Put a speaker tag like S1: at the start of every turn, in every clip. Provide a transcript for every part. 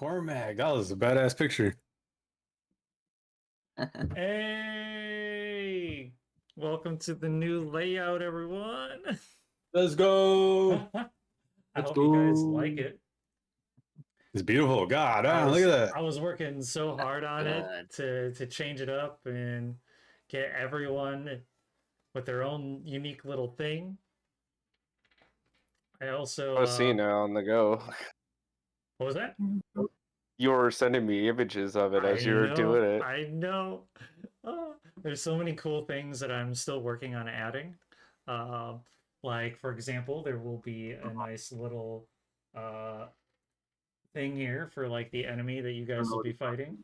S1: Cormac, that was a badass picture.
S2: Hey, welcome to the new layout, everyone.
S1: Let's go.
S2: I
S3: Let's
S2: hope you guys
S3: go.
S2: like it.
S1: It's beautiful. God,
S2: I
S1: look at
S2: I
S1: that.
S2: was working so hard on it to change it up and get everyone with their own unique little thing. I also
S4: I was seeing it on the go.
S2: what was that?
S4: You were sending me images of it as you were doing it.
S2: I know. Oh, there's so many cool things that I'm still working on adding. Uh, like for example, there will be a nice little uh thing here for like the enemy that you guys will be fighting.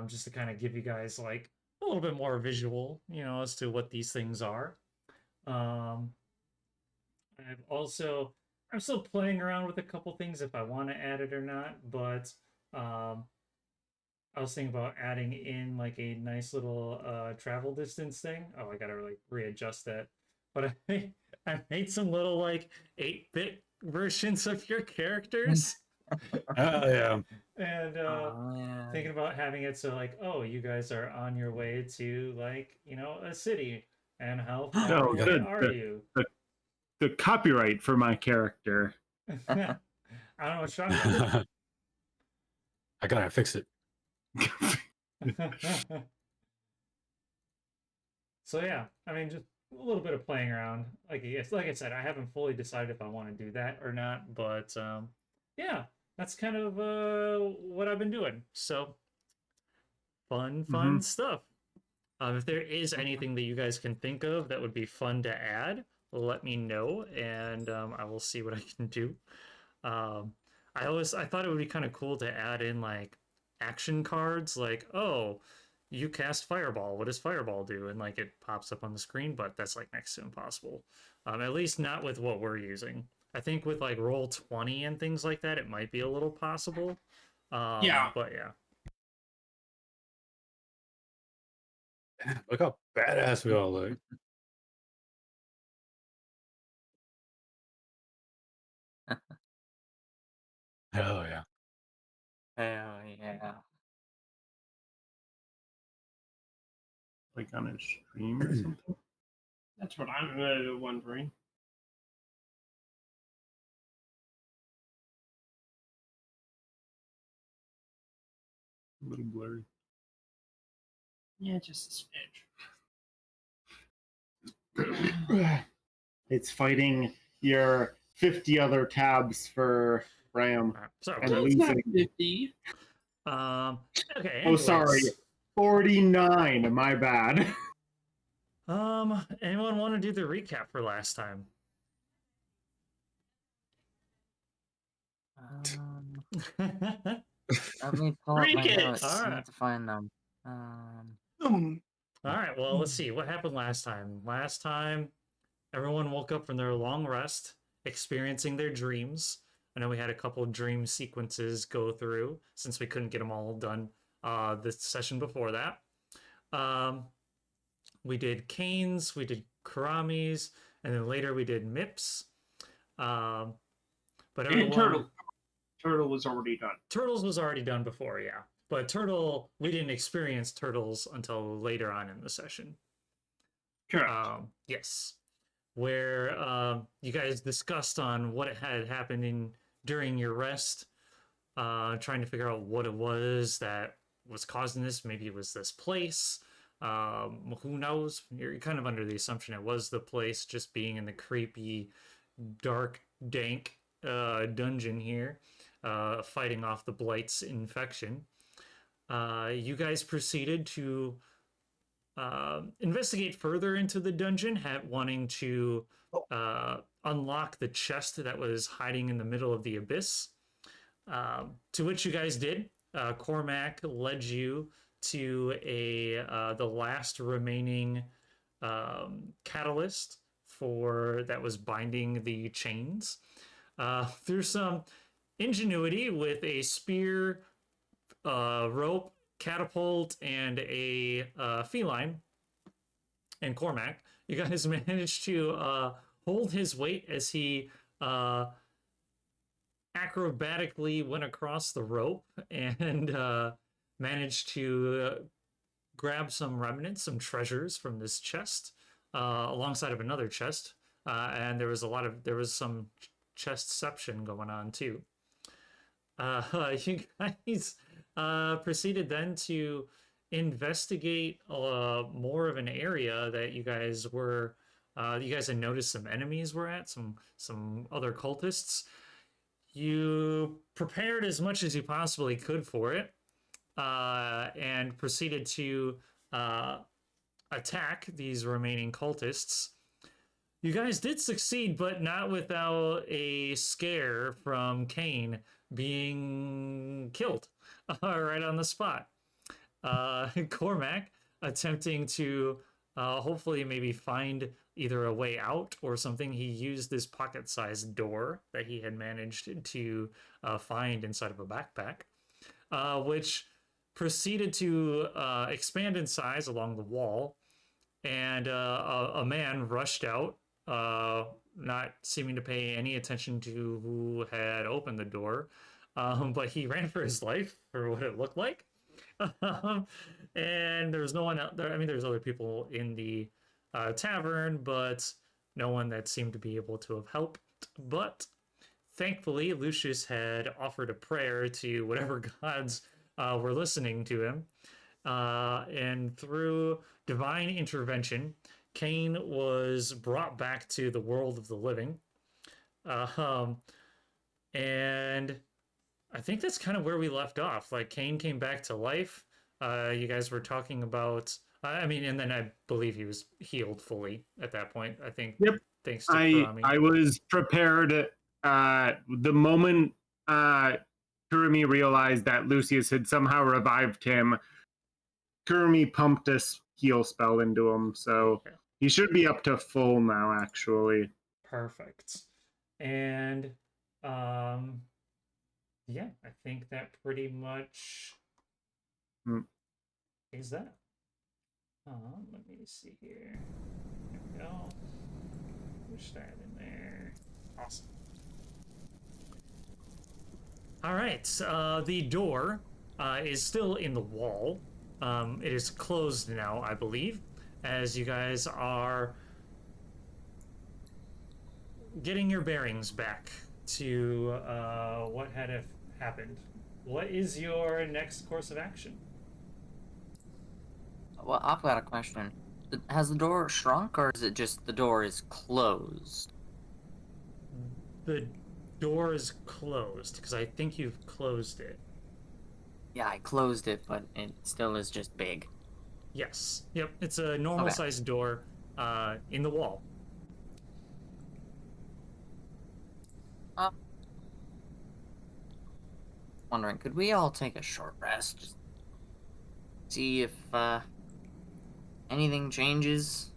S2: Just to kind of give you guys like a little bit more visual, as to what these things are. Um, I'm still playing around with a couple things if I want to add it or not, but um, I was thinking about adding in like a nice little travel distance thing. Oh, I gotta like readjust that. But I made some little like 8-bit versions of your characters.
S1: Oh yeah.
S2: And thinking about having it so like, oh, you guys are on your way to like, a city. And how far
S3: Oh,
S2: away
S3: good.
S2: are you?
S3: The copyright for my character.
S2: I don't know what's wrong with
S1: I gotta fix it.
S2: it. So yeah, I mean, just a little bit of playing around. Like I said, I haven't fully decided if I want to do that or not, but yeah, that's kind of what I've been doing. So fun stuff. If there is anything that you guys can think of that would be fun to add, let me know, and I will see what I can do. Um, I thought it would be kind of cool to add in like action cards, like, oh, you cast Fireball. What does Fireball do? And like it pops up on the screen, but that's like next to impossible. At least not with what we're using. I think with like Roll20 and things like that, it might be a little possible.
S3: Yeah.
S2: But yeah.
S1: Look how badass we all look. Hell yeah.
S5: Hell yeah.
S3: Like on a stream or something.
S6: That's what I'm wondering.
S3: A little blurry.
S6: Yeah, just a smidge.
S3: It's fighting your 50 other tabs for RAM
S2: So
S3: and
S6: It's not
S3: losing.
S6: 50.
S2: okay.
S3: Oh, sorry.
S2: anyways.
S3: 49. My bad.
S2: Anyone want to do the recap for last time?
S5: Let me pull up my
S6: Crickets!
S5: notes. I
S2: Alright.
S5: need to find them.
S2: All right, well, let's see. What happened last time? Last time, everyone woke up from their long rest, experiencing their dreams. I know we had a couple of dream sequences go through since we couldn't get them all done this session before that. We did Canes, we did Karamis, and then later we did Mips. But everyone...
S6: And Turtle. Turtle was already done.
S2: Turtles was already done before, yeah. But Turtle, we didn't experience Turtles until later on in the session.
S6: Correct.
S2: Yes. Where you guys discussed on what had happened during your rest, trying to figure out what it was that was causing this. Maybe it was this place. Who knows? You're kind of under the assumption it was the place, just being in the creepy, dark, dank dungeon here, fighting off the Blight's infection. You guys proceeded to investigate further into the dungeon, wanting to unlock the chest that was hiding in the middle of the abyss. To which you guys did. Cormac led you to the last remaining catalyst that was binding the chains. Through some ingenuity with a spear, rope, catapult, and a feline, and Cormac, you guys managed to hold his weight as he acrobatically went across the rope and managed to grab some remnants, some treasures from this chest, alongside of another chest, and there was some chestception going on too. You guys proceeded then to investigate more of an area that you guys were. You guys had noticed some enemies were at, some other cultists. You prepared as much as you possibly could for it, and proceeded to attack these remaining cultists. You guys did succeed, but not without a scare from Kane being killed right on the spot. Cormac attempting to hopefully maybe find either a way out or something. He used this pocket-sized door that he had managed to find inside of a backpack, which proceeded to expand in size along the wall, and a man rushed out, not seeming to pay any attention to who had opened the door, but he ran for his life for what it looked like. And there's no one out there. I mean, there's other people in the tavern, but no one that seemed to be able to have helped. But thankfully, Lucius had offered a prayer to whatever gods were listening to him. And through divine intervention, Kane was brought back to the world of the living. And I think that's kind of where we left off. Like, Kane came back to life. You guys were talking about, I mean, and then I believe he was healed fully at that point. I think.
S3: Yep.
S2: Thanks to Kurami.
S3: I was prepared the moment Kurumi realized that Lucius had somehow revived him. Kurumi pumped a heal spell into him, so
S2: Okay.
S3: he should be up to full now, actually.
S2: Perfect. And yeah, I think that pretty much is that. Let me see here. There we go. Push that in there. Awesome. All right. The door is still in the wall. It is closed now, I believe, as you guys are getting your bearings back to what had happened. What is your next course of action?
S5: Well, I've got a question. Has the door shrunk, or is it just the door is closed?
S2: The door is closed, because I think you've closed it.
S5: Yeah, I closed it, but it still is just big.
S2: Yes. Yep. It's a normal
S5: Okay.
S2: sized door in the wall.
S5: Wondering, could we all take a short rest? Just see if anything changes?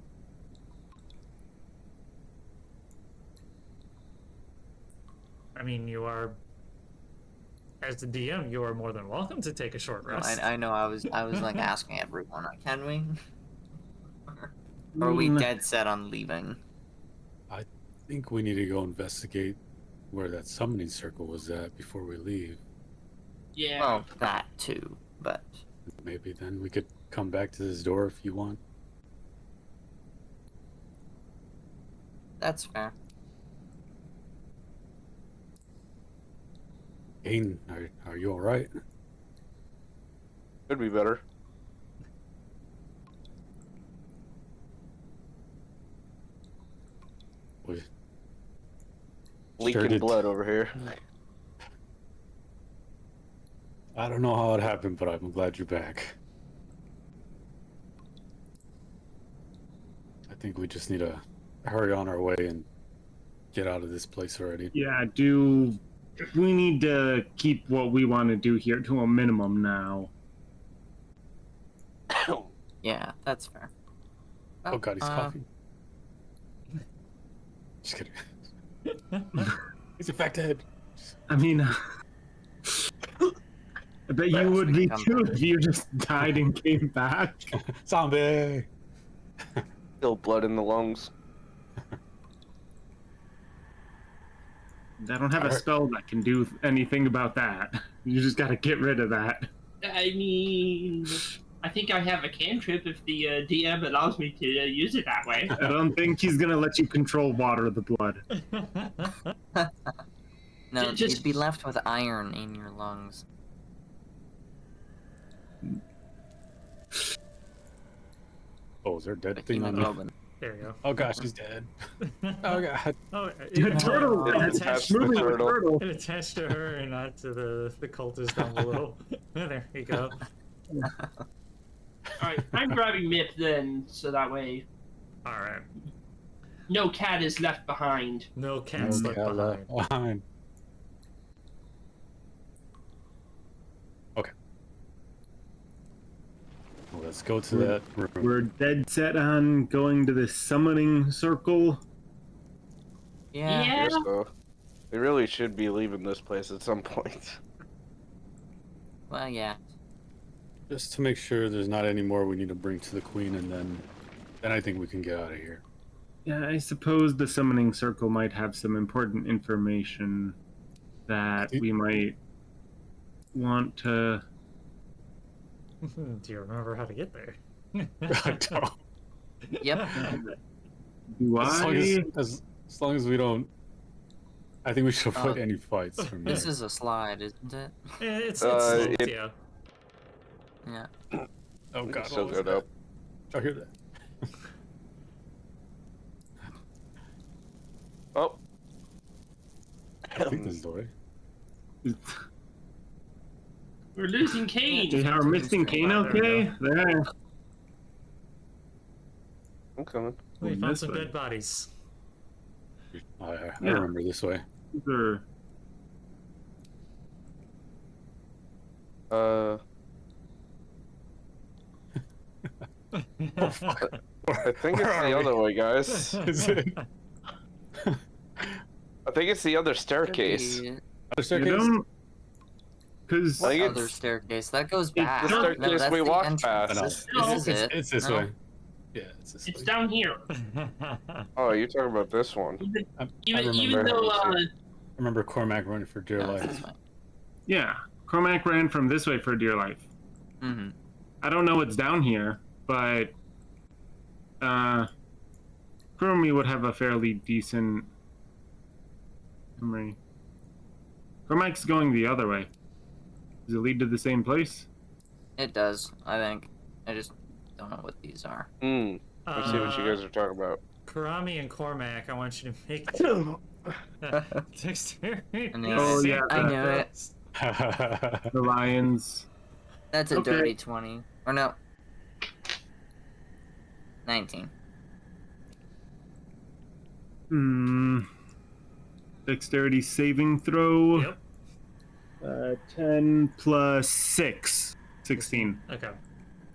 S2: I mean, you are, as the DM, you are more than welcome to take a short
S5: No,
S2: rest.
S5: I know. I was like asking everyone. Can we? Or are we dead set on leaving?
S1: I think we need to go investigate where that summoning circle was at before we leave.
S6: Yeah.
S5: Well, that too, but
S1: Maybe then we could come back to this door if you want.
S5: that's fair.
S1: Kane, are you all right?
S4: Could be better.
S1: We
S4: Leaking
S1: Sure did.
S4: blood over here.
S1: I don't know how it happened, but I'm glad you're back. I think we just need to hurry on our way and get out of this place already.
S3: Yeah, we need to keep what we want to do here to a minimum now.
S5: Yeah, that's fair.
S1: Oh god, he's
S5: Well,
S1: coughing. Just kidding. He's infected.
S3: I mean, I bet you would be too if you just died and came back.
S1: Zombie.
S4: Still blood in the lungs.
S3: I don't have a
S1: Alright.
S3: spell that can do anything about that. You just got to get rid of that.
S6: I mean, I think I have a cantrip if the DM allows me to use it that way.
S3: I don't think he's gonna let you control water the blood.
S5: No,
S6: Just-
S5: you'd be left with iron in your lungs.
S1: Oh, is there a dead
S5: Like
S1: thing on me?
S5: hemoglobin.
S2: There you go.
S1: Oh gosh, he's dead. Oh god.
S2: Oh,
S3: The turtle!
S2: it
S4: It's
S2: attached,
S4: attached to the
S3: Moving the
S4: turtle.
S3: turtle.
S2: it attached to her and not to the cultist down below. There you go.
S6: Alright, I'm grabbing Mip then, so that way
S2: All right.
S6: no cat is left behind.
S2: No cats left
S1: Okay,
S2: behind.
S1: behind. Okay. Well, let's go to that room.
S3: We're dead set on going to the summoning circle.
S5: Yeah.
S6: Yeah.
S4: So we really should be leaving this place at some point.
S5: Well, yeah.
S1: Just to make sure there's not any more we need to bring to the queen, and then I think we can get out of here.
S3: Yeah, I suppose the summoning circle might have some important information that we might want to.
S2: Do you remember how to get there?
S1: I don't.
S5: Yep.
S3: Do
S1: As long
S3: I?
S1: as long as we don't, I think we should avoid
S5: Uh,
S1: any fights from
S5: This
S1: here.
S5: is a slide, isn't it?
S2: It's
S4: it-
S2: sloped, yeah.
S5: Yeah.
S1: Oh
S4: We can
S1: god,
S4: still
S1: what was
S4: go
S1: that?
S4: up.
S1: Oh, hear that?
S4: Oh.
S1: I think this is the way.
S6: We're losing Kane.
S3: Is our missing cane
S2: There we
S3: okay? There.
S4: I'm coming.
S2: We
S3: Going
S2: found
S3: this
S2: some
S3: way.
S2: dead bodies.
S1: I
S3: Yeah.
S1: remember this way.
S3: These are-
S1: Oh fuck!
S4: I think it's
S1: Where are
S4: the
S1: we?
S4: other way, guys.
S1: Is it
S4: I think it's the other staircase.
S5: Could be
S1: other
S3: I
S1: staircase?
S3: don't. Because
S4: I think
S5: Other
S4: it's
S5: staircase. That goes
S3: the
S5: back.
S4: staircase
S5: that's
S4: we
S5: the
S4: walked
S5: entrance.
S4: past.
S5: This,
S6: No,
S5: this is it.
S1: It's this
S5: No?
S1: way. Yeah, it's this
S6: It's
S1: way.
S6: down here.
S4: Oh, you're talking about this one.
S1: I
S6: Even
S1: remember.
S6: though
S1: I remember Cormac running for dear
S5: No, it's
S1: life.
S5: this way.
S3: yeah, Cormac ran from this way for dear life.
S5: Mm-hmm.
S3: I don't know what's down here, but Kurumi would have a fairly decent memory. Cormac's going the other way. Does it lead to the same place?
S5: It does, I think. I just don't know what these are.
S4: Hmm. Let's see what you guys are talking about.
S2: Karami and Cormac, I want you to make dexterity.
S5: And the-
S3: Oh, yeah,
S5: I knew it.
S3: The lions.
S5: That's a
S3: Okay.
S5: dirty 20. Or no. 19.
S3: Dexterity saving throw.
S2: Yep.
S3: 10 plus 6. 16.
S2: Okay.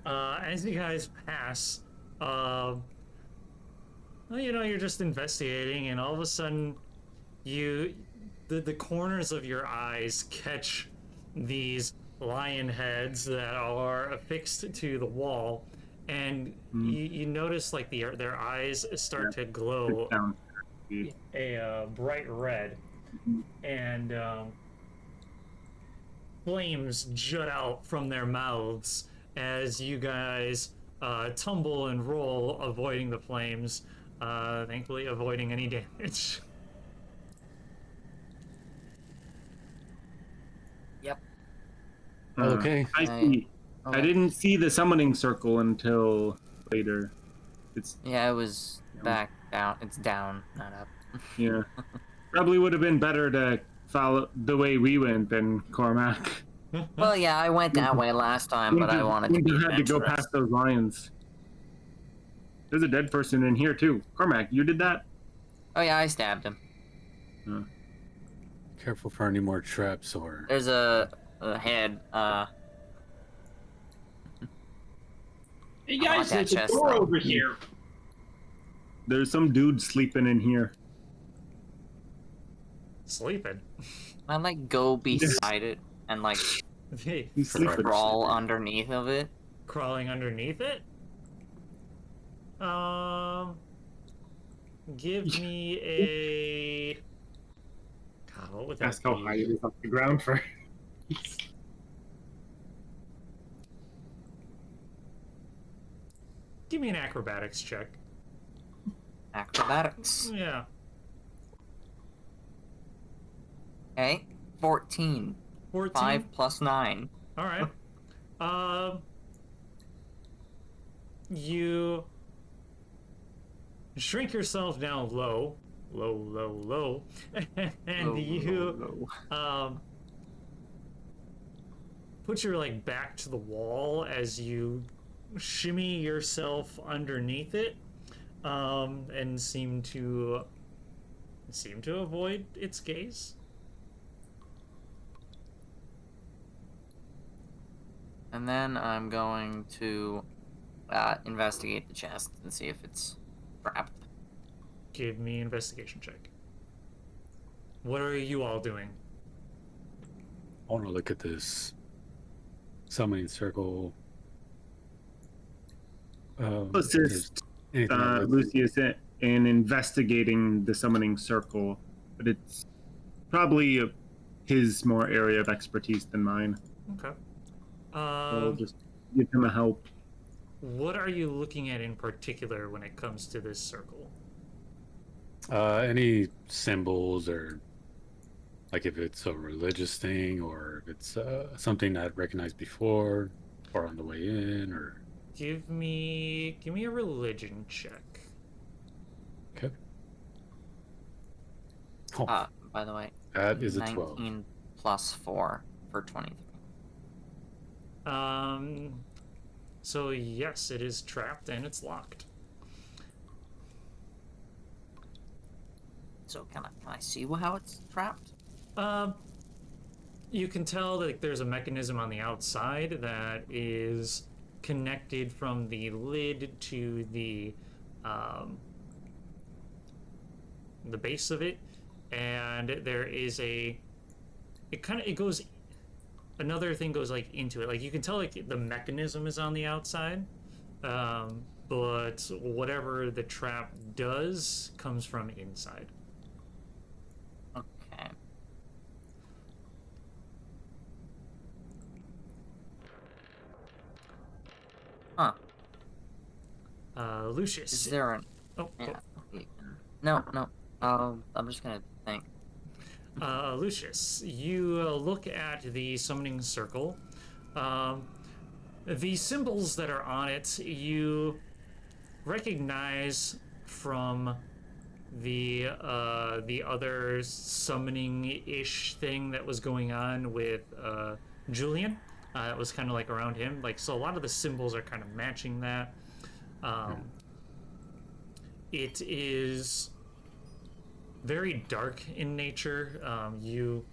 S2: As you guys pass, well, you're just investigating, and all of a sudden, the corners of your eyes catch these lion heads that are affixed to the wall, and you notice like their eyes start to glow
S3: Down.
S2: a bright red, and flames jut out from their mouths as you guys tumble and roll, avoiding the flames, thankfully avoiding any damage.
S1: Okay.
S3: I
S5: Right.
S3: see. I
S5: Okay.
S3: didn't see the summoning circle until later. It's
S5: Yeah, it was back down. It's down, not up.
S3: yeah. Probably would have been better to follow the way we went than Cormac.
S5: Well, yeah, I went that way last time, but I wanted to be
S3: You had to go
S5: adventurous.
S3: past those lions. There's a dead person in here too. Cormac, you did that?
S5: Oh yeah, I stabbed him.
S1: Careful for any more traps or.
S5: There's a head.
S6: Hey
S5: I want
S6: guys,
S5: that
S6: there's a
S5: chest,
S6: door
S5: though.
S6: over here.
S3: There's some dude sleeping in here.
S2: Sleeping.
S5: I like go beside it and like
S3: He's sleeping.
S5: crawl underneath of it.
S2: Crawling underneath it. Give me a. without
S3: Ask how
S2: the-
S3: high it is off the ground for.
S2: Give me an acrobatics check.
S5: Acrobatics.
S2: Yeah.
S5: Okay. 14.
S2: 14.
S5: 5 plus 9.
S2: All right. You shrink yourself down low, and
S5: Low,
S2: you
S5: low.
S2: put your like back to the wall as you shimmy yourself underneath it, and seem to avoid its gaze.
S5: And then I'm going to investigate the chest and see if it's trapped.
S2: Give me an investigation check. What are you all doing?
S1: I want to look at this summoning circle.
S3: Let's
S1: if
S3: just,
S1: there's anything that looks-
S3: Lucius in investigating the summoning circle, but it's probably his more area of expertise than mine.
S2: Okay.
S3: So I'll just give him a help.
S2: What are you looking at in particular when it comes to this circle?
S1: any symbols, or like if it's a religious thing, or if it's something I'd recognized before, or on the way in, or
S2: Give me a religion check.
S1: okay. Oh,
S5: By the way,
S1: that is a 12.
S5: 19 plus 4 for 23.
S2: So yes, it is trapped and it's locked.
S5: So can I see how it's trapped?
S2: You can tell that there's a mechanism on the outside that is connected from the lid to the base of it, and there is it goes. Another thing goes like into it. Like you can tell like the mechanism is on the outside, but whatever the trap does comes from inside.
S5: Okay. Huh.
S2: Lucius.
S5: Is there an...
S2: Oh,
S5: Yeah. No. I'm just gonna think.
S2: Lucius, you look at the summoning circle. The symbols that are on it, you recognize from the other summoning-ish thing that was going on with Julian. It was kind of like around him. Like, so a lot of the symbols are kind of matching that. It is very dark in nature. You,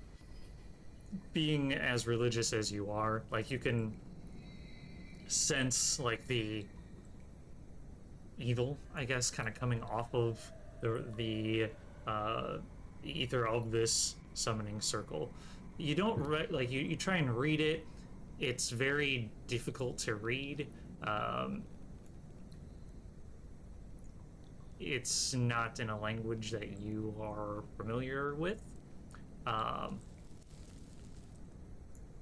S2: being as religious as you are, like you can sense like the evil, I guess, kind of coming off of the ether of this summoning circle. You don't like you try and read it. It's very difficult to read. It's not in a language that you are familiar with.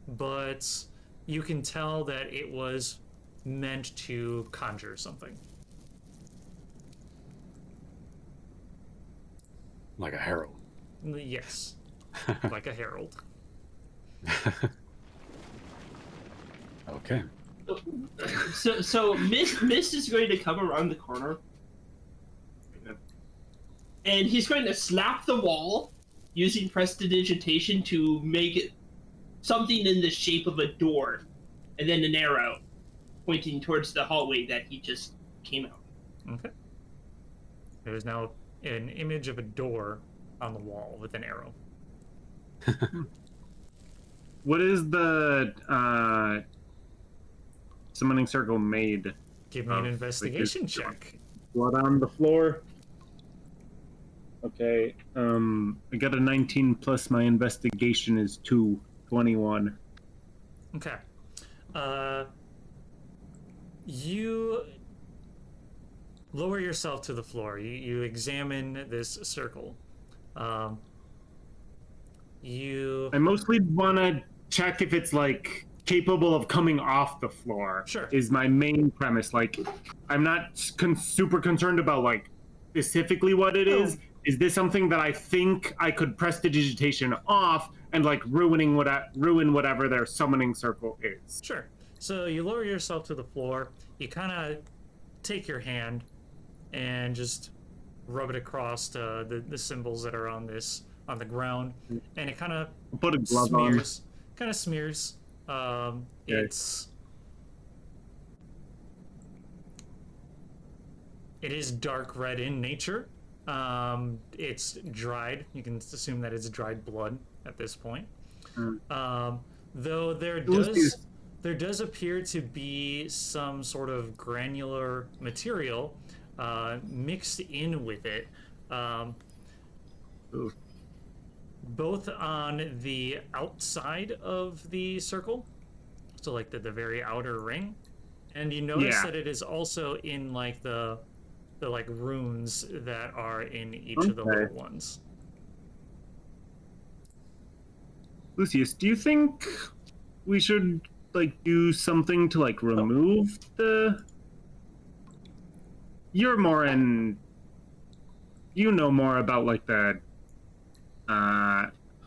S2: But you can tell that it was meant to conjure something.
S1: Like a herald.
S2: Yes. Like a herald.
S1: Okay.
S6: So Mist is going to come around the corner, and he's going to slap the wall using prestidigitation to make it something in the shape of a door, and then an arrow pointing towards the hallway that he just came out.
S2: Okay. There is now an image of a door on the wall with an arrow.
S3: What is the summoning circle made?
S2: Give me an
S3: Oh,
S2: investigation
S3: because-
S2: check.
S3: Blood on the floor. Okay. I got a 19 plus my investigation is 21.
S2: Okay. You lower yourself to the floor. You examine this circle. you
S3: I mostly want to check if it's like capable of coming off the floor.
S2: Sure.
S3: Is my main premise. Like, I'm not super concerned about like specifically what it is. Is this something that I think I could prestidigitation off and like ruin whatever their summoning circle is?
S2: Sure. So you lower yourself to the floor. You kind of take your hand and just rub it across the symbols that are on the ground, and it kind of
S3: Put a glove
S2: smears. Kind of smears.
S3: Okay.
S2: It is dark red in nature. It's dried. You can assume that it's dried blood at this point. Though there does appear to be some sort of granular material mixed in with it, both on the outside of the circle, so like the very outer ring, and you notice that it is also in like the like runes that are in each of the little ones.
S3: Lucius, do you think we should like do something to like remove the? You're more in. You know more about like the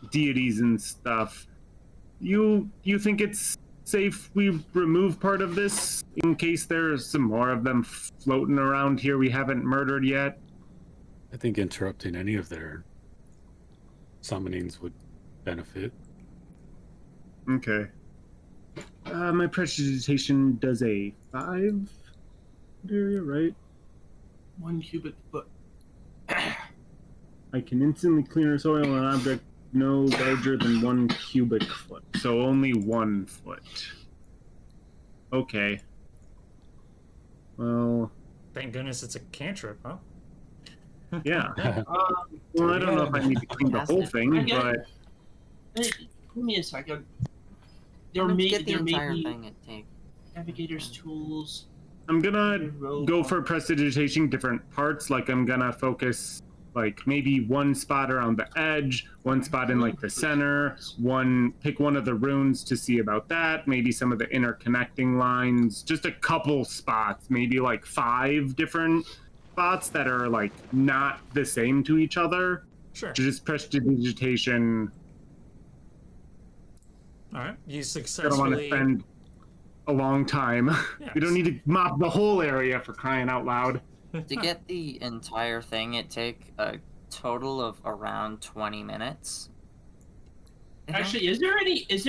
S3: deities and stuff. You think it's safe we remove part of this in case there's some more of them floating around here we haven't murdered yet?
S1: I think interrupting any of their summonings would benefit.
S3: Okay. My prestidigitation does a 5 area, right?
S6: 1 cubic foot.
S3: I can instantly clear soil on an object no larger than 1 cubic foot. So only 1 foot. Okay. Well,
S2: Thank goodness it's a cantrip, huh?
S3: yeah. Well, I don't know if I need to clean the whole thing, but
S6: Hey, give me a second. There
S5: Let's
S6: may
S5: get the
S6: there may
S5: entire
S6: be
S5: thing it takes.
S6: navigator's tools.
S3: I'm gonna go for prestidigitation different parts. Like I'm gonna focus like maybe one spot around the edge, one spot in like the center, pick one of the runes to see about that, maybe some of the interconnecting lines, just a couple spots, maybe like 5 different spots that are like not the same to each other.
S2: Sure.
S3: Just prestidigitation.
S2: All right. You
S3: I don't want to
S2: successfully.
S3: spend a long time.
S2: Yes.
S3: You don't need to mop the whole area for crying out loud.
S5: To get the entire thing, it take a total of around 20 minutes.
S6: Actually, is there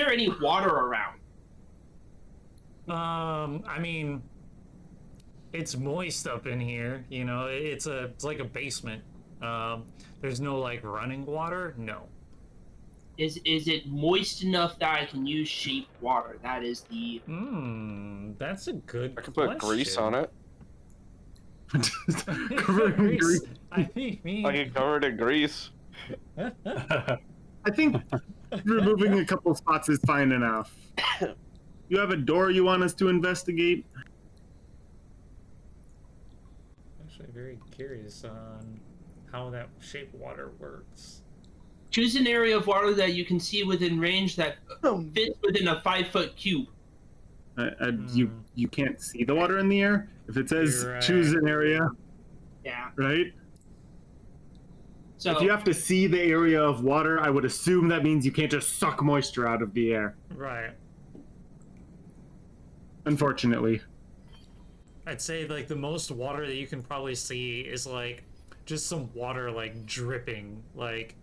S6: any water around?
S2: I mean, it's moist up in here. You know, it's like a basement. There's no like running water. No.
S6: Is it moist enough that I can use shape water? That is the
S2: That's a good.
S4: I could put grease on it.
S3: Covered in grease.
S2: I mean,
S4: I can cover it in grease.
S3: I think removing a couple spots is fine enough. You have a door you want us to investigate?
S2: actually very curious on how that shape water works.
S6: choose an area of water that you can see within range that fits within a 5-foot cube.
S3: You can't see the water in the air. If it says
S2: You're right.
S3: choose an area,
S6: Yeah.
S3: right?
S6: So
S3: If you have to see the area of water, I would assume that means you can't just suck moisture out of the air.
S2: Right.
S3: Unfortunately.
S2: I'd say like the most water that you can probably see is like just some water like dripping like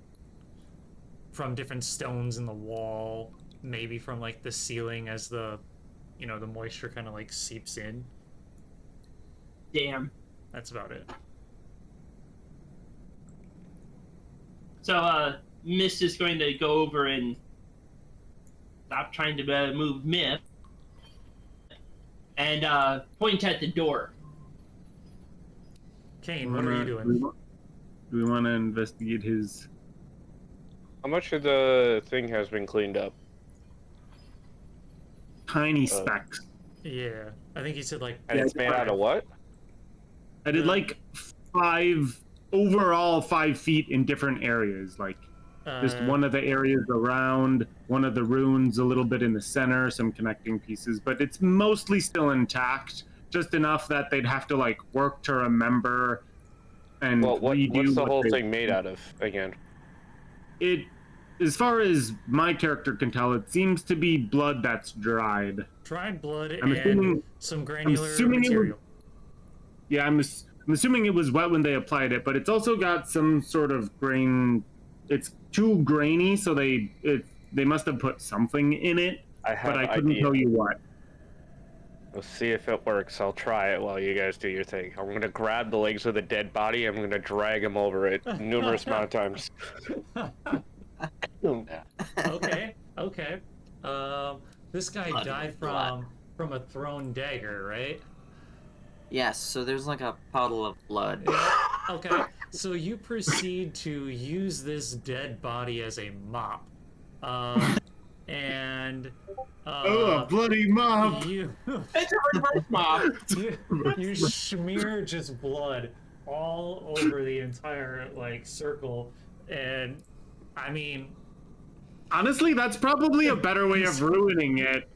S2: from different stones in the wall, maybe from like the ceiling as the the moisture kind of like seeps in.
S6: damn.
S2: That's about it.
S6: So Mist is going to go over and stop trying to move Myth and point at the door.
S2: Kane, what are you doing?
S3: Do we want to investigate his...
S4: How much of the thing has been cleaned up?
S3: tiny specks?
S2: Yeah, I think he said like
S4: And it's made out of what?
S3: I did like 5 feet in different areas. Like Just one of the areas around, one of the runes, a little bit in the center, some connecting pieces, but it's mostly still intact. Just enough that they'd have to like work to remember and
S4: Well,
S3: redo
S4: what's the
S3: what
S4: whole
S3: they-
S4: thing made out of again?
S3: It, as far as my character can tell, it seems to be blood that's dried.
S2: Dried blood
S3: I'm
S2: and
S3: assuming-
S2: some granular
S3: assuming it was-
S2: material.
S3: Yeah, I'm assuming it was wet when they applied it, but it's also got some sort of grain. It's too grainy, so they must have put something in it,
S4: I have
S3: but I
S4: an
S3: couldn't
S4: idea.
S3: tell you what.
S4: Let's see if it works. I'll try it while you guys do your thing. I'm gonna grab the legs of the dead body. I'm gonna drag him over it numerous amount of times.
S2: Okay, okay. This guy
S5: Blood
S2: died
S5: with blood.
S2: from a thrown dagger, right?
S5: Yes, so there's like a puddle of blood.
S2: Yeah. Okay. So you proceed to use this dead body as a mop, and
S3: Oh, a bloody mob!
S2: you
S6: It's a reverse mob.
S2: you smear just blood all over the entire like circle, and I mean,
S3: Honestly, that's probably a better way of ruining it.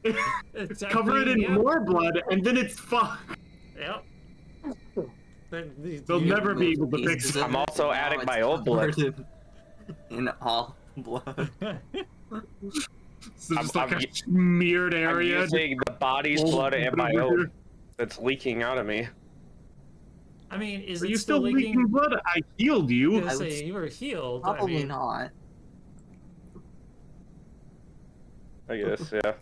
S2: it's
S3: Cover it in
S2: yeah,
S3: more blood, and then it's fucked.
S2: Yep.
S3: They'll
S5: You
S3: never be
S5: move
S3: able to fix
S5: pieces
S3: it.
S5: of
S4: I'm also
S5: and now
S4: adding
S5: it's
S4: my own blood.
S5: covered in all blood.
S3: So just
S4: I'm-
S3: like a
S4: I'm-
S3: smeared
S4: I'm
S3: area.
S4: using the body's
S3: all
S4: blood and my
S3: over
S4: own
S3: here.
S4: that's leaking out of me.
S2: I mean, is
S3: Are
S2: it
S3: you
S2: still
S3: still leaking blood? I healed
S2: I
S3: you.
S2: was
S5: I
S2: gonna
S5: would
S2: say you were healed.
S5: Probably
S2: I mean,
S5: not.
S4: I guess, yeah.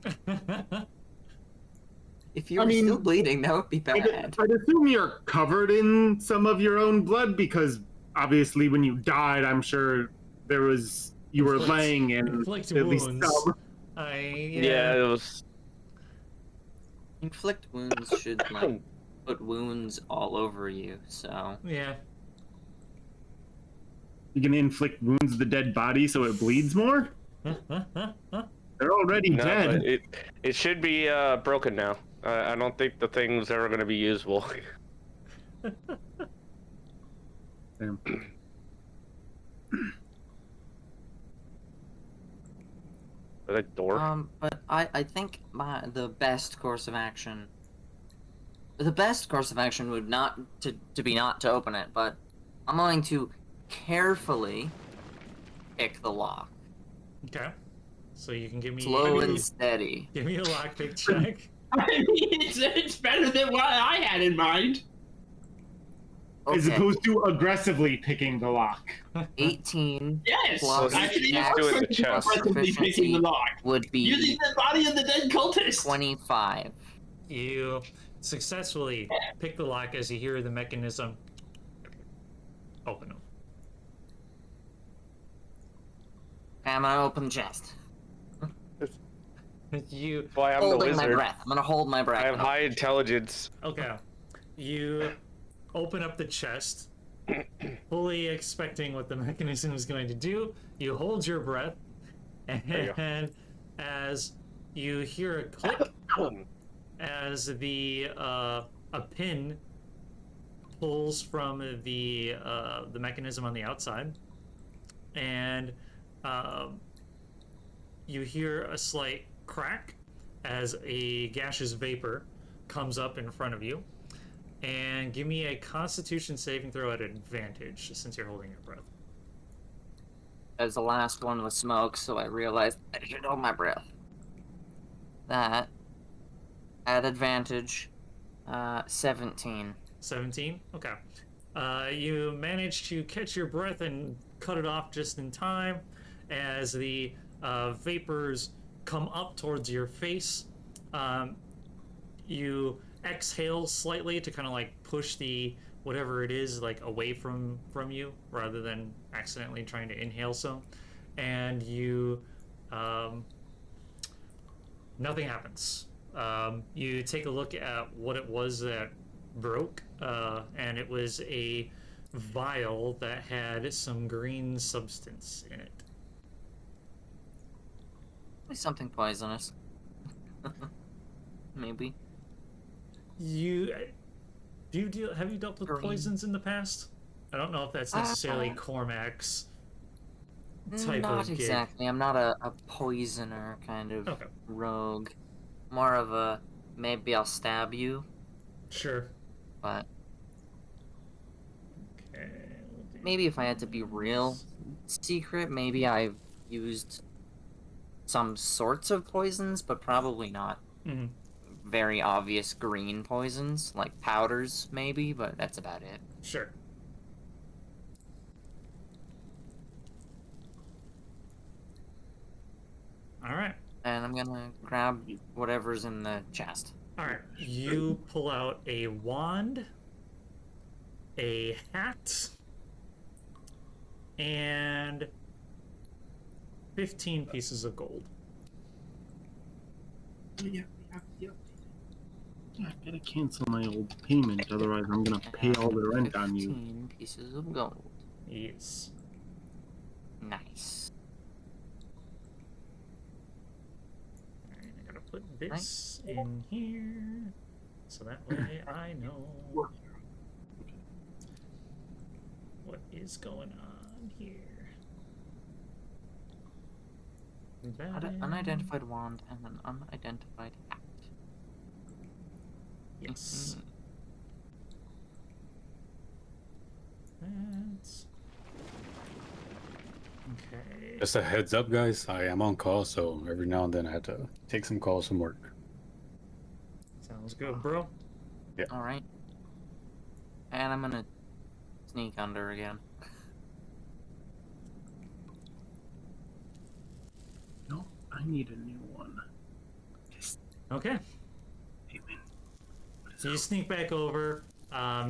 S5: If you
S3: I
S5: were
S3: mean,
S5: still bleeding, that would be
S3: I'd
S5: bad.
S3: assume you're covered in some of your own blood because obviously when you died, I'm sure you were
S2: Inflict-
S3: laying in
S2: inflict
S3: at least
S2: wounds.
S3: some.
S4: Yeah, it was.
S5: Inflict wounds should like put wounds all over you. So
S2: yeah.
S3: You can inflict wounds to the dead body so it bleeds more? They're already
S4: No,
S3: dead.
S4: but it should be broken now. I don't think the thing's ever going to be usable.
S3: Damn.
S4: Is that a door?
S5: but I think the best course of action. The best course of action would not be not to open it, but I'm going to carefully pick the lock,
S2: Okay. So you can give me
S5: slow and steady.
S2: give me a lockpick check.
S6: I mean, it's better than what I had in mind.
S3: As
S5: Okay,
S3: opposed to aggressively picking the lock.
S5: 18
S6: Yes,
S5: Plus
S6: actually,
S4: he's
S6: you
S4: doing
S6: are
S4: the chest.
S6: aggressively picking the lock.
S5: would be
S6: Using the body of the dead cultist.
S5: 25.
S2: You successfully pick the lock as you hear the mechanism open.
S5: Okay, I'm gonna open the chest.
S2: You
S4: Why I'm the
S5: Holding my
S4: wizard.
S5: breath. I'm gonna hold my breath.
S4: I have high intelligence.
S2: okay. You open up the chest, fully expecting what the mechanism is going to do. You hold your breath,
S4: you
S2: and as you hear a click, as the a pin pulls from the mechanism on the outside, and you hear a slight crack as a gaseous vapor comes up in front of you. And give me a Constitution saving throw at advantage since you're holding your breath.
S5: As the last one was smoke, so I realized I should hold my breath. That at advantage, 17.
S2: 17? Okay. You manage to catch your breath and cut it off just in time as the vapors come up towards your face. You exhale slightly to kind of like push the whatever it is like away from you rather than accidentally trying to inhale some, and you nothing happens. You take a look at what it was that broke, and it was a vial that had some green substance in it.
S5: Maybe something poisonous. Maybe.
S2: Have you dealt with
S5: Green.
S2: poisons in the past? I don't know if that's necessarily
S5: Uh,
S2: Cormac's type
S5: Not
S2: of gig?
S5: exactly. I'm not a poisoner kind of
S2: Okay,
S5: rogue. More of a maybe I'll stab you,
S2: sure.
S5: but
S2: Okay. we'll do
S5: maybe if I had to be real secret, maybe I've used some sorts of poisons, but probably not
S2: Mhm.
S5: very obvious green poisons, like powders maybe, but that's about it.
S2: Sure. All right.
S5: And I'm gonna grab whatever's in the chest.
S2: All right. You pull out a wand, a hat, and 15 pieces of gold.
S6: Oh, yeah, yeah.
S3: I gotta cancel my old payment, otherwise I'm gonna pay all the rent on you.
S5: 15 pieces of gold.
S2: Yes.
S5: Nice.
S2: All right, I gotta put this in here, so that way I know what is going on here. That is-
S5: Unidentified wand and an unidentified hat.
S2: Yes. That's okay.
S1: Just a heads up, guys. I am on call, so every now and then I have to take some calls from work.
S2: Sounds good, bro.
S5: All right. And I'm gonna sneak under again.
S3: No, I need a new one.
S2: Okay.
S3: Payment.
S2: So you sneak back over,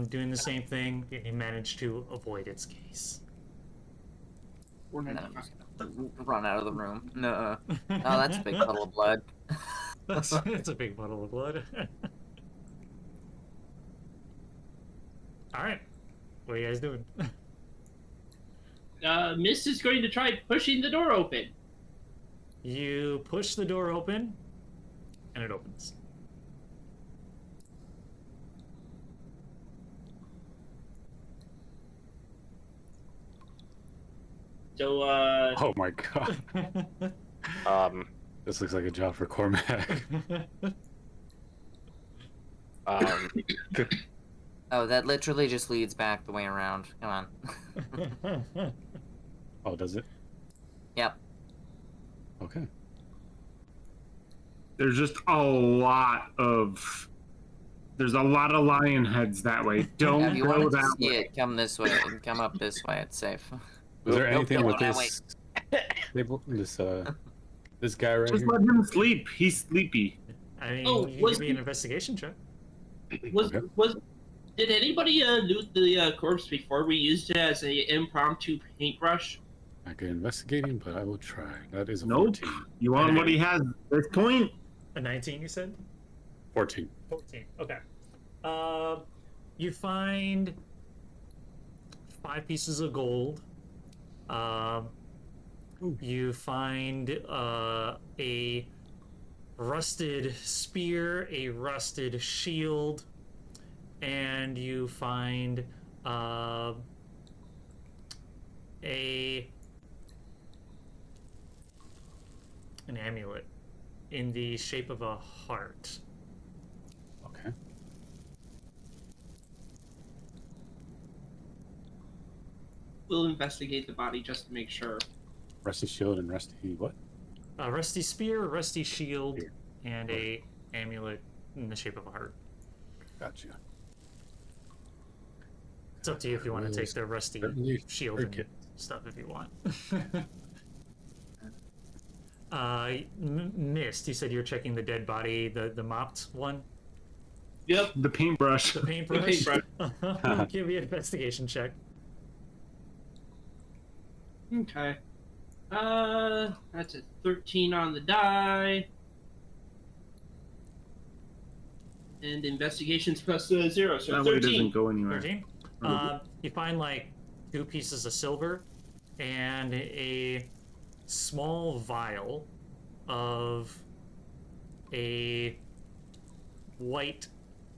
S2: doing the same thing, and you manage to avoid its gaze.
S5: And then I'm just gonna run out of the room. No. Oh, that's a big puddle of blood.
S2: That's a big puddle of blood. All right. What are you guys doing?
S6: Mist is going to try pushing the door open.
S2: You push the door open, and it opens.
S6: So,
S1: Oh my god. This looks like a job for Cormac.
S5: Oh, that literally just leads back the way around. Come on.
S1: Oh, does it?
S5: Yep.
S1: Okay.
S3: There's just there's a lot of lion heads that way.
S5: Yeah,
S3: Don't
S5: if you
S3: go
S5: wanted to
S3: that
S5: see
S3: way.
S5: it, come this way and come up this way. It's safe.
S1: Is there
S5: Nope,
S1: anything
S5: nope,
S1: with
S5: that
S1: this table? This guy right
S3: Just
S1: here?
S3: let him sleep. He's sleepy.
S2: I mean,
S6: Oh,
S2: you
S6: was
S2: give me an
S6: he-
S2: investigation check.
S1: Okay.
S6: Did anybody loot the corpse before we used it as a impromptu paintbrush?
S1: I could investigating, but I will try. That is a
S3: Nope.
S1: 14.
S3: You want what he has at this point?
S2: A 19, you said?
S1: 14.
S2: 14. Okay. You find 5 pieces of gold. You find a rusted spear, a rusted shield, and you find an amulet in the shape of a heart.
S1: Okay.
S6: We'll investigate the body just to make sure.
S1: Rusty shield and rusty what?
S2: A rusty spear, a rusty shield,
S1: Spear.
S2: and a amulet in the shape of a heart.
S1: Gotcha.
S2: It's up to you if you want to take the rusty
S1: Certainly
S2: shield
S1: take
S2: and
S1: it.
S2: stuff if you want. Mist, you said you're checking the dead body, the mopped one,
S6: Yep.
S3: The paintbrush.
S2: the paintbrush.
S6: paintbrush.
S2: Give me an investigation check.
S6: Okay. That's a 13 on the die. And investigations plus 0, so
S3: That way it
S6: 13.
S3: doesn't go anywhere.
S2: 13. You find like 2 pieces of silver and a small vial of a white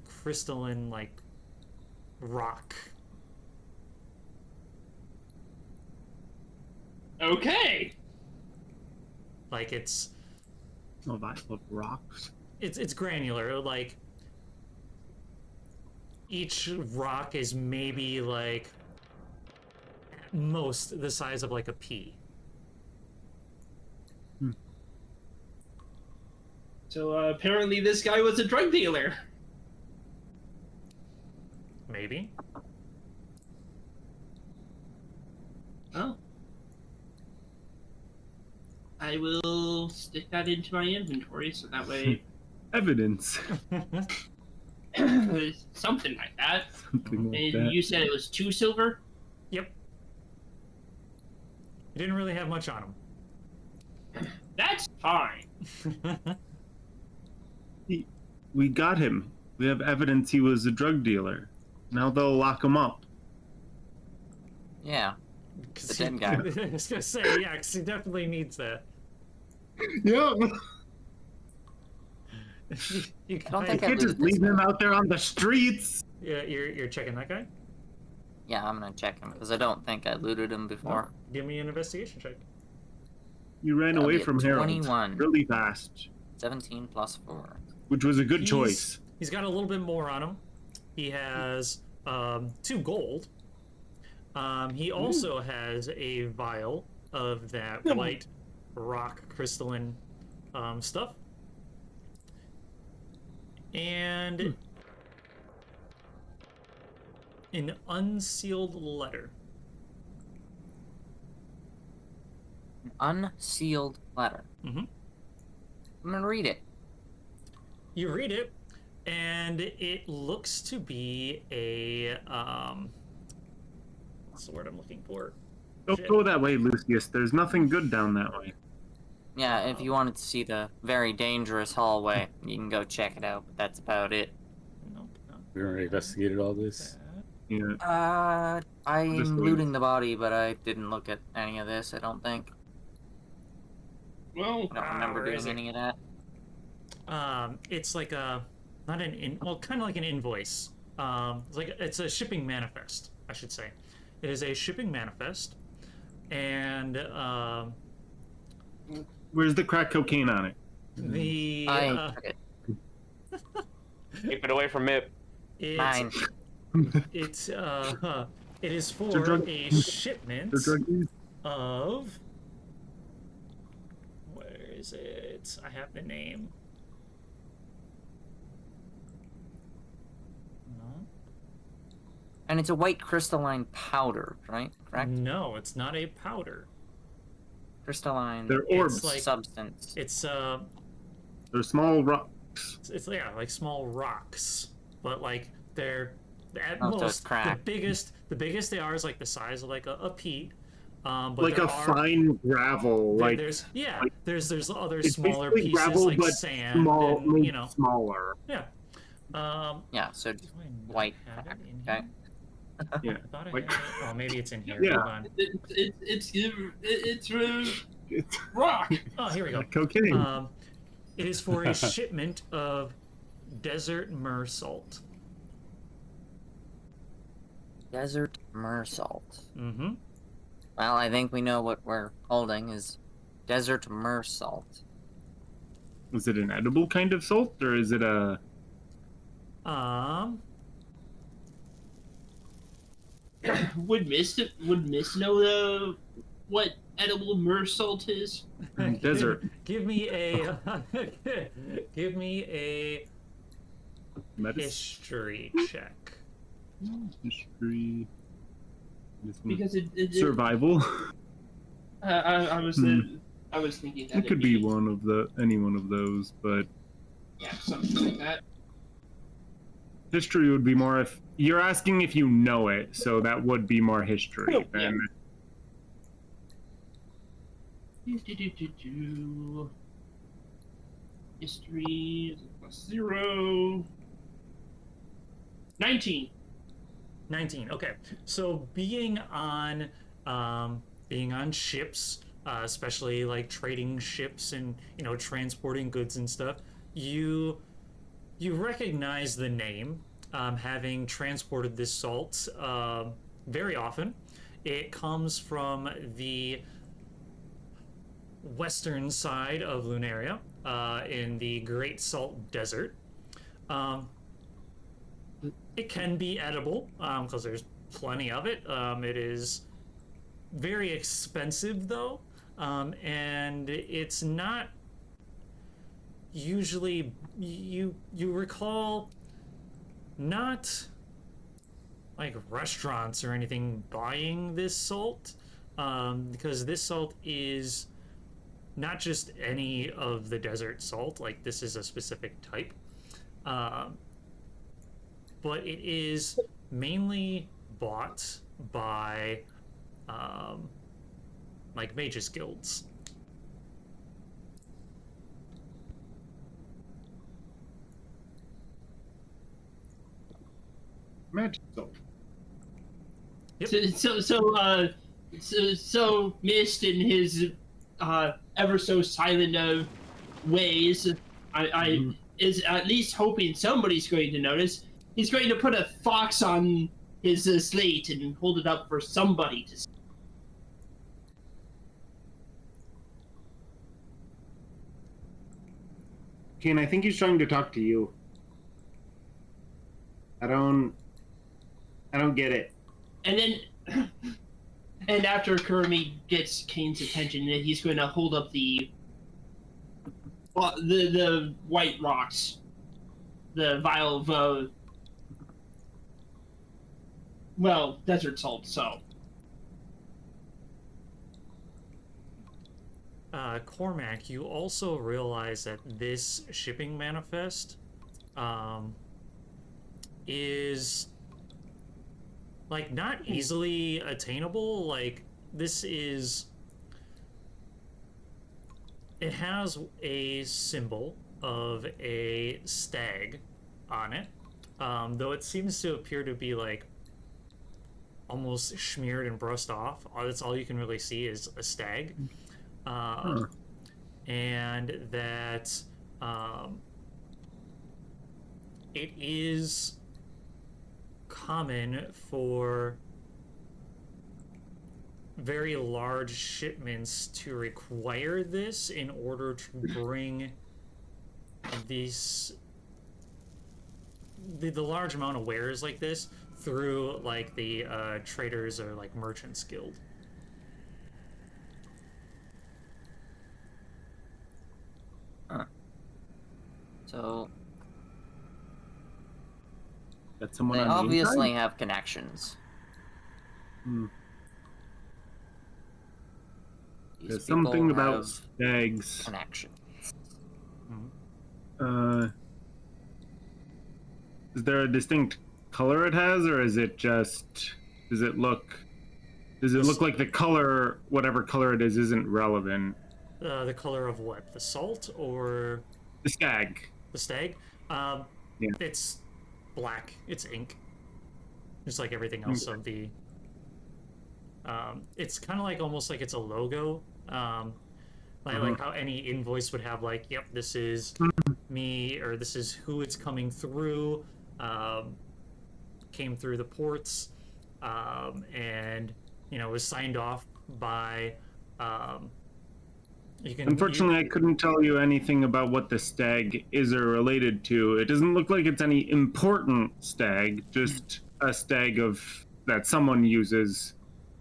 S2: crystalline like rock.
S6: Okay.
S2: Like it's
S3: Survival of rocks.
S2: it's granular. Like each rock is maybe like at most the size of like a pea.
S6: So apparently this guy was a drug dealer.
S2: Maybe.
S6: Oh. I will stick that into my inventory so that way
S3: Evidence.
S6: something like that.
S3: Something like
S6: And
S3: that.
S6: you said it was 2 silver?
S2: Yep. He didn't really have much on
S6: That's fine.
S2: him.
S3: We got him. We have evidence he was a drug dealer. Now they'll lock him up.
S5: Yeah. The dead guy.
S2: I was gonna say, yeah, because he definitely needs that.
S3: Yeah.
S2: You
S5: I don't think
S3: You
S5: I
S3: can't just
S5: looted this
S3: leave him
S5: guy.
S3: out there on the streets.
S2: Yeah, you're checking that guy?
S5: Yeah, I'm gonna check him because I don't think I looted him before.
S2: Give me an investigation check.
S3: You ran
S5: That'll
S3: away
S5: be a
S3: from Harold
S5: 21.
S3: really fast,
S5: 17 plus 4.
S3: which was a good
S2: He's-
S3: choice.
S2: He's got a little bit more on him. He has 2 gold. He also has a vial of that white rock crystalline stuff. And an unsealed letter.
S5: An unsealed letter.
S2: Mhm.
S5: I'm gonna read it.
S2: You read it, and it looks to be a what's the word I'm looking for?
S3: Don't
S2: Shit.
S3: go that way, Lucius. There's nothing good down that way.
S5: Yeah, if you wanted to see the very dangerous hallway, you can go check it out, but that's about it.
S2: Nope, not
S1: We already investigated all this.
S2: that.
S3: Yeah. This
S5: I'm
S3: way.
S5: looting the body, but I didn't look at any of this, I don't think.
S6: Well,
S5: I don't remember
S2: where is
S5: doing
S2: it?
S5: any of that.
S2: It's like a not an well, kind of like an invoice. It's a shipping manifest, I should say. It is a shipping manifest, and
S3: Where's the crack cocaine on it?
S2: the
S5: I took it.
S4: Keep it away from it.
S5: Mine.
S2: it is for
S3: They're drug-
S2: a shipment
S3: The druggies?
S2: of where is it? I have the name. No.
S5: And it's a white crystalline powder, right? Correct?
S2: No, it's not a powder.
S5: Crystalline
S3: They're orbs.
S2: It's like
S5: substance.
S2: it's
S3: They're small rocks.
S2: it's yeah, like small rocks, but like they're at
S5: Oh, so it's
S2: most
S5: cracked.
S2: the biggest they are is like the size of like a pea. But
S3: Like
S2: there
S3: a
S2: are,
S3: fine gravel.
S2: there-
S3: Like
S2: there's
S3: like-
S2: there's other
S3: it's
S2: smaller
S3: basically
S2: pieces
S3: gravel,
S2: like
S3: but
S2: sand
S3: small,
S2: and
S3: made
S2: you know
S3: smaller.
S2: yeah.
S5: Yeah, so
S2: Do I not
S5: white
S2: have
S5: crack,
S2: it in
S5: okay.
S2: here?
S3: Yeah.
S2: I thought I
S3: Like-
S2: had it. Oh, maybe it's in here.
S3: Yeah.
S2: Hold on.
S6: it's rock.
S2: Oh, here we go.
S3: Cocaine.
S2: It is for a shipment of desert myrrh salt.
S5: Desert myrrh salt.
S2: Mm-hmm.
S5: Well, I think we know what we're holding is desert myrrh salt.
S3: Is it an edible kind of salt, or is it a?
S6: Would Miss know what edible myrrh salt is?
S3: Desert.
S2: Give me a give me a
S3: Medicine?
S2: history check.
S3: History.
S6: Because it
S3: Survival.
S6: I was
S3: Hmm.
S6: I was thinking that
S3: It could be one of any one of those, but
S6: Yeah, something like that.
S3: history would be more if you're asking if you know it, so that would be more history
S6: Oh,
S3: than
S6: History +0. 19.
S2: 19. Okay. So being on ships, especially like trading ships and transporting goods and stuff, you recognize the name, having transported this salt very often. It comes from the western side of Lunaria, in the Great Salt Desert. It can be edible because there's plenty of it. It is very expensive though, and it's not usually you recall not like restaurants or anything buying this salt, because this salt is not just any of the desert salt, like this is a specific type, but it is mainly bought by like mages guilds.
S3: Magic salt.
S2: Yep.
S6: So Mist in his ever so silent ways, I is at least hoping somebody's going to notice. He's going to put a fox on his slate and hold it up for somebody to see.
S3: Kane, I think he's trying to talk to you. I don't get it.
S6: And then, and after Kurumi gets Kane's attention, he's going to hold up the white rocks, the vial of desert salt. So,
S2: Cormac, you also realize that this shipping manifest is like not easily attainable. Like this is, it has a symbol of a stag on it, though it seems to appear to be like almost smeared and brushed off. That's all you can really see is a stag. And that it is common for very large shipments to require this in order to bring these the large amount of wares like this through like the traders or like merchants guild.
S5: So
S3: That's someone
S5: they
S3: on the
S5: obviously
S3: inside?
S5: have connections.
S3: Hmm.
S5: These
S3: There's
S5: people
S3: something about
S5: have
S3: stags.
S5: connections.
S3: Is there a distinct color it has, or is it just? Does it look like the color, whatever color it is, isn't relevant?
S2: The color of what? The salt or
S3: The stag.
S2: the stag?
S3: Yeah.
S2: It's black. It's ink. Just like everything else of the. It's kind of like almost like it's a logo. Like how any invoice would have like, yep, this is me, or this is who it's coming through. Came through the ports, and was signed off by.
S3: Unfortunately, I couldn't tell you anything about what the stag is or related to. It doesn't look like it's any important stag, just a stag that someone uses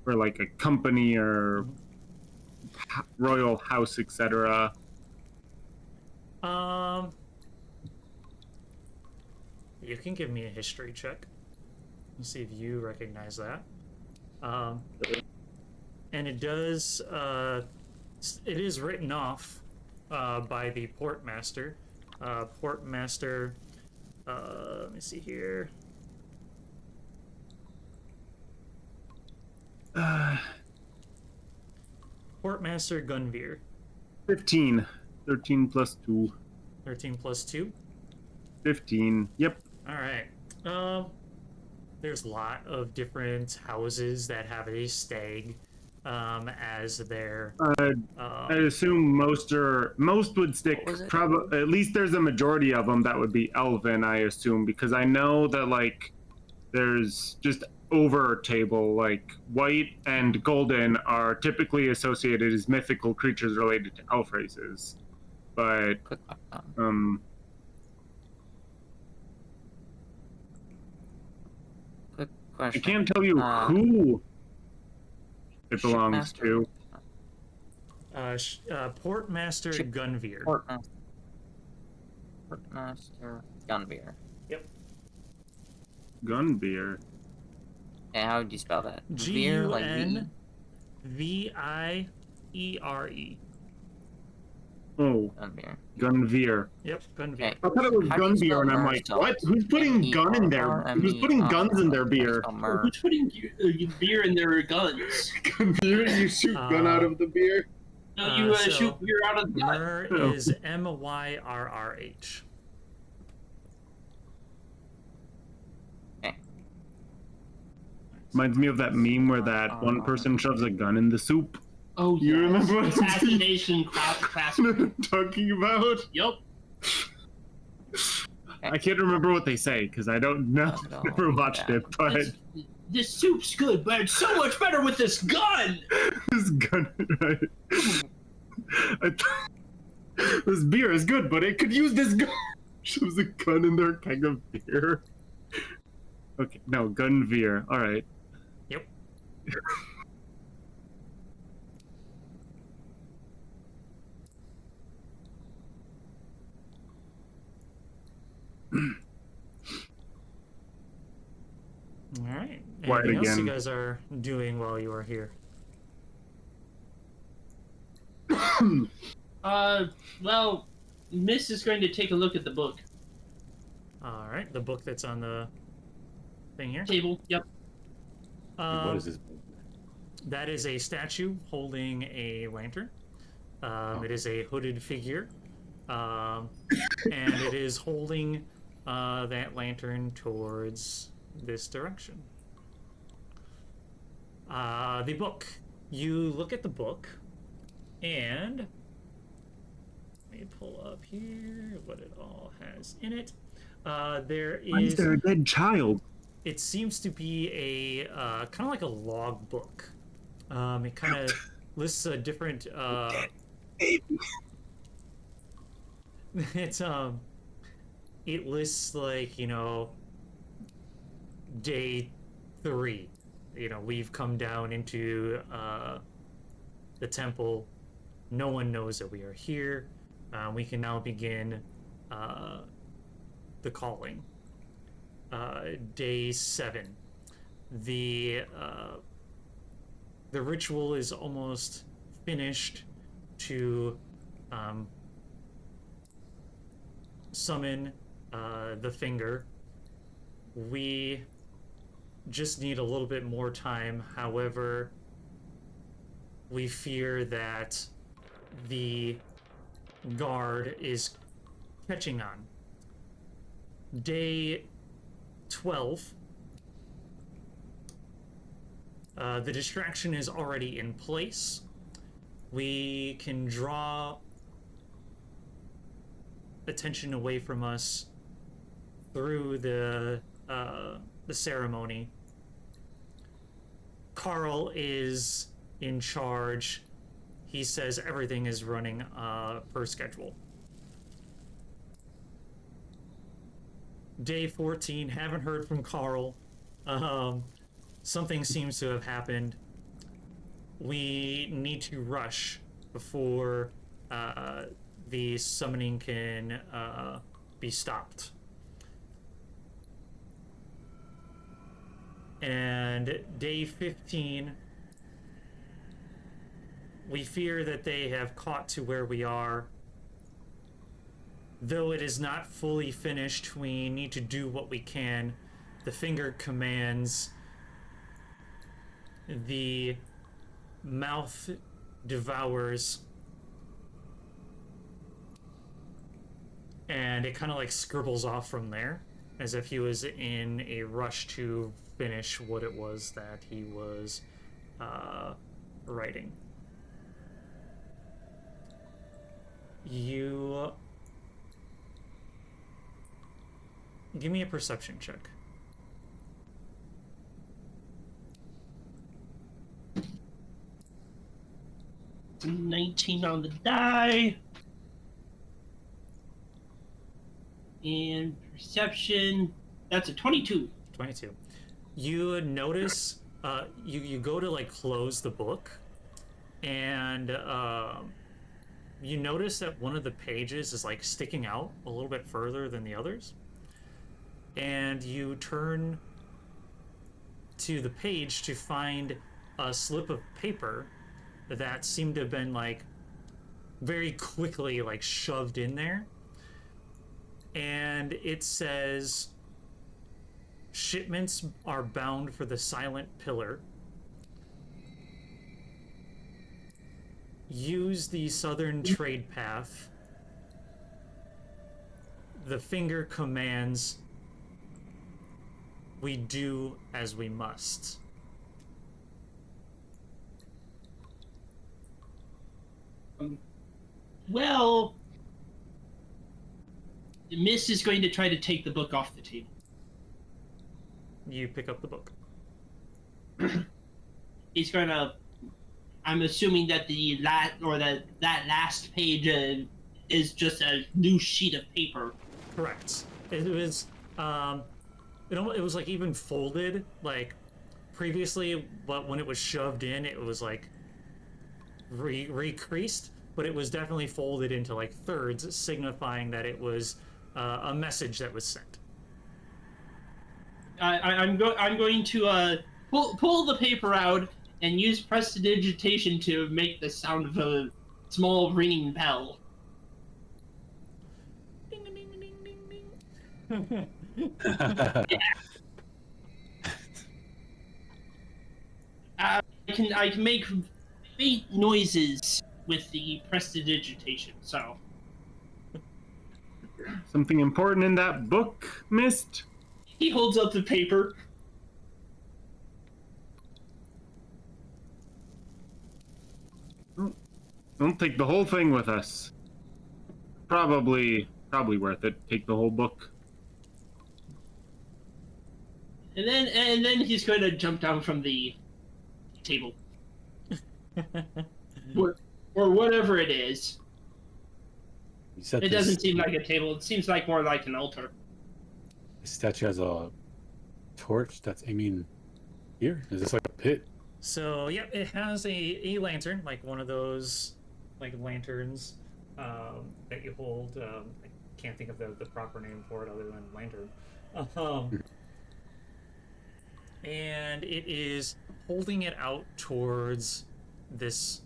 S3: for like a company or royal house, etc.
S2: You can give me a history check and see if you recognize that. And it does. It is written off by the portmaster. Portmaster. Let me see here. Portmaster Gunveer.
S3: 15. 13 plus 2.
S2: 13 plus 2.
S3: 15. Yep.
S2: All right. There's a lot of different houses that have a stag as their.
S3: I assume most would stick.
S5: What was it?
S3: Probably at least there's a majority of them that would be elven. I assume because I know that like there's just over table, like white and golden are typically associated as mythical creatures related to elf races. But
S5: Quick question. Quick
S3: I
S5: question.
S3: can't tell you who it belongs
S5: Shipmaster.
S3: to.
S2: Portmaster
S5: Ship-
S2: Gunveer.
S5: Portmaster Gunveer.
S3: Gunbeer.
S5: And how would you spell that?
S2: G
S5: Veer,
S2: U
S5: like
S2: N V I E R E.
S3: Oh,
S5: Gunveer.
S3: Gunveer.
S2: Yep, Gunveer.
S5: Okay.
S3: I thought it was
S5: How do you
S3: Gunbeer,
S5: spell
S3: and I'm
S5: mer
S3: like,
S5: spell?
S3: what? Who's putting gun in there? Who's putting guns in their beer?
S6: Who's putting beer in their guns?
S3: Gunbeer, you shoot gun out of the beer?
S6: No, you
S2: So,
S6: shoot beer out of the gun.
S2: Myr
S3: Oh.
S2: is Myrrh.
S3: Reminds me of that meme where that one person shoves a gun in the soup.
S6: Oh,
S3: You
S6: yes.
S3: remember what I'm
S6: Assassination class?
S3: You know what I'm talking about?
S6: Yup.
S3: I can't remember what they say because I don't know. Never watched it, but
S6: This soup's good, but it's so much better with this gun.
S3: this gun, right? I this beer is good, but it could use this gun. Shoves a gun in their keg of beer. Okay, no, Gunveer. All right.
S2: Yep. All right.
S3: Quiet
S2: Anything else you
S3: again.
S2: guys are doing while you are here?
S6: Well, Miss is going to take a look at the book.
S2: All right, the book that's on the thing here.
S6: Table. Yep.
S1: What is this?
S2: That is a statue holding a lantern. It is a hooded figure, and it is holding that lantern towards this direction. The book. You look at the book, and let me pull up here what it all has in it. There
S3: Why is
S2: is.
S3: there a dead child?
S2: It seems to be a kind of like a log book. It kind of lists a different. It's it lists like day 3. We've come down into the temple. No one knows that we are here. We can now begin the calling. Day 7. The ritual is almost finished to summon the finger. We just need a little bit more time. However, we fear that the guard is catching on. Day 12. The distraction is already in place. We can draw attention away from us through the ceremony. Carl is in charge. He says everything is running per schedule. Day 14, haven't heard from Carl. Something seems to have happened. We need to rush before the summoning can be stopped. And day 15, we fear that they have caught to where we are. Though it is not fully finished, we need to do what we can. The finger commands. The mouth devours. And it kind of like scribbles off from there, as if he was in a rush to finish what it was that he was writing. You give me a perception check.
S6: It's a 19 on the die. And perception, that's a 22.
S2: 22. You notice, you go to like close the book, and you notice that one of the pages is like sticking out a little bit further than the others, and you turn to the page to find a slip of paper that seemed to have been like very quickly like shoved in there, and it says, shipments are bound for the Silent Pillar. Use the southern trade path. The finger commands, we do as we must.
S6: Well, Miss is going to try to take the book off the table.
S2: You pick up the book.
S6: He's gonna. I'm assuming that that last page is just a new sheet of paper.
S2: Correct. It was it was like even folded like previously, but when it was shoved in, it was like recreased, but it was definitely folded into like thirds, signifying that it was a message that was sent.
S6: I'm going to pull the paper out and use prestidigitation to make the sound of a small ringing bell.
S2: Ding, ding, ding, ding, ding.
S6: I can make faint noises with the prestidigitation. So
S3: Something important in that book, Mist?
S6: he holds up the paper.
S3: Don't take the whole thing with us. Probably worth it. Take the whole book.
S6: And then he's going to jump down from the table. or whatever it is.
S1: You said
S6: It
S1: this,
S6: doesn't seem like a table. It seems like more like an altar.
S1: this statue has a torch that's aiming here. Is this like a pit?
S2: So yeah, it has a lantern, like one of those like lanterns that you hold. I can't think of the proper name for it other than lantern. And it is holding it out towards this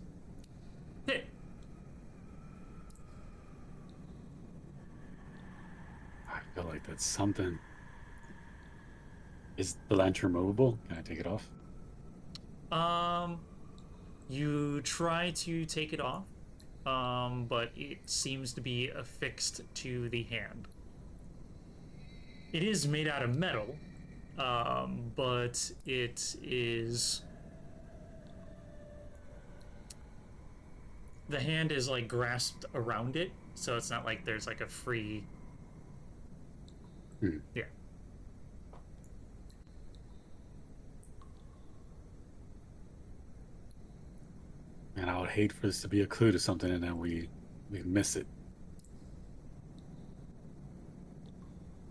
S2: pit.
S1: I feel like that's something. Is the lantern movable? Can I take it off?
S2: You try to take it off, but it seems to be affixed to the hand. It is made out of metal, but it is... The hand is like grasped around it, so it's not like there's like a free... Yeah.
S1: And I would hate for this to be a clue to something and then we miss it.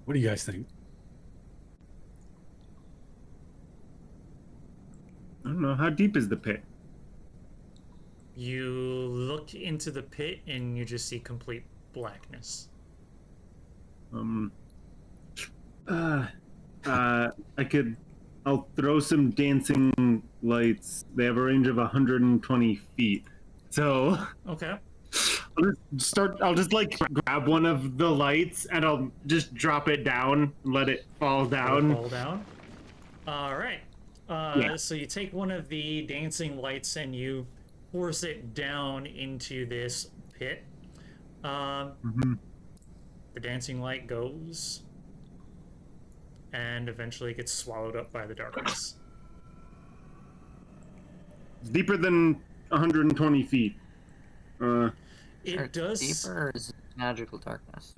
S1: What do you guys think?
S3: I don't know. How deep is the pit?
S2: You look into the pit and you just see complete blackness.
S3: I'll throw some dancing lights. They have a range of 120 feet. So
S2: Okay.
S3: I'll just like grab one of the lights and I'll just drop it down and let it fall down.
S2: Fall down. All right.
S3: Yeah.
S2: So you take one of the dancing lights and you force it down into this pit.
S3: Mhm.
S2: The dancing light goes and eventually gets swallowed up by the darkness.
S3: It's deeper than 120 feet.
S2: It does.
S5: Deeper or is it magical darkness?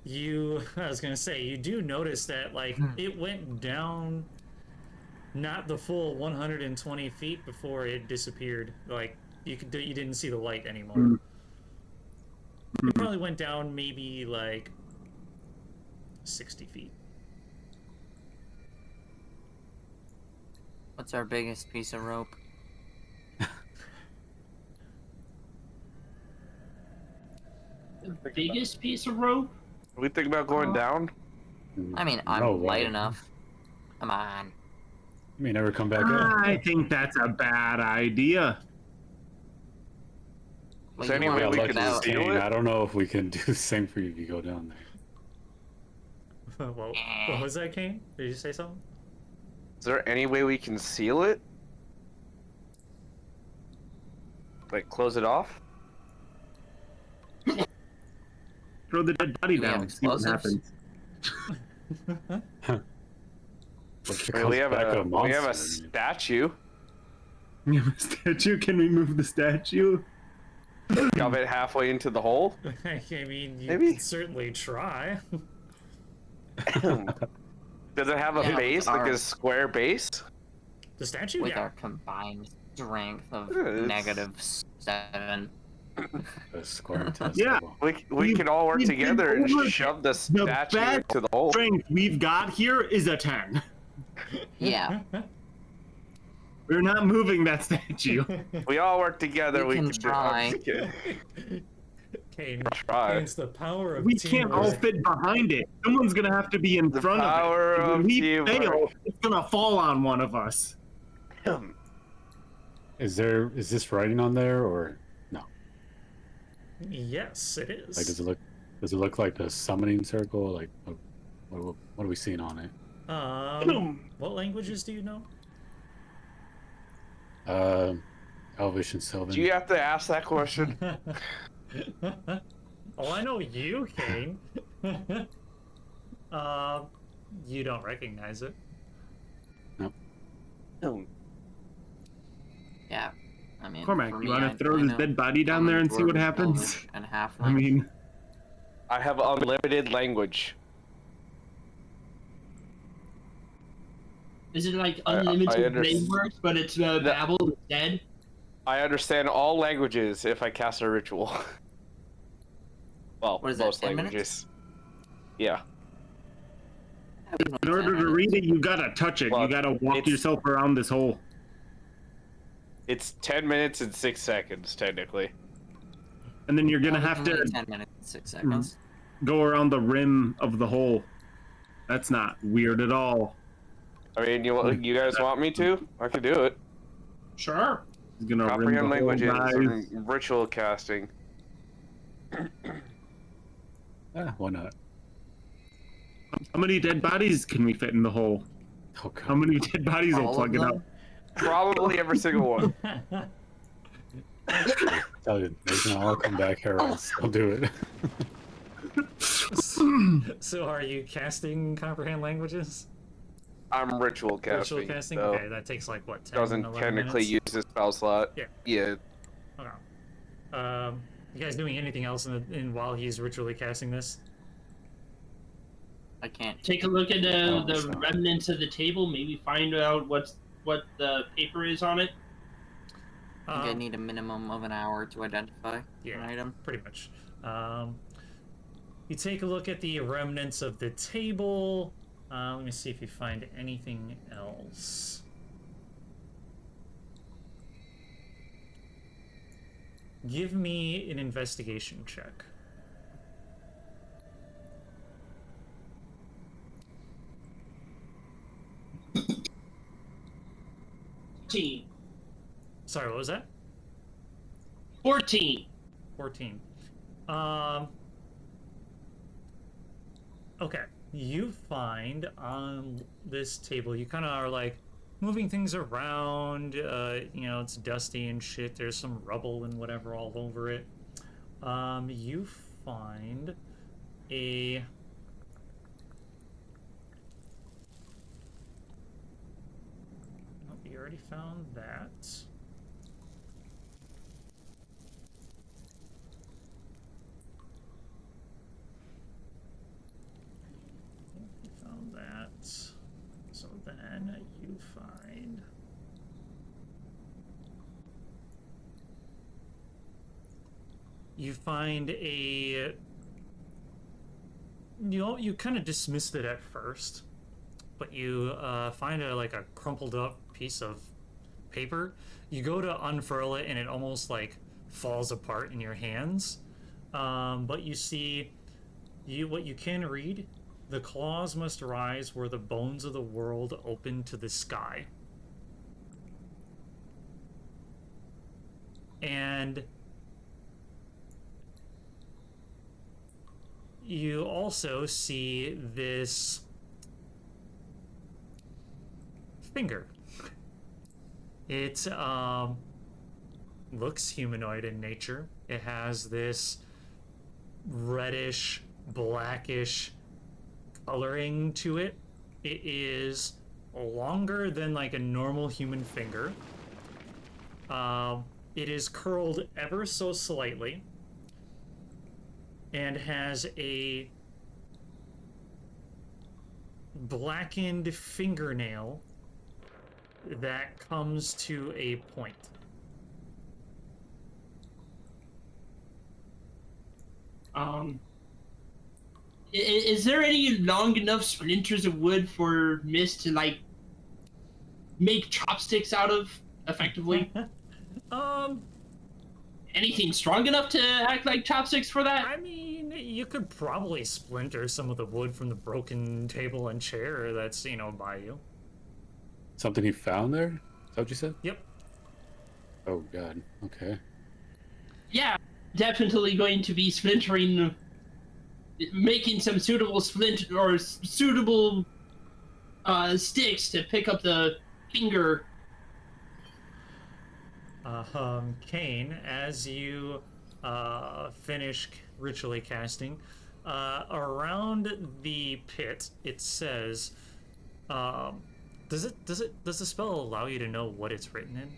S2: I was gonna say, you do notice that like it went down not the full 120 feet before it disappeared. Like You didn't see the light anymore.
S3: Mm.
S2: It probably went down maybe like 60 feet.
S5: What's our biggest piece of rope?
S6: The biggest piece of rope?
S4: We think about going down?
S5: I mean, I'm
S1: No
S5: light
S1: way.
S5: enough. Come on.
S1: You may never come back up.
S3: I think that's a bad idea.
S5: Well,
S4: Is
S5: you
S4: there any
S5: wanna
S4: way we
S5: look
S4: could
S5: it out.
S4: steal
S1: Kane,
S4: it?
S1: I don't know if we can do the same for you if you go down there.
S2: Well, what was that, Kane? Did you say something?
S4: Is there any way we can seal it? Like close it off?
S3: Throw the dead body
S5: Do we have
S3: down. See what
S5: explosives?
S3: happens.
S1: What if it
S4: I mean,
S1: comes
S4: we have
S1: back
S4: a we have a
S1: monster?
S4: statue.
S3: We have a statue. Can we move the statue?
S4: Shove it halfway into the hole.
S2: I mean, you
S4: Maybe.
S2: can certainly try.
S4: Does it have a
S5: Yeah,
S4: base,
S5: with
S4: like
S5: our-
S4: a square base?
S2: The statue,
S5: With
S2: yeah.
S5: our combined strength of
S4: Yeah, it's-
S5: -7.
S1: A scoring test.
S3: Yeah.
S4: We
S3: We've-
S4: can all work
S3: we've been
S4: together and
S3: over
S4: shove the
S3: the
S4: statue
S3: best
S4: into the hole.
S3: Strength we've got here is a 10.
S5: Yeah.
S3: We're not moving that statue.
S4: We all work together.
S5: We
S4: We
S5: can
S4: can
S5: try.
S2: Kane,
S4: Try.
S2: it's the power of
S3: We can't all
S2: teamwork.
S3: fit behind it. Someone's gonna have to be in
S4: The
S3: front
S4: power
S3: of it. When
S4: of
S3: we
S4: teamwork.
S3: fail, it's gonna fall on one of us.
S1: Is this writing on there or no?
S2: Yes, it is.
S1: Like does it look like a summoning circle? Like what are we seeing on it?
S2: What languages do you know?
S1: Elvish and Sylvan.
S4: Do you have to ask that question?
S2: Oh, I know you, Kane. You don't recognize it.
S5: Yeah. I mean,
S3: Cormac,
S5: for
S3: you
S5: me,
S3: wanna
S5: I
S3: throw his
S5: know
S3: dead body down there and see what
S5: Common,
S3: happens?
S5: Elvish, and half
S3: I mean,
S4: I have unlimited language.
S6: Is it like
S4: I
S6: unlimited
S4: understand.
S6: frameworks, but it's Babel instead?
S4: I understand all languages if I cast a ritual. Well,
S5: What is that,
S4: most
S5: 10 minutes?
S4: languages. Yeah.
S3: in order to read it, you gotta touch it.
S4: Well,
S3: You gotta walk
S4: it's-
S3: yourself around this hole.
S4: It's 10 minutes and 6 seconds, technically.
S3: And then you're gonna have
S5: Only
S3: to
S5: 10 minutes and 6 seconds.
S3: go around the rim of the hole. That's not weird at all.
S4: I mean, you guys want me to? I can do it.
S6: Sure.
S3: He's gonna rim the
S4: Comprehend
S3: hole,
S4: languages
S3: guys.
S4: and ritual casting.
S1: Why not?
S3: How many dead bodies can we fit in the hole?
S1: Oh god.
S3: How many dead bodies will
S5: All of
S3: plug it
S5: them?
S3: up?
S4: Probably every single one.
S1: Tell you, they're gonna all come back here and still do it.
S2: So are you casting comprehend languages?
S4: I'm ritual casting.
S2: Ritual casting?
S4: So
S2: Okay, that takes like what, 10,
S4: doesn't
S2: 11
S4: technically
S2: minutes?
S4: use the spell slot.
S2: Yeah.
S4: Yeah.
S2: Okay. You guys doing anything else in while he's ritually casting this?
S5: I can't.
S6: Take a look at
S1: Oh,
S6: the
S1: sure.
S6: remnants of the table. Maybe find out what the paper is on it.
S5: I think I
S2: Um,
S5: need a minimum of an hour to identify
S2: Yeah.
S5: an item.
S2: pretty much. You take a look at the remnants of the table. Let me see if you find anything else. Give me an investigation check.
S6: Team 14.
S2: Sorry, what was that?
S6: 14.
S2: 14. Okay. You find on this table, you kind of are like moving things around. It's dusty and shit. There's some rubble and whatever all over it. You find a. Oh, you already found that. You found that. So then you find you find a you kind of dismissed it at first, but you find a crumpled up piece of paper. You go to unfurl it and it almost like falls apart in your hands. But you see what you can read: the claws must rise where the bones of the world open to the sky. And you also see this finger. It looks humanoid in nature. It has this reddish, blackish coloring to it. It is longer than like a normal human finger. It is curled ever so slightly and has a blackened fingernail that comes to a point.
S6: Is there any long enough splinters of wood for Mist to like make chopsticks out of effectively? Anything strong enough to act like chopsticks for that?
S2: I mean, you could probably splinter some of the wood from the broken table and chair that's, by you.
S1: Something he found there? Is that what you said?
S2: Yep.
S1: Oh god. Okay.
S6: Yeah, definitely going to be splintering, making some suitable suitable sticks to pick up the finger.
S2: Kane, as you finish ritually casting, around the pit, it says, does the spell allow you to know what it's written in?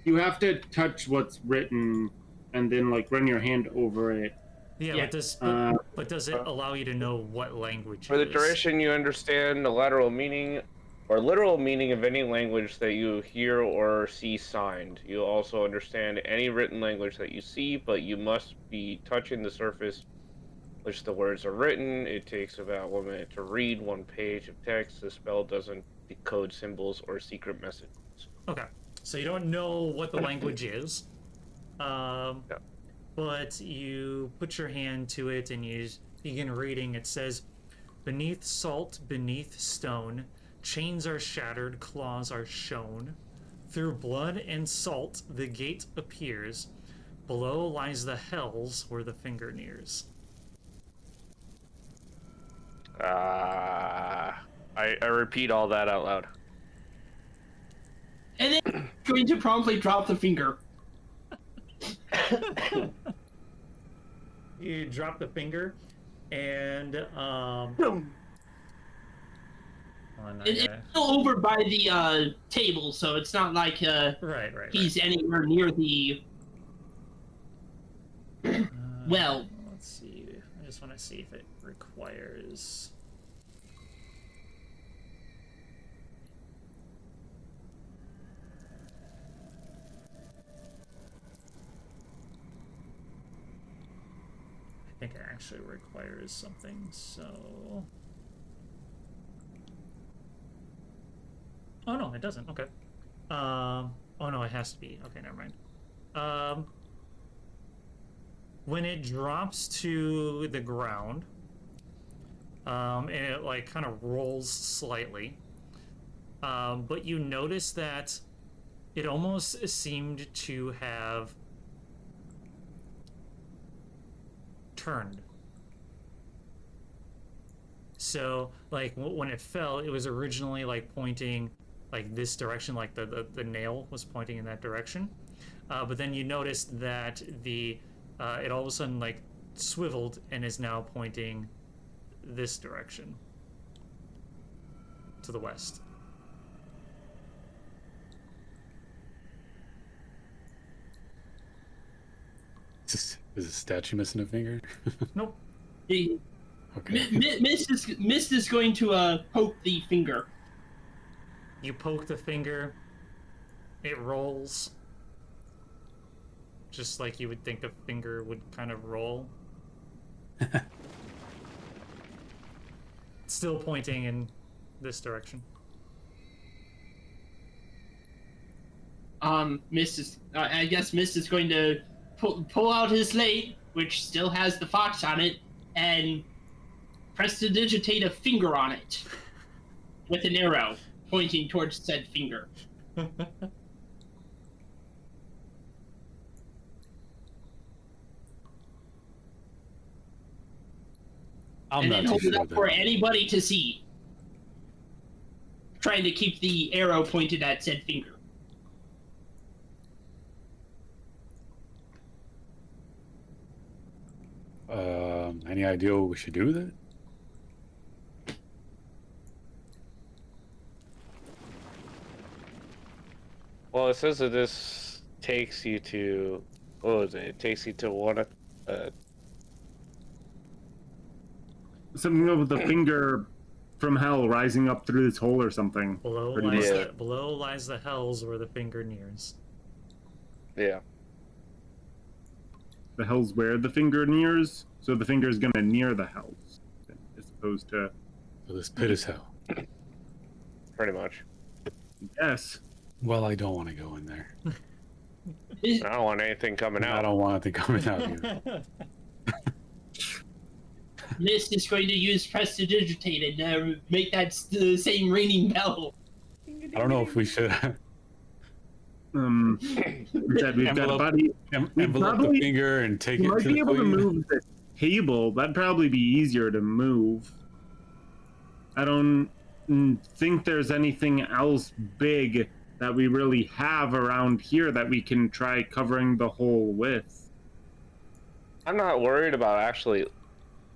S3: You have to touch what's written and then like run your hand over it.
S2: Yeah,
S6: Yeah.
S2: But does it allow you to know what language
S4: For
S2: it
S4: the
S2: is?
S4: duration, you understand the lateral meaning or literal meaning of any language that you hear or see signed. You also understand any written language that you see, but you must be touching the surface which the words are written. It takes about 1 minute to read 1 page of text. The spell doesn't decode symbols or secret messages.
S2: Okay, so you don't know what the language is, but you put your hand to it and you begin reading. It says, "Beneath salt, beneath stone, chains are shattered, claws are shown. Through blood and salt the gate appears. Below lies the hells where the finger nears."
S4: I repeat all that out loud.
S6: And then going to promptly drop the finger.
S2: You drop the finger, and
S6: It's still over by the table, so it's not like
S2: right.
S6: he's anywhere near the well.
S2: Let's see. I just want to see if it requires. I think it actually requires something, so. Oh no, it doesn't. Okay. Oh no, it has to be. Okay, never mind. When it drops to the ground, and it like kind of rolls slightly, but you notice that it almost seemed to have turned. So like when it fell, it was originally like pointing like this direction, like the nail was pointing in that direction, but then you noticed that the it all of a sudden like swiveled and is now pointing this direction to the west.
S1: Is a statue missing a finger?
S2: Nope.
S6: The
S1: Okay.
S6: Mist is going to poke the finger.
S2: You poke the finger, it rolls just like you would think a finger would kind of roll. Still pointing in this direction.
S6: Mist is. I guess Mist is going to pull out his slate, which still has the fox on it, and prestidigitate a finger on it with an arrow pointing towards said finger.
S1: I'm
S6: And
S1: not
S6: then
S1: too
S6: hold it
S1: sure
S6: up for
S1: that.
S6: anybody to see. Trying to keep the arrow pointed at said finger.
S1: Any idea what we should do with it?
S4: Well, it says that this takes you to, what was it? It takes you to one.
S3: Something with the finger from hell rising up through this hole or something.
S2: Below
S3: Pretty
S2: lies,
S4: much.
S2: below lies the hells where the finger nears.
S4: Yeah.
S3: The hell's where the finger nears, so the finger is gonna near the hells, as opposed to
S1: So this pit is hell.
S4: Pretty much.
S3: yes.
S1: Well, I don't want to go in there.
S6: Is-
S4: I don't want anything coming
S1: I
S4: out.
S1: don't want it coming out either.
S6: Mist is going to use prestidigitate and make that the same ringing bell.
S1: I don't know if we should
S3: That we've got a
S1: Envelope.
S3: body. We
S1: envelope
S3: probably-
S1: the finger and take
S3: You
S1: it
S3: might
S1: to
S3: be
S1: the
S3: able to
S1: queen.
S3: move the table. That'd probably be easier to move. I don't think there's anything else big that we really have around here that we can try covering the hole with.
S4: I'm not worried about actually,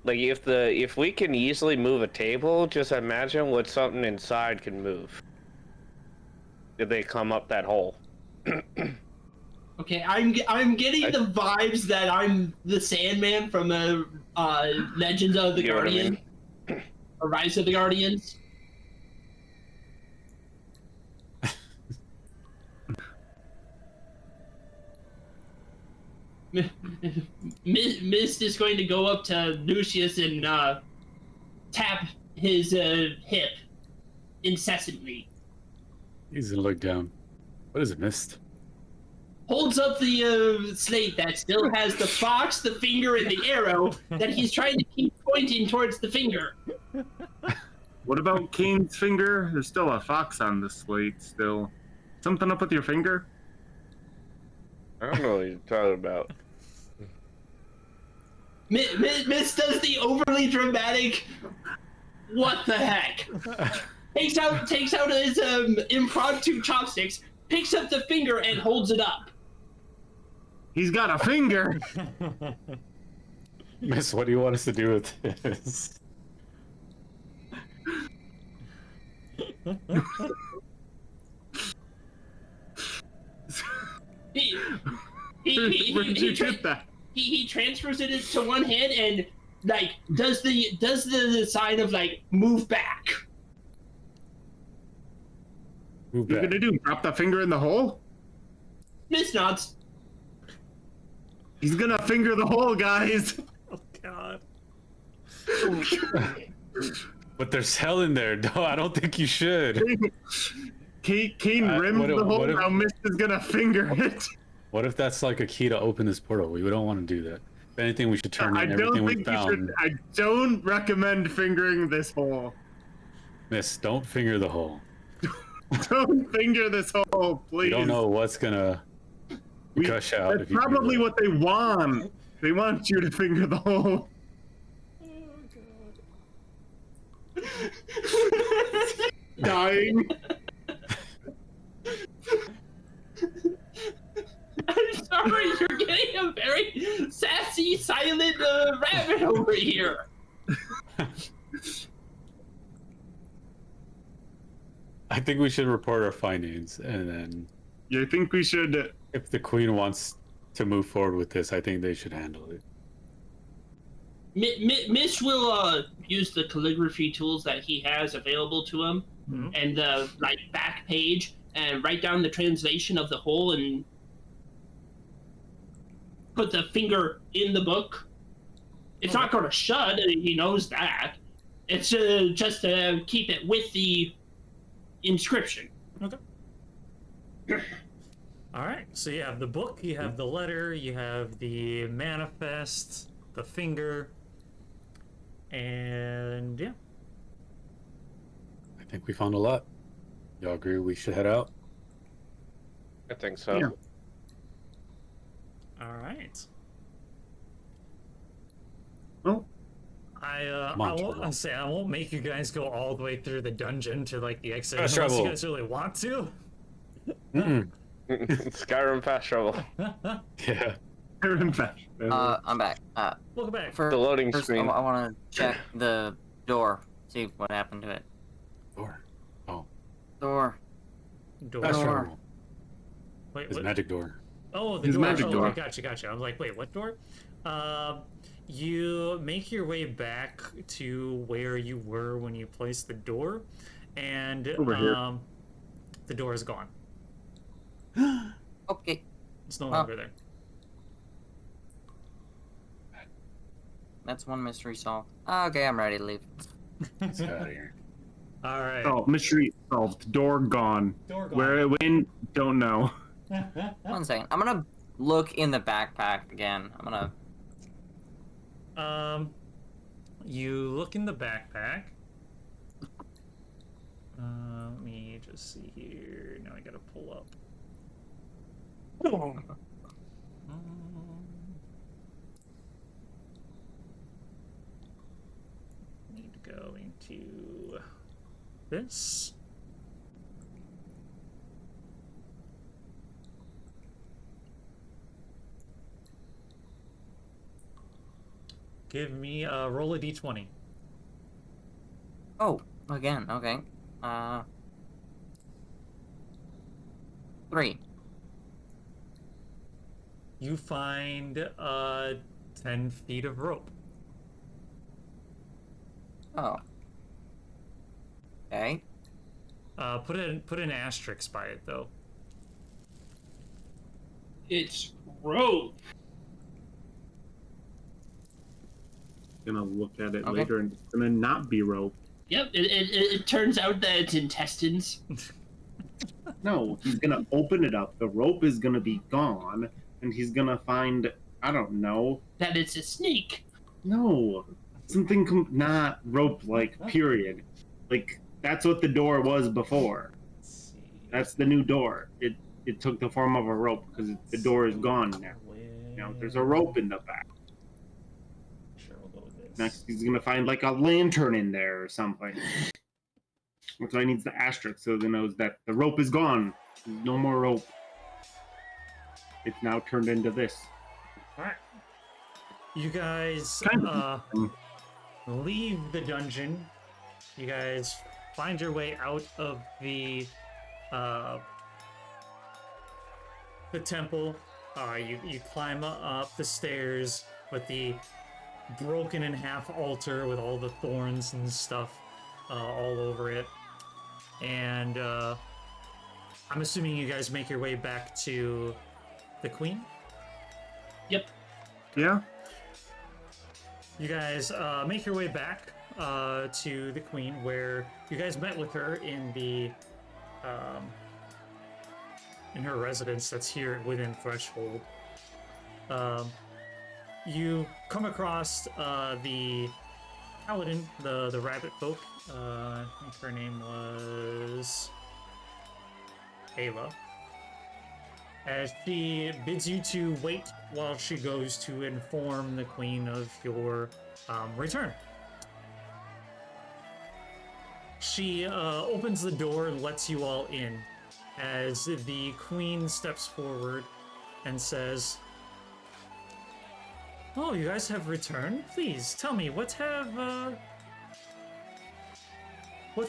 S4: like if we can easily move a table, just imagine what something inside can move. Did they come up that hole?
S6: Okay, I'm getting the vibes that I'm the Sandman from Legends of the
S4: You know what I
S6: Guardian, or Rise of the Guardians. Mist is going to go up to Lucius and tap his hip incessantly.
S1: He's gonna look down. What is it, Mist?
S6: Holds up the slate that still has the fox, the finger, and the arrow that he's trying to keep pointing towards the finger.
S3: What about Kane's finger? There's still a fox on the slate still. Something up with your finger?
S4: I don't know what you're talking about.
S6: Mist does the overly dramatic. What the heck? Takes out his impromptu chopsticks, picks up the finger and holds it up.
S3: He's got a finger!
S1: Miss, what do you want us to do with this?
S6: He
S3: Where did you
S6: tra-
S3: get that?
S6: he transfers it to one hand and like does the sign of like move back.
S1: Move
S3: What are you
S1: back.
S3: gonna do? Drop the finger in the hole?
S6: Miss nods.
S3: He's gonna finger the hole, guys!
S2: Oh god.
S1: But there's hell in there. No, I don't think you should.
S3: Kane
S1: what
S3: rimmed
S1: if-
S3: the hole,
S1: what if-
S3: now Mist is gonna finger it.
S1: What if that's like a key to open this portal? We don't want to do that. If anything, we should turn
S3: I
S1: in
S3: don't
S1: everything we
S3: think you
S1: found.
S3: should. I don't recommend fingering this hole.
S1: Miss, don't finger the hole.
S3: Don't finger this hole, please.
S1: We don't know what's gonna gush out.
S3: That's
S1: if you do
S3: probably
S1: that.
S3: what they want. They want you to finger the hole. Dying.
S6: I'm sorry, you're getting a very sassy, silent rabbit over here.
S1: I think we should report our findings, and then
S3: You think we should?
S1: if the queen wants to move forward with this, I think they should handle it.
S6: Miss will use the calligraphy tools that he has available to him,
S2: Mhm.
S6: and the like back page, and write down the translation of the whole, and put the finger in the book. It's not going to shut. He knows that. It's just to keep it with the inscription.
S2: Okay. All right. So you have the book, you have the letter, you have the manifest, the finger, and yeah.
S1: I think we found a lot. Y'all agree we should head out?
S4: I think so.
S3: Yeah.
S2: All right.
S3: Well,
S2: I
S1: Monster.
S2: I won't make you guys go all the way through the dungeon to like the exit
S1: Fast
S2: unless you
S1: travel.
S2: guys really want to.
S1: Mm-mm.
S4: Skyrim fast travel.
S1: Yeah.
S3: in fact,
S5: I'm back.
S2: Welcome back.
S4: The loading
S5: First,
S4: screen.
S5: I want to check the door, see what happened to it.
S1: Door.
S5: Door.
S2: Door.
S1: Fast
S5: Door.
S1: travel.
S2: Wait,
S1: His
S2: what?
S1: magic door.
S2: Oh, the
S3: His
S2: door.
S3: magic
S2: Oh,
S3: door.
S2: okay, gotcha. I was like, wait, what door? You make your way back to where you were when you placed the door, and
S3: Over here.
S2: the door is gone.
S5: Okay,
S2: It's no
S5: Oh.
S2: longer there.
S5: that's one mystery solved. Okay, I'm ready to leave.
S1: Let's get out of here.
S2: All right.
S3: oh, mystery solved. Door gone.
S2: Door gone.
S3: Where it went, don't know.
S5: One second. I'm gonna look in the backpack again. I'm gonna.
S2: You look in the backpack. Let me just see here. Now I gotta pull up. Need to go into this. Give me roll a d20.
S5: Oh, again. Okay. 3.
S2: You find 10 feet of rope.
S5: Oh. Okay.
S2: Put an asterisk by it though.
S6: It's rope.
S3: Gonna look at it
S5: Okay.
S3: later and it's gonna not be rope.
S6: Yep, it turns out that it's intestines.
S3: No, he's gonna open it up. The rope is gonna be gone, and he's gonna find, I don't know.
S6: That it's a snake.
S3: No, something not rope like. Period. Like that's what the door was before.
S2: Let's see.
S3: That's the new door. It took the form of a rope because the door is gone now. You know, there's a rope in the back.
S2: Sure, we'll go with this.
S3: Next, he's gonna find like a lantern in there or something. That's why he needs the asterisk so he knows that the rope is gone. There's no more rope. It's now turned into this.
S2: Alright. You guys
S3: Kind of.
S2: leave the dungeon. You guys find your way out of the temple. You climb up the stairs with the broken in half altar with all the thorns and stuff all over it. And I'm assuming you guys make your way back to the Queen.
S6: Yep.
S3: Yeah.
S2: You guys make your way back to the Queen, where you guys met with her in the in her residence that's here within Threshold. You come across the paladin, the rabbit folk. I think her name was Ayla. As she bids you to wait while she goes to inform the Queen of your return. She opens the door and lets you all in as the Queen steps forward and says, "Oh, you guys have returned? Please tell me, what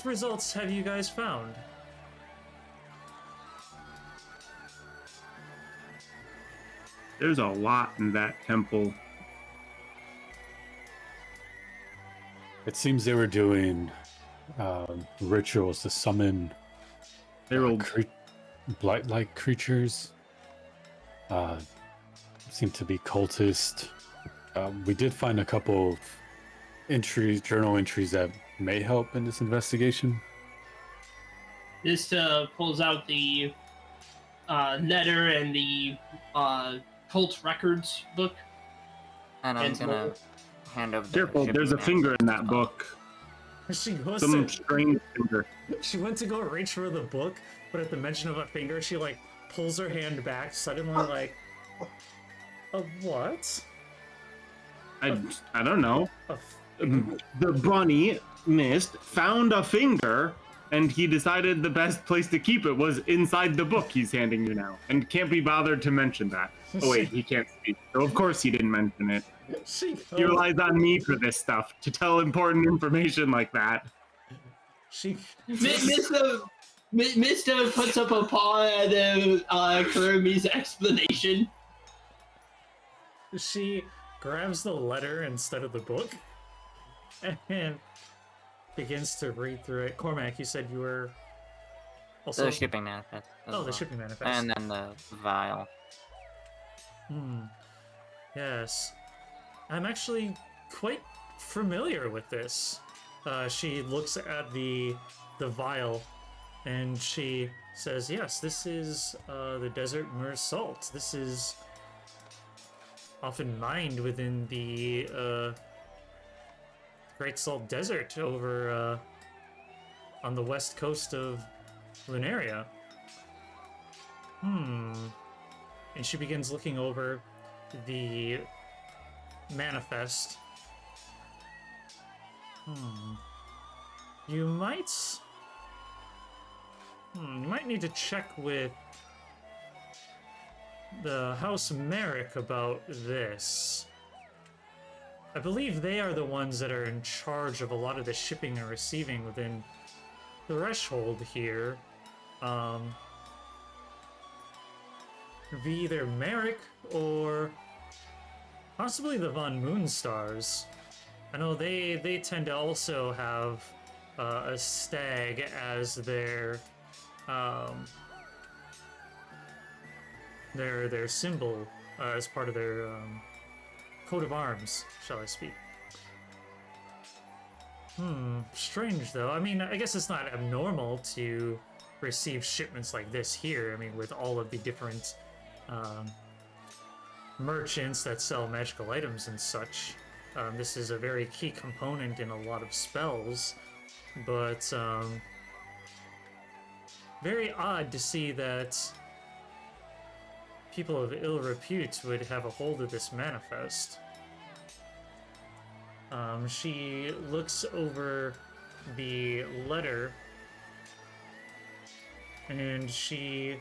S2: results have you guys found?"
S3: There's a lot in that temple.
S1: It seems they were doing rituals to summon
S3: They're old.
S1: blight-like creatures. seem to be cultist. We did find a couple of journal entries that may help in this investigation.
S6: This pulls out the letter and the cult records book.
S5: And I'm
S6: It's
S5: gonna
S6: more-
S5: hand over the
S3: Careful,
S5: shipping
S3: there's a
S5: manifest
S3: finger in
S5: as
S3: that
S5: well.
S3: book.
S2: She goes
S3: Some
S2: to,
S3: strange finger.
S2: she went to go reach for the book, but at the mention of a finger, she like pulls her hand back, suddenly like, a what?
S3: I don't know.
S2: A
S3: The bunny mist found a finger, and he decided the best place to keep it was inside the book he's handing you now, and can't be bothered to mention that. Oh wait, he can't speak. So of course he didn't mention it.
S2: she
S3: He
S2: goes,
S3: relies on me for this stuff to tell important information like that.
S2: she
S6: Mister puts up a paw at Kurumi's explanation.
S2: she grabs the letter instead of the book and begins to read through it. Cormac, you said you were also
S5: The shipping manifest. as
S2: oh, the
S5: well.
S2: shipping manifest.
S5: And then the vial.
S2: Yes. I'm actually quite familiar with this. She looks at the vial and she says, yes, this is the Desert Myrrh Salt. This is often mined within the Great Salt Desert over on the west coast of Lunaria. And she begins looking over the manifest. You might need to check with the House Merrick about this. I believe they are the ones that are in charge of a lot of the shipping and receiving within the Threshold here. It'd be either Merrick or possibly the Von Moonstars. I know they tend to also have a stag as their symbol as part of their coat of arms, shall I speak. Strange though. I mean, I guess it's not abnormal to receive shipments like this here. I mean, with all of the different merchants that sell magical items and such. This is a very key component in a lot of spells, but very odd to see that people of ill repute would have a hold of this manifest. She looks over the letter and she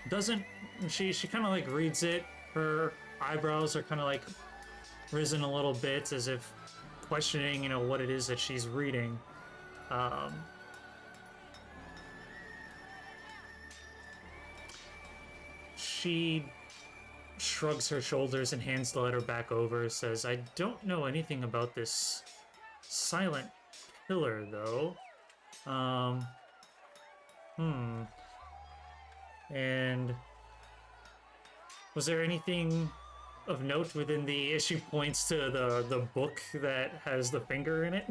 S2: kind of like reads it. Her eyebrows are kind of like risen a little bit as if questioning, you know, what it is that she's reading. She shrugs her shoulders and hands the letter back over, says, I don't know anything about this silent pillar, though. And was there anything of note within the issue points to the book that has the finger in it?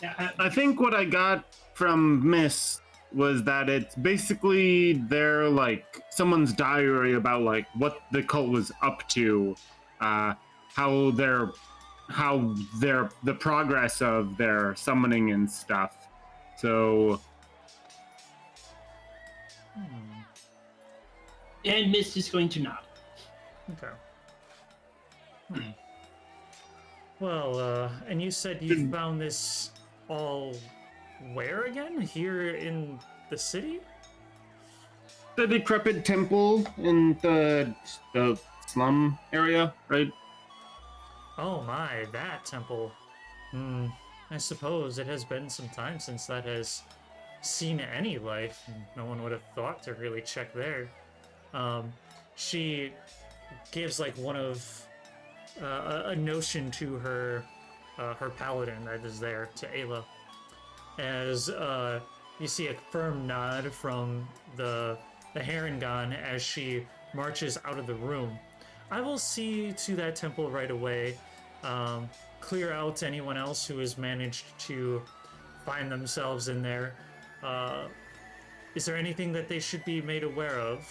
S6: Yeah,
S3: I think what I got from Miss was that it's basically their like someone's diary about like what the cult was up to, how the progress of their summoning and stuff. So
S6: and Mist is going to nod.
S2: Okay. Well, and you said you found this all where again? Here in the city?
S3: the decrepit temple in the slum area, right?
S2: Oh my, that temple. I suppose it has been some time since that has seen any life. No one would have thought to really check there. She gives like one of a notion to her her paladin that is there, to Ayla, as you see a firm nod from the the Harengon as she marches out of the room. I will see to that temple right away. Clear out anyone else who has managed to find themselves in there. Is there anything that they should be made aware of?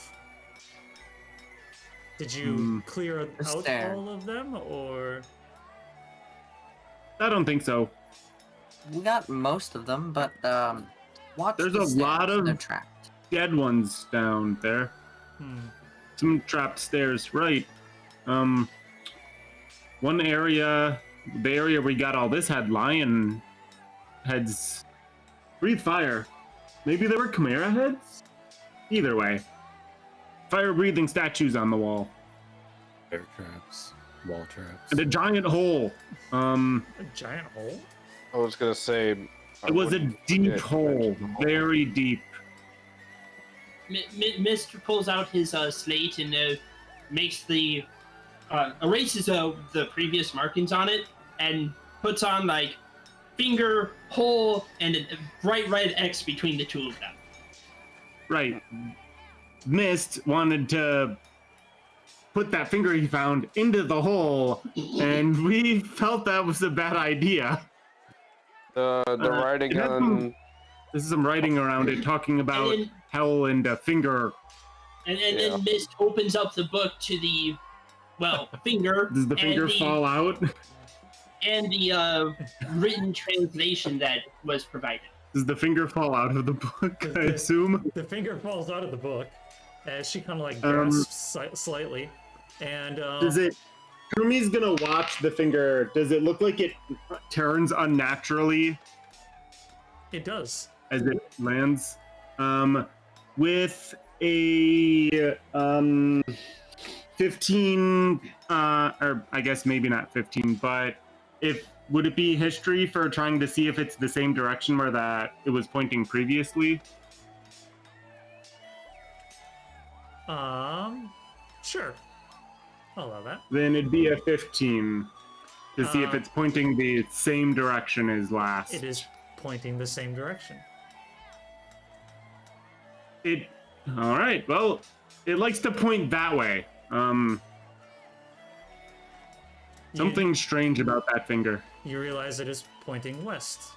S2: Did you clear out
S5: There.
S2: all of them, or?
S3: I don't think so.
S5: We got most of them, but watch
S3: There's
S5: the
S3: a lot
S5: stairs,
S3: of-
S5: they're trapped.
S3: Dead ones down there. Some trapped stairs, right? One area, the area we got all this had lion heads. Breathe fire. Maybe they were chimera heads? Either way. Fire breathing statues on the wall.
S1: Bear traps, wall traps.
S3: And a giant hole.
S2: A giant hole?
S4: I was gonna say. I
S3: It was a
S4: wouldn't
S3: deep
S4: forget to
S3: hole.
S4: mention the hole.
S3: Very deep.
S6: Mr. pulls out his slate and makes the erases the previous markings on it and puts on like finger, hole, and a bright red X between the two of them.
S3: Right. Mist wanted to put that finger he found into the hole, and we felt that was a bad idea.
S4: The writing
S3: it had
S4: on.
S3: some- This is some writing around it talking about
S6: And then-
S3: hell and a finger.
S6: And
S4: Yeah.
S6: then Mist opens up the book to the finger.
S3: Does the
S6: and
S3: finger fall out?
S6: And the written translation that was provided.
S3: Does the finger fall out of the book, I assume?
S2: The finger falls out of the book as she kind of like
S3: Um,
S2: grasps slightly, and
S3: Does it... Kurumi's gonna watch the finger. Does it look like it turns unnaturally
S2: it does.
S3: as it lands? With a 15, or I guess maybe not 15, but would it be history for trying to see if it's the same direction where that it was pointing previously?
S2: Sure, I'll allow that.
S3: Then it'd be a 15 to see if it's pointing the same direction as last.
S2: It is pointing the same direction.
S3: All right. Well, it likes to point that way. Something strange about that finger.
S2: You realize it is pointing west.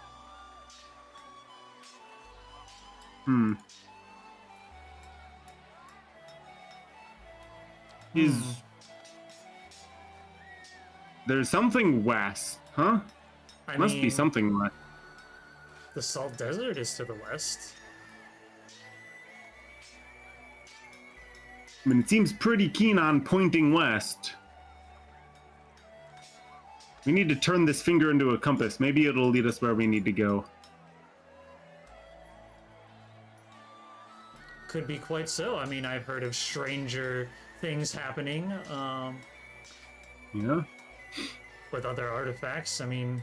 S3: There's something west, huh?
S2: I
S3: Must
S2: mean,
S3: be something west.
S2: The Salt Desert is to the west.
S3: I mean, it seems pretty keen on pointing west. We need to turn this finger into a compass. Maybe it'll lead us where we need to go.
S2: Could be quite so. I mean, I've heard of stranger things happening
S3: Yeah.
S2: with other artifacts. I mean,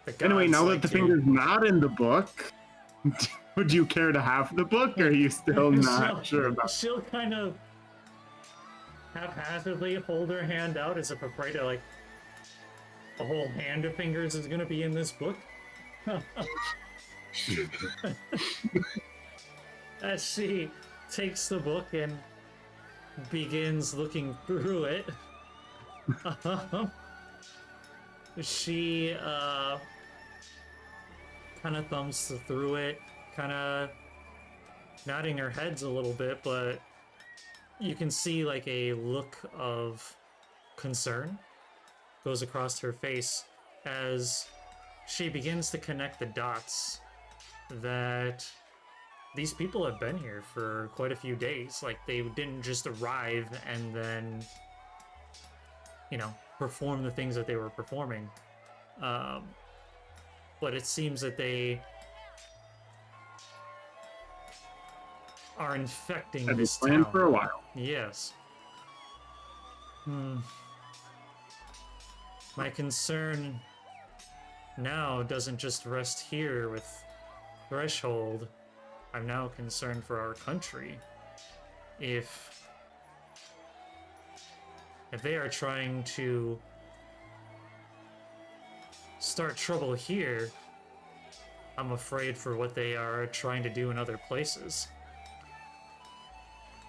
S2: the
S3: Anyway,
S2: gods
S3: now that
S2: like
S3: the
S2: to-
S3: finger's not in the book, would you care to have the book, or are you still not sure about?
S2: She'll kind of haphazardly hold her hand out as if afraid of like a whole hand of fingers is going to be in this book. As she takes the book and begins looking through it, she kind of thumbs through it, kind of nodding her heads a little bit, but you can see like a look of concern goes across her face as she begins to connect the dots that these people have been here for quite a few days. Like, they didn't just arrive and then, you know, perform the things that they were performing. But it seems that they are infecting
S3: Had
S2: this
S3: this planned
S2: town.
S3: for a while.
S2: Yes. My concern now doesn't just rest here with Threshold. I'm now concerned for our country. If they are trying to start trouble here, I'm afraid for what they are trying to do in other places.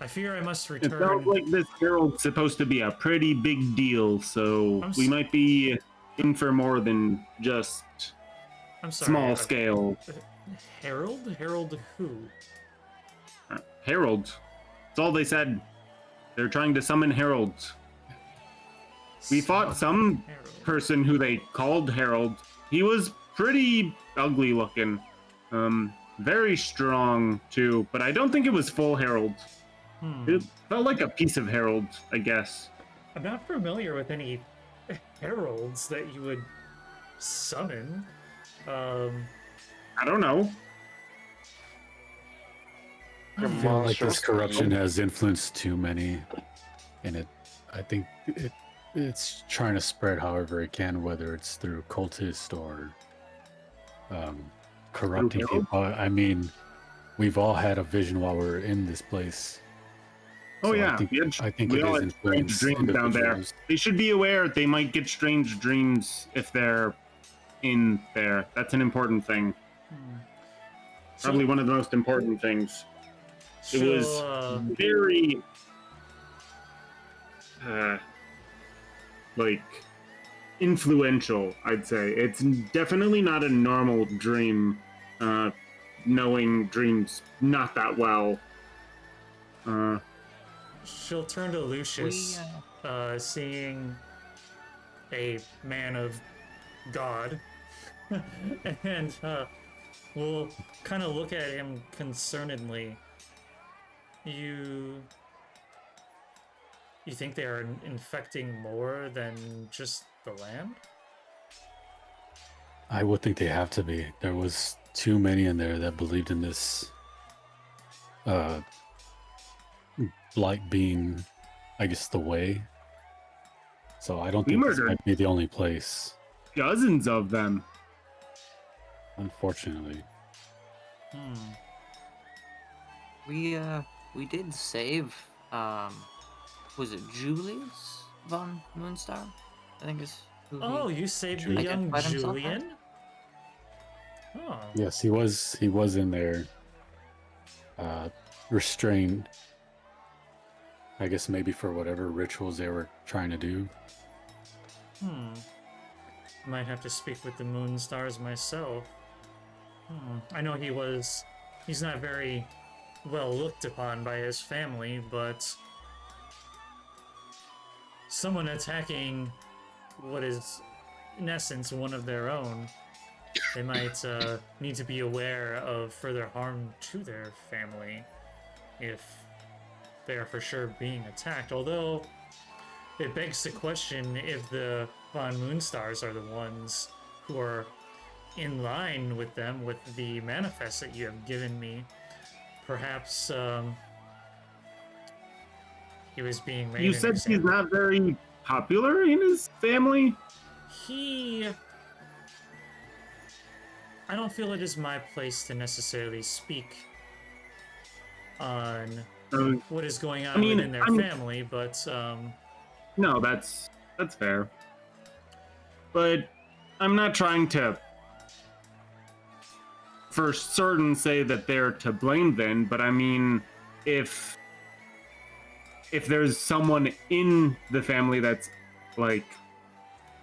S2: I fear I must
S3: It
S2: return.
S3: sounds like this herald's supposed to be a pretty big deal, so
S2: I'm
S3: we
S2: s-
S3: might be in for more than just
S2: I'm sorry.
S3: small scale.
S2: Herald? Herald who?
S3: Herald. That's all they said. They're trying to summon heralds. We fought some
S2: Herald.
S3: person who they called Herald. He was pretty ugly looking. Very strong too, but I don't think it was full Herald. It felt like a piece of Herald, I guess.
S2: I'm not familiar with any heralds that you would summon.
S3: I don't know.
S1: I feel like this corruption has influenced too many, and I think it's trying to spread however it can, whether it's through cultists or corrupting
S3: Herald?
S1: people. I mean, we've all had a vision while we're in this place.
S3: Oh
S1: So
S3: yeah,
S1: I think
S3: we
S1: it
S3: all
S1: is
S3: had strange
S1: influenced
S3: dreams down there.
S1: individuals.
S3: They should be aware they might get strange dreams if they're in there. That's an important thing. Probably one of the most important things. It was very like influential, I'd say. It's definitely not a normal dream, knowing dreams not that well.
S2: she'll turn to Lucius, seeing a man of God, and we'll kind of look at him concernedly. You think they are infecting more than just the land?
S1: I would think they have to be. There was too many in there that believed in this blight being, I guess, the way. So I don't
S3: We
S1: think this
S3: murdered
S1: might be the only place,
S3: dozens of them.
S1: unfortunately.
S5: We did save was it Julius von Moonstar? I think is who he-
S2: Oh, you saved the
S1: Julian.
S2: young
S5: Identified himself as?
S2: Julian? Oh.
S1: Yes, he was in there, restrained. I guess maybe for whatever rituals they were trying to do.
S2: Might have to speak with the Moonstars myself. I know he's not very well looked upon by his family, but someone attacking what is, in essence, one of their own, they might need to be aware of further harm to their family if they are for sure being attacked. Although, it begs the question if the Von Moonstars are the ones who are in line with them with the manifest that you have given me. Perhaps he was being made
S3: You
S2: an
S3: said he's
S2: example.
S3: not very popular in his family?
S2: I don't feel it is my place to necessarily speak on what is going on within their family, but
S3: No, that's fair. But I'm not trying to for certain say that they're to blame then, but I mean if there's someone in the family that's like,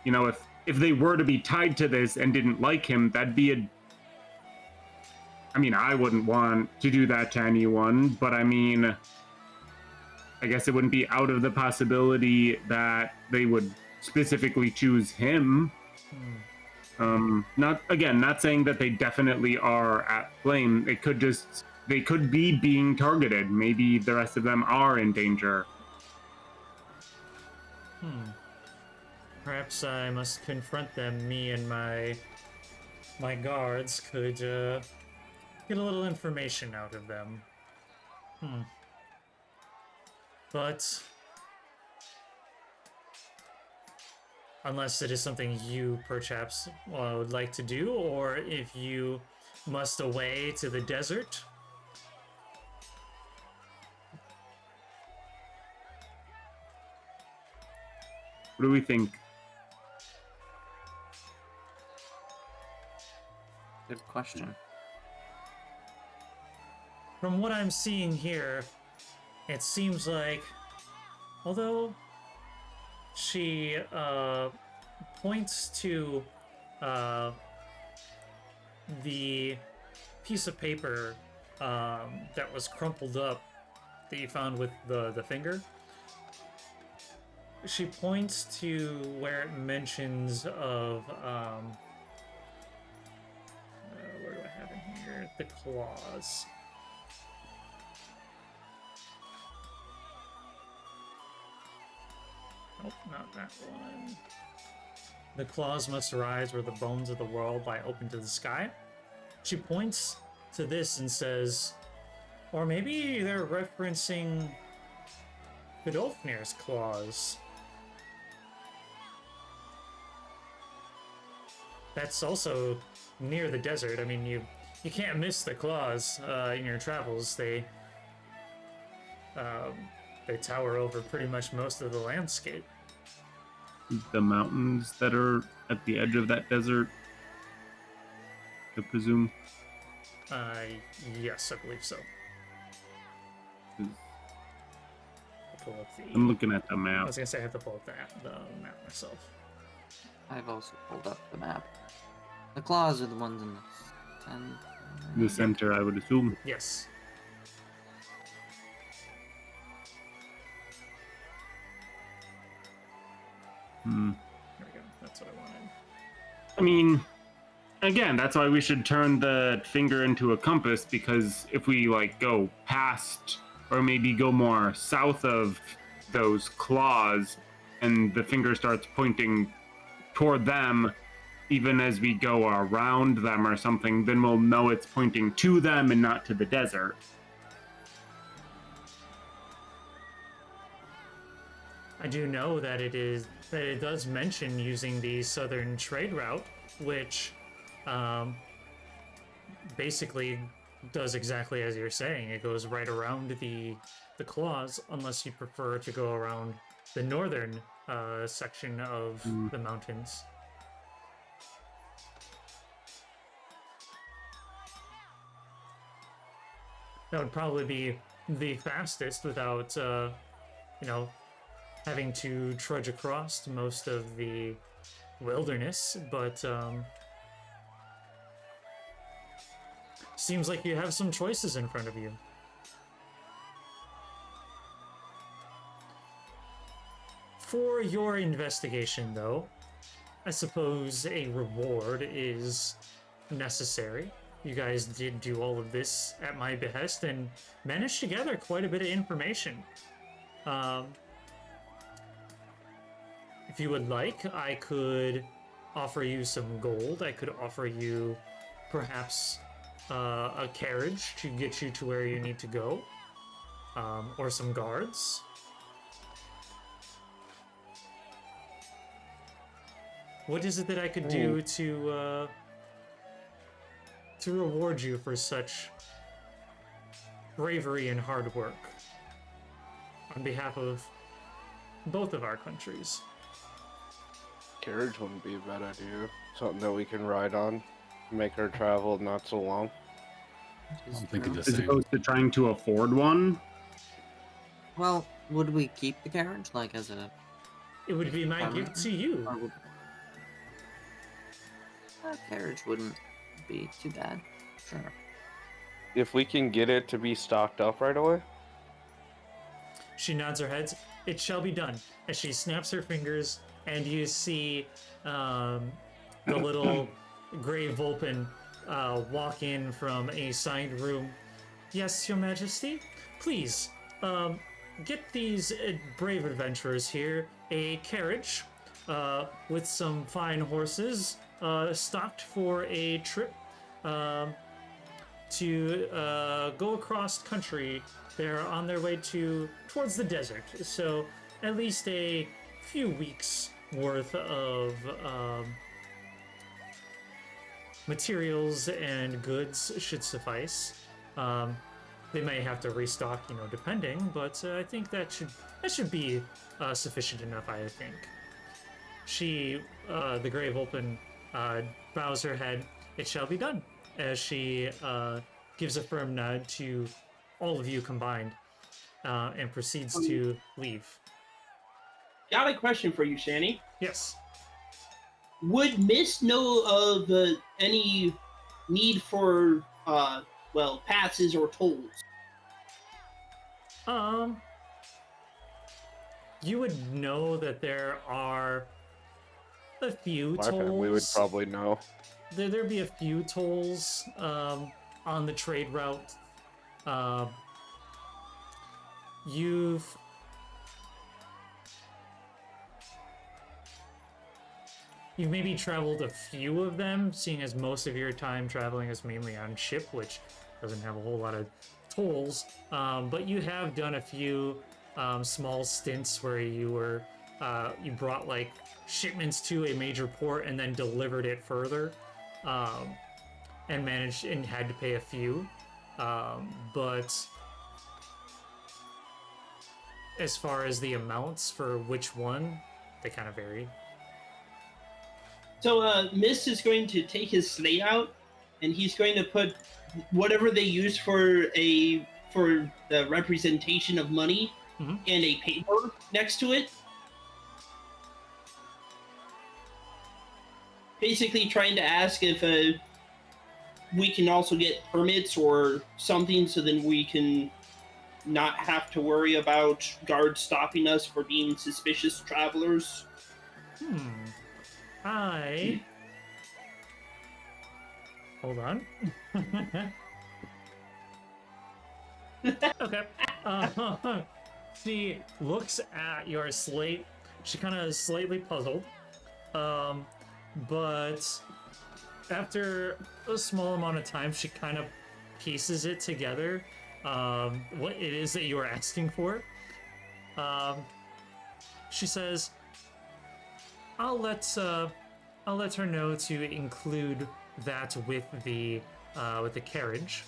S3: you know, if they were to be tied to this and didn't like him, that'd be I mean, I wouldn't want to do that to anyone, but I mean, I guess it wouldn't be out of the possibility that they would specifically choose him. Not saying that they definitely are at blame. They could be being targeted. Maybe the rest of them are in danger.
S2: perhaps I must confront them. Me and my guards could get a little information out of them. But unless it is something you perhaps would like to do, or if you must away to the desert.
S3: What do we think?
S5: Good question.
S2: From what I'm seeing here, It seems like, although she points to the piece of paper that was crumpled up that you found with the finger. She points to where it mentions of where do I have it here? The claws. Nope, not that one. The claws must arise where the bones of the world lie open to the sky. She points to this and says, or maybe they're referencing Godolphnir's claws. That's also near the desert. I mean, you can't miss the claws in your travels. They tower over pretty much most of the landscape.
S3: The mountains that are at the edge of that desert, I presume.
S2: Yes, I believe so.
S3: 'Cause
S2: I'll pull up the.
S3: I'm looking at the
S2: I
S3: map.
S2: was gonna say I have to pull up the map myself.
S5: I've also pulled up the map. The claws are the ones in the center.
S3: The center, I would assume.
S2: Yes.
S3: Hmm.
S2: There we go. That's what I wanted.
S3: I mean, again, that's why we should turn the finger into a compass, because if we like go past or maybe go more south of those claws and the finger starts pointing toward them, even as we go around them or something, then we'll know it's pointing to them and not to the desert.
S2: I do know that it does mention using the southern trade route, which basically does exactly as you're saying. It goes right around the claws, unless you prefer to go around the northern section of the mountains. That would probably be the fastest without, having to trudge across most of the wilderness, but seems like you have some choices in front of you. For your investigation, though, I suppose a reward is necessary. You guys did do all of this at my behest and managed to gather quite a bit of information. If you would like, I could offer you some gold. I could offer you perhaps a carriage to get you to where you need to go, or some guards. What is it that I could do to reward you for such bravery and hard work on behalf of both of our countries?
S4: Carriage wouldn't be a bad idea. Something that we can ride on, make our travel not so long.
S5: Is
S1: I'm thinking
S5: true.
S1: the
S3: As
S1: same.
S3: opposed to trying to afford one.
S5: Well, would we keep the carriage, like, as a...
S2: It would be my gift to you.
S5: or would... A carriage wouldn't be too bad. Sure.
S4: If we can get it to be stocked up right away.
S2: She nods her head. It shall be done. As she snaps her fingers, and you see the little gray Vulpin walk in from a signed room. Yes, Your Majesty? Please, get these brave adventurers here a carriage with some fine horses stocked for a trip to go across country. They're on their way towards the desert, so at least a few weeks worth of materials and goods should suffice. They may have to restock, depending, but I think that should be sufficient enough. I think. She, the Grey Vulpin, bows her head. It shall be done. As she gives a firm nod to all of you combined. and proceeds to leave.
S6: Got a question for you, Shani.
S2: Yes.
S6: Would Miss know of any need for passes or tolls?
S2: You would know that there are a few
S4: My
S2: tolls.
S4: family would probably know.
S2: There'd be a few tolls on the trade route. You've maybe traveled a few of them, seeing as most of your time traveling is mainly on ship, which doesn't have a whole lot of tolls. But you have done a few small stints where you were you brought like shipments to a major port and then delivered it further, and managed and had to pay a few. But as far as the amounts for which one, they kind of vary.
S6: So Miss is going to take his slate out, and he's going to put whatever they use for the representation of money
S2: Mhm.
S6: and a paper next to it. Basically trying to ask if we can also get permits or something, so then we can not have to worry about guards stopping us for being suspicious travelers.
S2: Hold on. Okay. She looks at your slate. She kind of slightly puzzled. But after a small amount of time, she kind of pieces it together. What it is that you are asking for. She says, I'll let her know to include that with the carriage.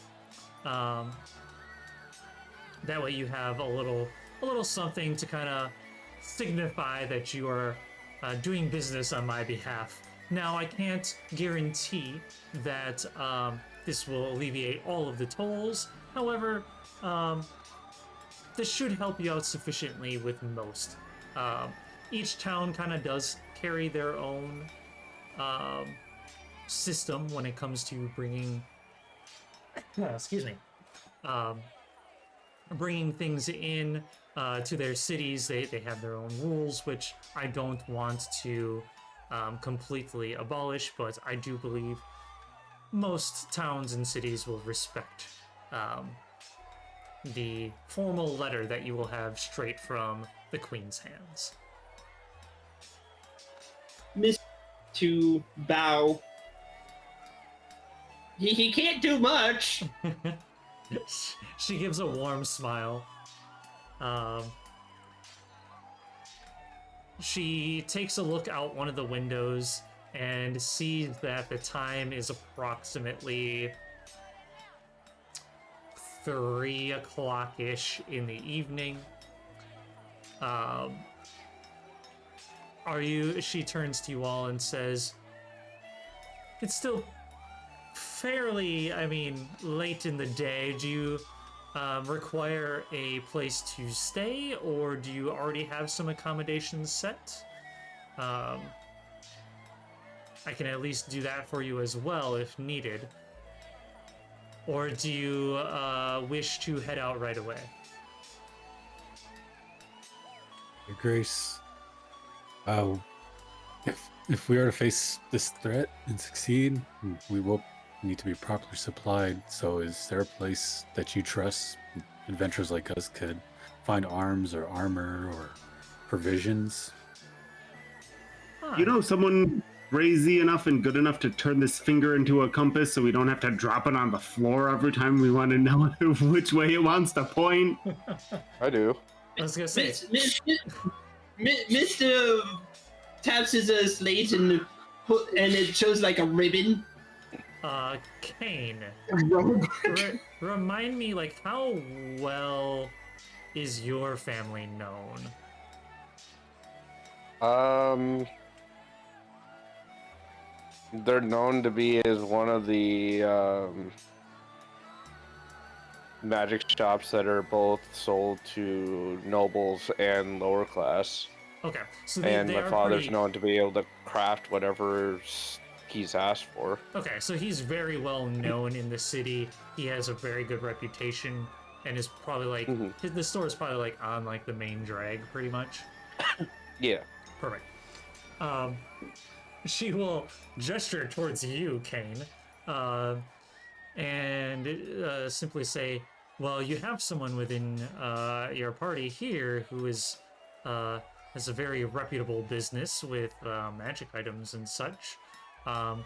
S2: That way you have a little something to kind of signify that you are doing business on my behalf. Now, I can't guarantee that this will alleviate all of the tolls. However, this should help you out sufficiently with most. Each town kind of does carry their own system when it comes to bringing bringing things in to their cities. They have their own rules, which I don't want to completely abolish, but I do believe most towns and cities will respect the formal letter that you will have straight from the Queen's hands.
S6: Miss to bow. He can't do much.
S2: She gives a warm smile. She takes a look out one of the windows and sees that the time is approximately 3 o'clock-ish in the evening. She turns to you all and says, it's still fairly, late in the day. Do you require a place to stay, or do you already have some accommodations set? I can at least do that for you as well if needed. Or do you wish to head out right away?
S1: Your Grace, if we are to face this threat and succeed, we will need to be properly supplied. So is there a place that you trust adventurers like us could find arms or armor or provisions?
S3: You know, someone crazy enough and good enough to turn this finger into a compass so we don't have to drop it on the floor every time we want to know which way it wants to point?
S4: I do.
S2: I was gonna say,
S6: Mr. taps his slate and it shows like a ribbon.
S2: Kane, remind me, like, how well is your family known?
S4: They're known to be as one of the magic shops that are both sold to nobles and lower class.
S2: Okay, so
S4: And
S2: they
S4: my
S2: are
S4: father's
S2: pretty...
S4: known to be able to craft whatever he's asked for.
S2: Okay, so he's very well known in the city. He has a very good reputation, and is probably like
S4: Mhm.
S2: the store is probably like on like the main drag, pretty much.
S4: Yeah.
S2: Perfect. She will gesture towards you, Kane, and simply say, "Well, you have someone within your party here who is has a very reputable business with magic items and such. I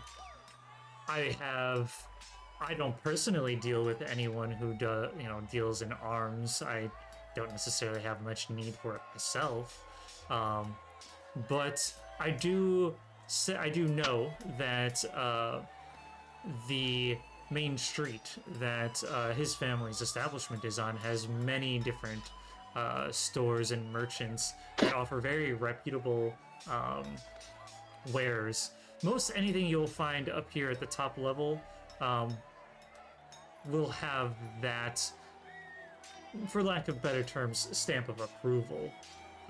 S2: don't personally deal with anyone who deals in arms. I don't necessarily have much need for it myself, but I do know that the main street that his family's establishment is on has many different stores and merchants that offer very reputable wares. Most anything you'll find up here at the top level will have that, for lack of better terms, stamp of approval.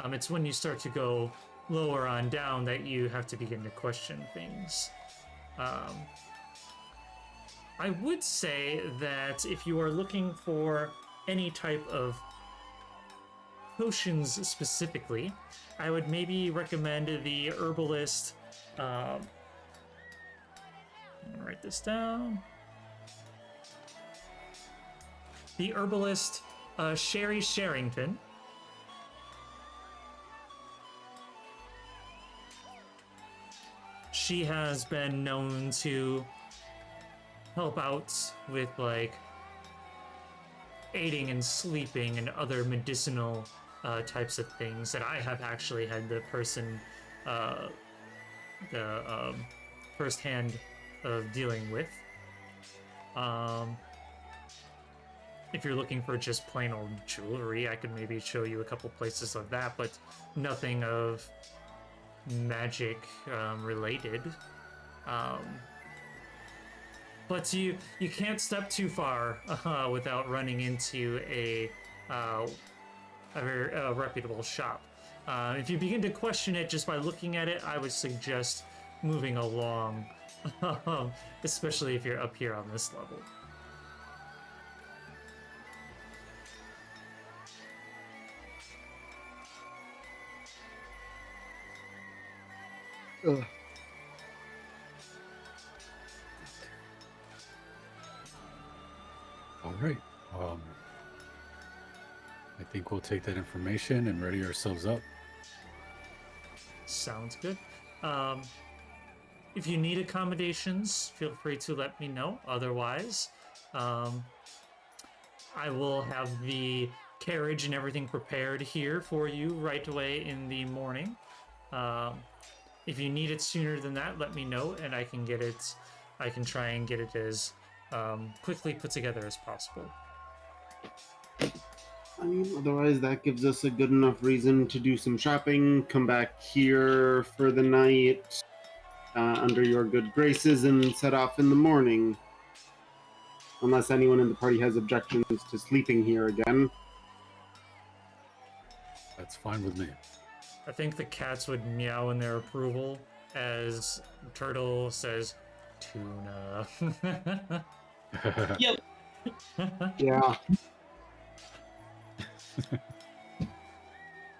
S2: It's when you start to go lower on down that you have to begin to question things. I would say that if you are looking for any type of potions specifically, I would maybe recommend the herbalist. I'm gonna write this down. The herbalist Sherry Sherrington. She has been known to help out with like aiding and sleeping and other medicinal types of things that I have actually had the first hand of dealing with. If you're looking for just plain old jewelry, I could maybe show you a couple places of that, but nothing of magic related. But you can't step too far without running into a very reputable shop. If you begin to question it just by looking at it, I would suggest moving along, especially if you're up here on this level.
S3: Ugh.
S1: All right. I think we'll take that information and ready ourselves up.
S2: Sounds good. If you need accommodations, feel free to let me know. Otherwise, I will have the carriage and everything prepared here for you right away in the morning. If you need it sooner than that, let me know, and I can get it. I can try and get it as quickly put together as possible.
S3: I mean, otherwise that gives us a good enough reason to do some shopping, come back here for the night, under your good graces, and set off in the morning. Unless anyone in the party has objections to sleeping here again.
S1: That's fine with me.
S2: I think the cats would meow in their approval as Turtle says, "Tuna."
S6: Yep.
S3: Yeah.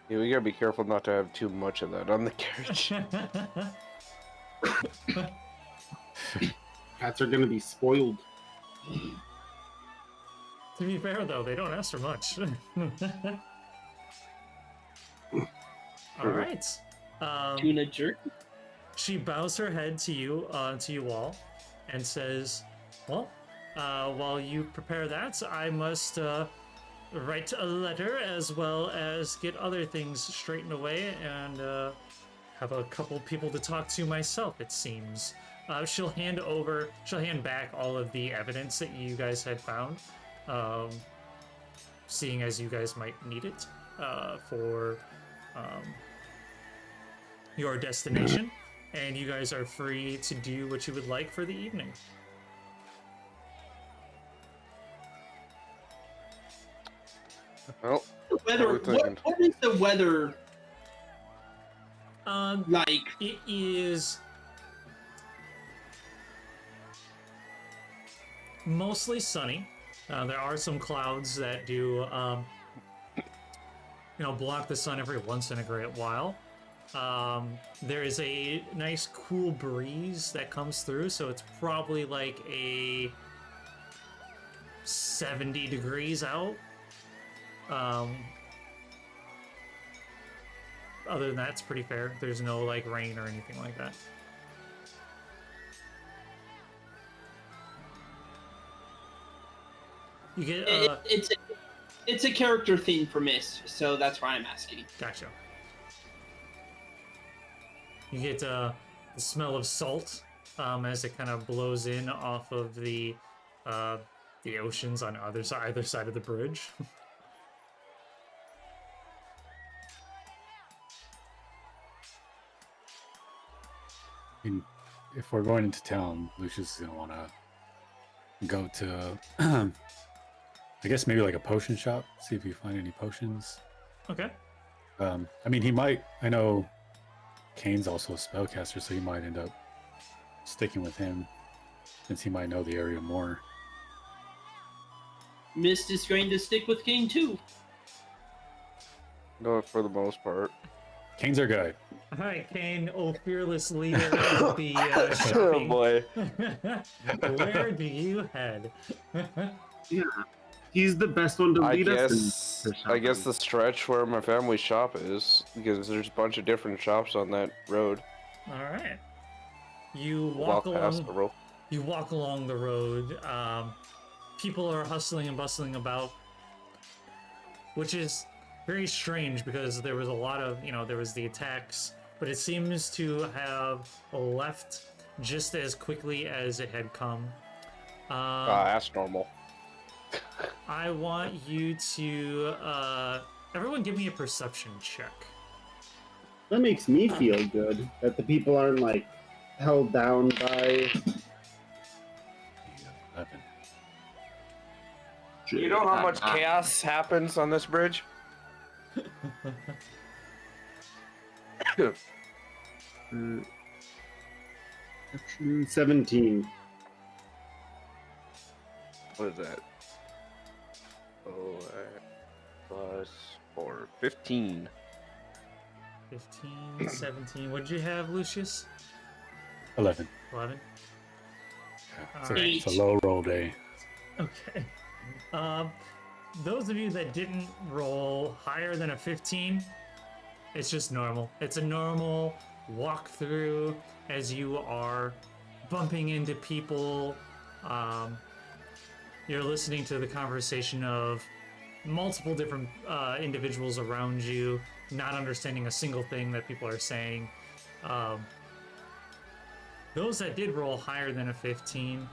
S4: Yeah, we gotta be careful not to have too much of that on the carriage.
S3: Cats are gonna be spoiled.
S2: To be fair, though, they don't ask for much. All right.
S6: Tuna jerk.
S2: She bows her head to you all, and says, "Well, while you prepare that, I must write a letter as well as get other things straightened away and have a couple people to talk to myself. It seems." She'll hand back all of the evidence that you guys had found, seeing as you guys might need it for your destination, and you guys are free to do what you would like for the evening.
S4: Well,
S6: The weather.
S4: What are we thinking?
S6: What is the weather
S2: Um,
S6: like?
S2: it is mostly sunny. There are some clouds that do, block the sun every once in a great while. There is a nice cool breeze that comes through, so it's probably like a 70 degrees out. Other than that, it's pretty fair. There's no like rain or anything like that. You get
S6: It's a character theme for Mist, so that's why I'm asking.
S2: gotcha. You get the smell of salt as it kind of blows in off of the oceans on either side of the bridge.
S1: I mean, if we're going into town, Lucius is gonna want to go to, I guess maybe like a potion shop. See if you find any potions.
S2: Okay.
S1: I mean, he might. I know Kane's also a spellcaster, so he might end up sticking with him, since he might know the area more.
S6: Mist is going to stick with Kane too.
S4: no, for the most part.
S1: Kane's our guy.
S2: All right, Kane, fearless leader of the
S4: Oh
S2: shopping.
S4: boy.
S2: Where do you head?
S3: Yeah. He's the best one to
S4: I
S3: lead us.
S4: guess
S3: in
S4: I guess
S3: shopping.
S4: the stretch where my family shop is, because there's a bunch of different shops on that road.
S2: All right. You
S4: Walk
S2: walk
S4: past
S2: along.
S4: the road.
S2: You walk along the road. People are hustling and bustling about, which is very strange because there was a lot of, there was the attacks, but it seems to have left just as quickly as it had come.
S4: That's normal.
S2: I want you to, everyone give me a perception check.
S7: That makes me feel good that the people aren't like held down by.
S1: 11.
S4: You know how much chaos happens on this bridge?
S7: 17.
S4: What is that? Oh, plus 4, 15.
S2: 15, 17. What did you have, Lucius?
S1: 11.
S2: 11?
S1: Yeah,
S2: All right.
S1: it's a low roll day.
S2: Okay. Those of you that didn't roll higher than a 15, it's just normal. It's a normal walkthrough as you are bumping into people. You're listening to the conversation of multiple different individuals around you, not understanding a single thing that people are saying. Those that did roll higher than a 15,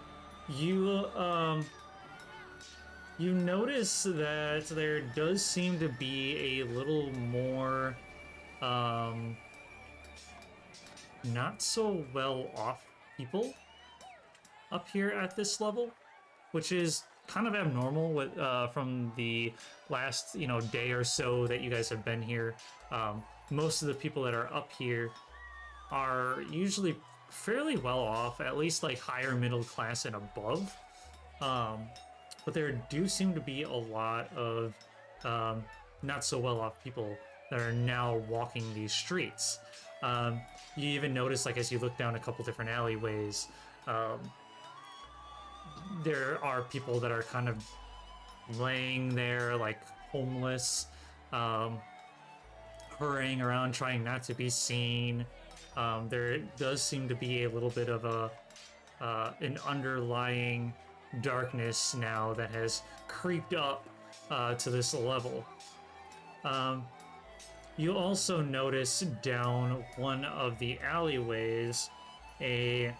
S2: you notice that there does seem to be a little more not so well off people up here at this level, which is kind of abnormal with from the last day or so that you guys have been here. Most of the people that are up here are usually fairly well off, at least like higher middle class and above. But there do seem to be a lot of not so well off people that are now walking these streets. You even notice, like, as you look down a couple different alleyways, there are people that are kind of laying there like homeless, hurrying around trying not to be seen. There does seem to be a little bit of an underlying darkness now that has creeped up to this level. You also notice down one of the alleyways a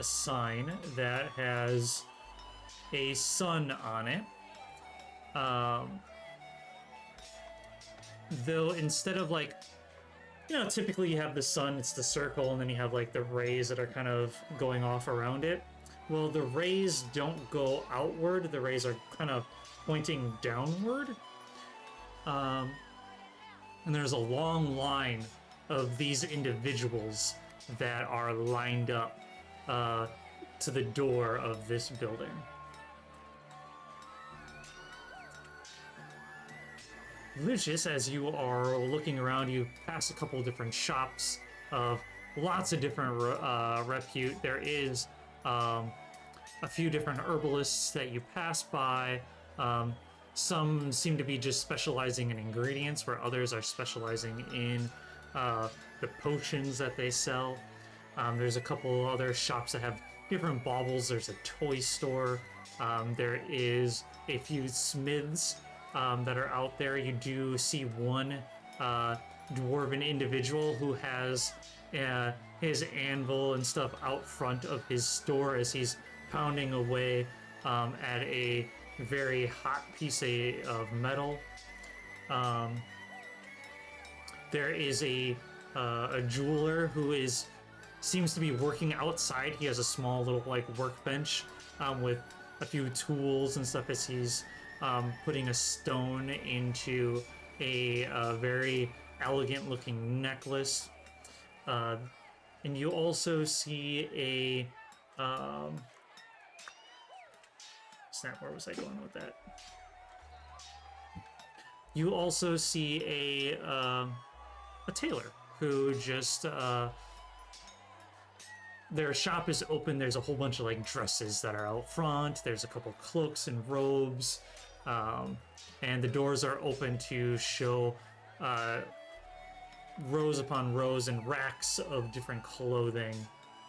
S2: sign that has a sun on it. Though instead of like, typically you have the sun, it's the circle, and then you have like the rays that are kind of going off around it. Well, the rays don't go outward, the rays are kind of pointing downward. And there's a long line of these individuals that are lined up to the door of this building. Lucius, as you are looking around, you pass a couple of different shops of lots of different repute. There is a few different herbalists that you pass by. Some seem to be just specializing in ingredients, where others are specializing in the potions that they sell. There's a couple other shops that have different baubles. There's a toy store. There is a few smiths that are out there. You do see one dwarven individual who has his anvil and stuff out front of his store as he's pounding away at a very hot piece of metal. There is a jeweler who seems to be working outside. He has a small little workbench with a few tools and stuff as he's putting a stone into a very elegant looking necklace. And you also see a snap, where was I going with that? You also see a tailor who just their shop is open. There's a whole bunch of dresses that are out front. There's a couple cloaks and robes, and the doors are open to show rows upon rows and racks of different clothing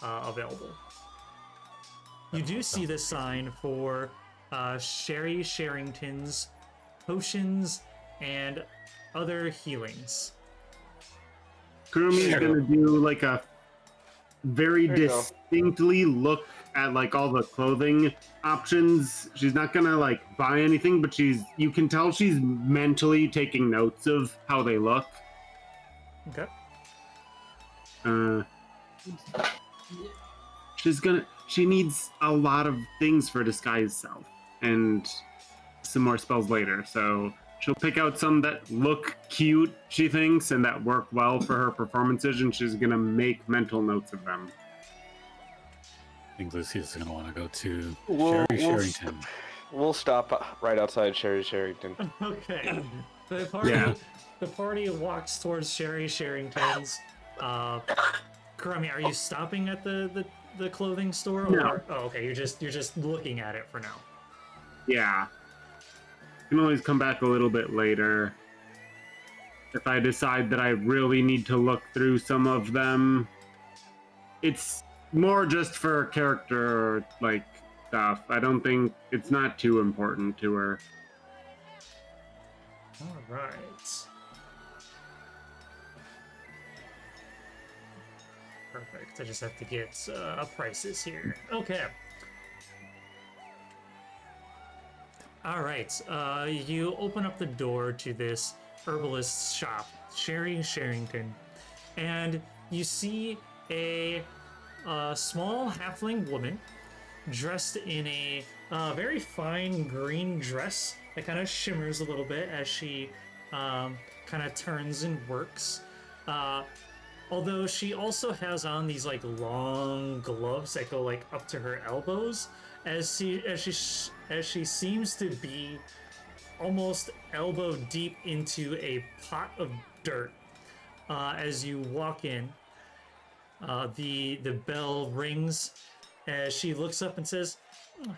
S2: available. You do see the sign for Sherry Sherrington's potions and other healings.
S3: Kurumi's gonna do a very
S4: There you go.
S3: distinctly look at all the clothing options. She's not gonna buy anything, but you can tell she's mentally taking notes of how they look.
S2: Okay.
S3: She needs a lot of things for disguise self and some more spells later, so she'll pick out some that look cute, she thinks, and that work well for her performances, and she's gonna make mental notes of them.
S1: I think Lucius is going to want to go to
S8: We'll-
S1: Sherry
S8: we'll
S1: Sherrington.
S8: We'll stop right outside Sherry Sherrington.
S2: Okay. The party
S3: Yeah.
S2: the party walks towards Sherry Sherrington's. Kurami, are you stopping at the clothing store? Or,
S3: No.
S2: Oh, okay. You're just looking at it for now.
S3: Yeah. You can always come back a little bit later. If I decide that I really need to look through some of them. It's more just for character, stuff. I don't think it's not too important to her.
S2: All right. Perfect. I just have to get prices here. Okay. All right. You open up the door to this herbalist's shop, Sherry Sherrington, and you see a small halfling woman dressed in a very fine green dress that kind of shimmers a little bit as she kind of turns and works. Although she also has on these long gloves that go up to her elbows, as she seems to be almost elbow deep into a pot of dirt. As you walk in, the bell rings as she looks up and says,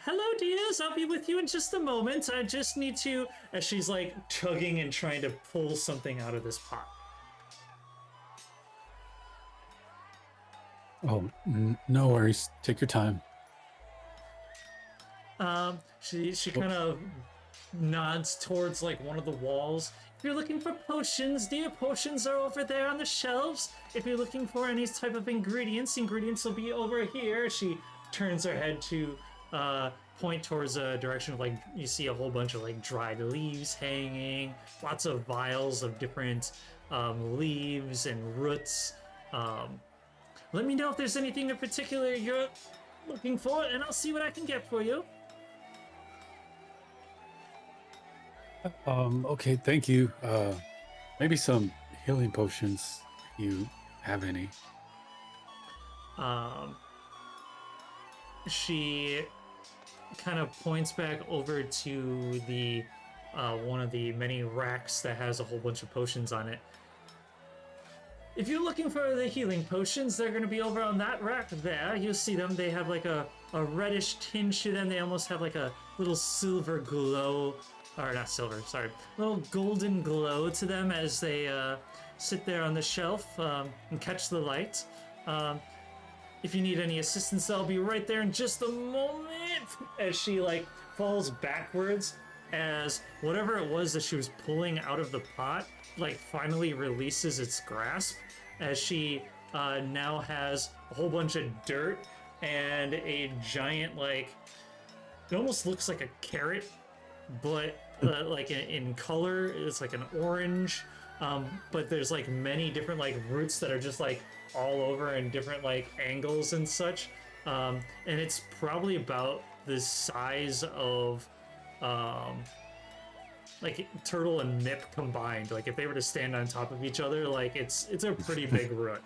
S2: "Hello, dears. I'll be with you in just a moment. I just need to..." As she's chugging and trying to pull something out of this pot.
S1: Oh, no worries. Take your time.
S2: She kind of nods towards one of the walls. "If you're looking for potions, dear, potions are over there on the shelves. If you're looking for any type of ingredients will be over here." She turns her head to point towards a direction of you see a whole bunch of dried leaves hanging, lots of vials of different leaves and roots. Let me know if there's anything in particular you're looking for, and I'll see what I can get for you.
S1: Okay, thank you. Maybe some healing potions. You have any?
S2: Um, she kind of points back over to the one of the many racks that has a whole bunch of potions on it. If you're looking for the healing potions, they're going to be over on that rack there. You'll see them. They have like a reddish tinge to them. They almost have like a little silver glow, or not silver, sorry, little golden glow to them as they sit there on the shelf and catch the light. If you need any assistance, I'll be right there in just a moment. As she like falls backwards, as whatever it was that she was pulling out of the pot, like finally releases its grasp, as she now has a whole bunch of dirt and a giant, like, it almost looks like a carrot, but like in color, it's like an orange. But there's like many different like roots that are just like all over in different like angles and such. And it's probably about the size of like turtle and nip combined. Like if they were to stand on top of each other, like it's a pretty big root.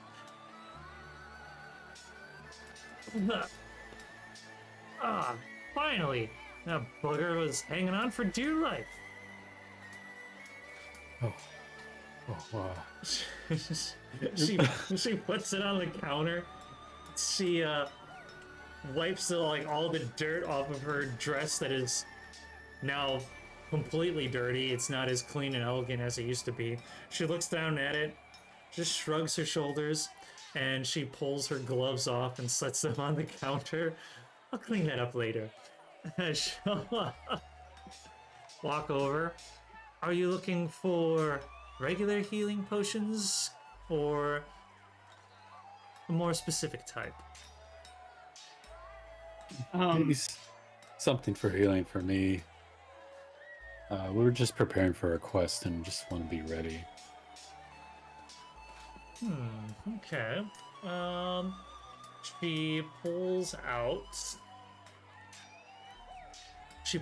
S2: Finally! That bugger was hanging on for dear life.
S1: Oh, wow.
S2: she puts it on the counter. She wipes like all the dirt off of her dress that is now completely dirty. It's not as clean and elegant as it used to be. She looks down at it, just shrugs her shoulders, and she pulls her gloves off and sets them on the counter. I'll clean that up later. She'll walk over. Are you looking for regular healing potions or a more specific type?
S1: Maybe something for healing for me. We were just preparing for a quest and just want to be ready.
S2: Okay. She pulls out. She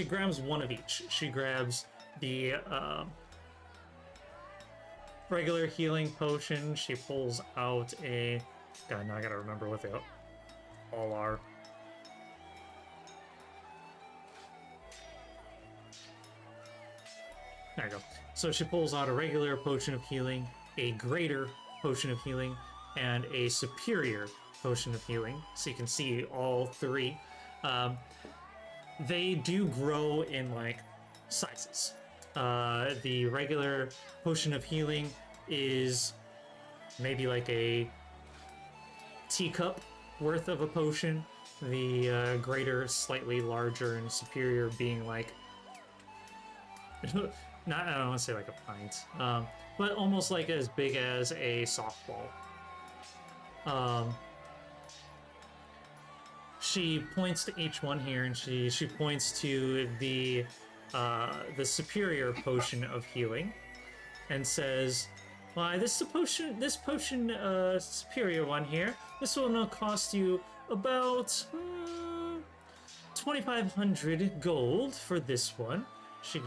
S2: grabs one of each. She grabs the regular healing potion. She pulls out a. God, now I gotta remember what they all are. There you go. So she pulls out a regular potion of healing, a greater potion of healing, and a superior potion of healing. So you can see all three. They do grow in like sizes. The regular potion of healing is maybe like a teacup worth of a potion. The greater, slightly larger, and superior being like not, I don't want to say like a pint, but almost like as big as a softball. She points to each one here, and she points to the superior potion of healing, and says, "Why, this potion, superior one here. This will now cost you about 2,500 gold for this one." She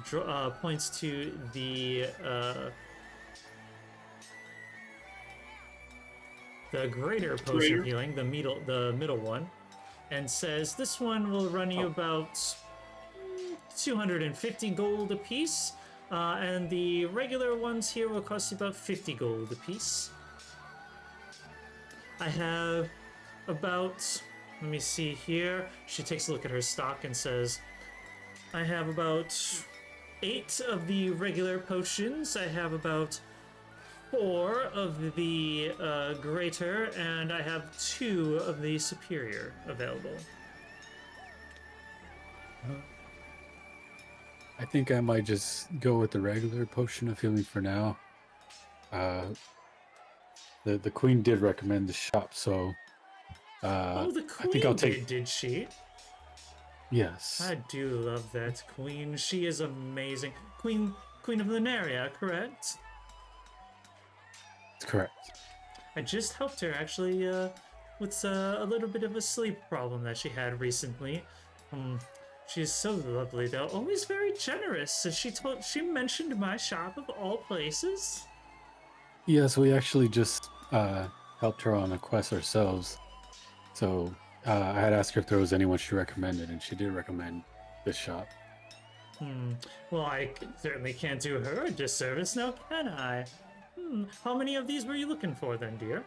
S2: points to the greater potion of healing, the middle one, and says this one will run you about 250 gold a piece, and the regular ones here will cost you about 50 gold a piece. I have about, let me see here. She takes a look at her stock and says, I have about 8 of the regular potions. I have about 4 of the greater, and I have 2 of the superior available.
S1: I think I might just go with the regular potion of healing for now. The queen did recommend the shop, so
S2: the
S1: I think
S2: queen
S1: I'll take.
S2: did she?
S1: Yes,
S2: I do love that queen. She is amazing. Queen of Lunaria, correct?
S1: that's correct.
S2: I just helped her actually with a little bit of a sleep problem that she had recently. She's so lovely, though. Always very generous. She mentioned my shop of all places.
S1: Yes, we actually just helped her on a quest ourselves. So I had asked her if there was anyone she recommended, and she did recommend this shop.
S2: Well, certainly can't do her a disservice, now can I? How many of these were you looking for then, dear?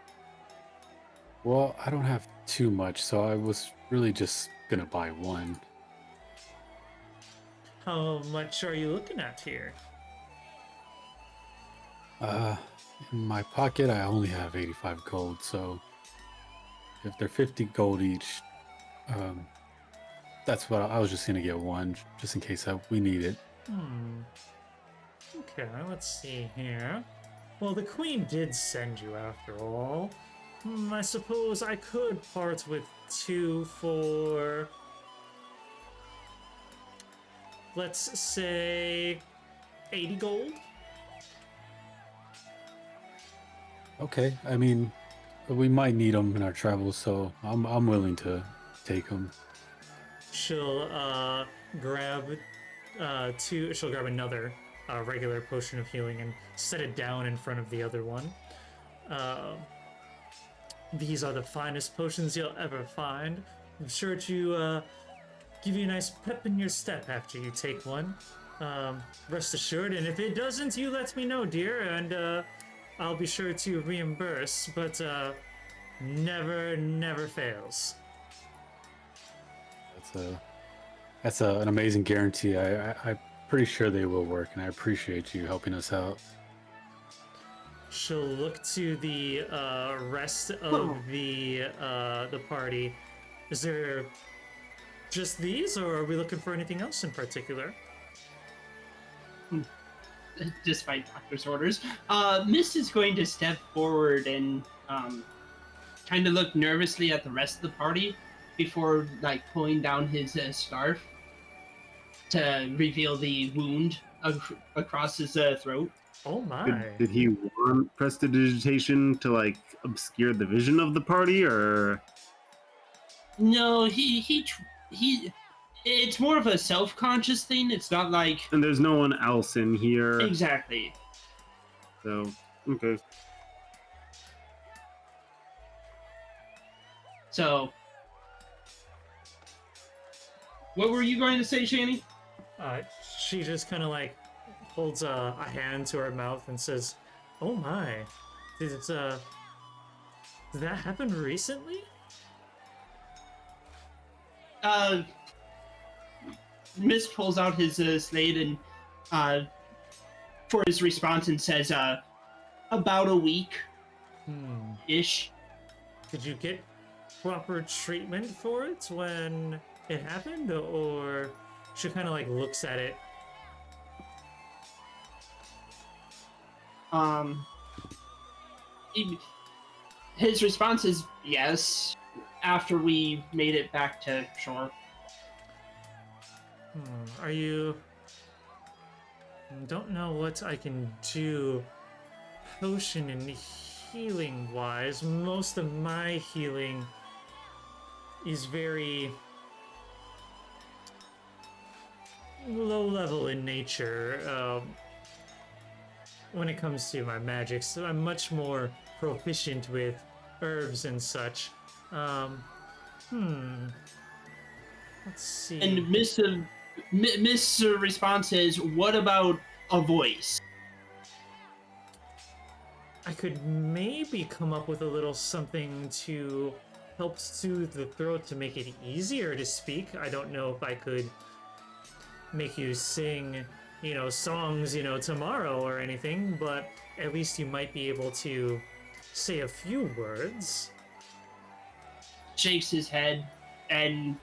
S1: Well, I don't have too much, so I was really just gonna buy one.
S2: How much are you looking at here?
S1: In my pocket, I only have 85 gold, so if they're 50 gold each, that's what I was just gonna get one, just in case we need it.
S2: Okay, let's see here. Well, the queen did send you after all. I suppose I could part with 2 for... let's say 80 gold?
S1: Okay, I mean, we might need them in our travels, so I'm willing to take them.
S2: She'll grab she'll grab another regular potion of healing and set it down in front of the other one. These are the finest potions you'll ever find. I'm sure to give you a nice pep in your step after you take one. Rest assured, and if it doesn't, you let me know, dear, and I'll be sure to reimburse, but never fails.
S1: That's an amazing guarantee. I'm pretty sure they will work, and I appreciate you helping us out.
S2: She'll look to the rest of the party. Is there just these, or are we looking for anything else in particular?
S6: Despite doctor's orders, Miss is going to step forward and kind of look nervously at the rest of the party before like pulling down his scarf to reveal the wound across his throat.
S2: Oh my!
S7: Did he want prestidigitation to like obscure the vision of the party, or?
S6: No, he. It's more of a self-conscious thing. It's not like
S7: And there's no one else in here,
S6: exactly.
S7: so okay.
S6: So, what were you going to say, Shani?
S2: She just kind of like holds a hand to her mouth and says, "Oh my, did that happen recently?"
S6: Miss pulls out his slate and for his response and says, about a week ish.
S2: Did you get proper treatment for it when it happened, or she kind of like looks at it?
S6: His response is yes. After we made it back to shore.
S2: Are you... Don't know what I can do potion and healing wise. Most of my healing is very low level in nature when it comes to my magic, so I'm much more proficient with herbs and such. Let's see.
S6: And Miss response is, what about a voice?
S2: I could maybe come up with a little something to help soothe the throat to make it easier to speak. I don't know if I could make you sing, songs, tomorrow or anything, but at least you might be able to say a few words.
S6: Shakes his head, and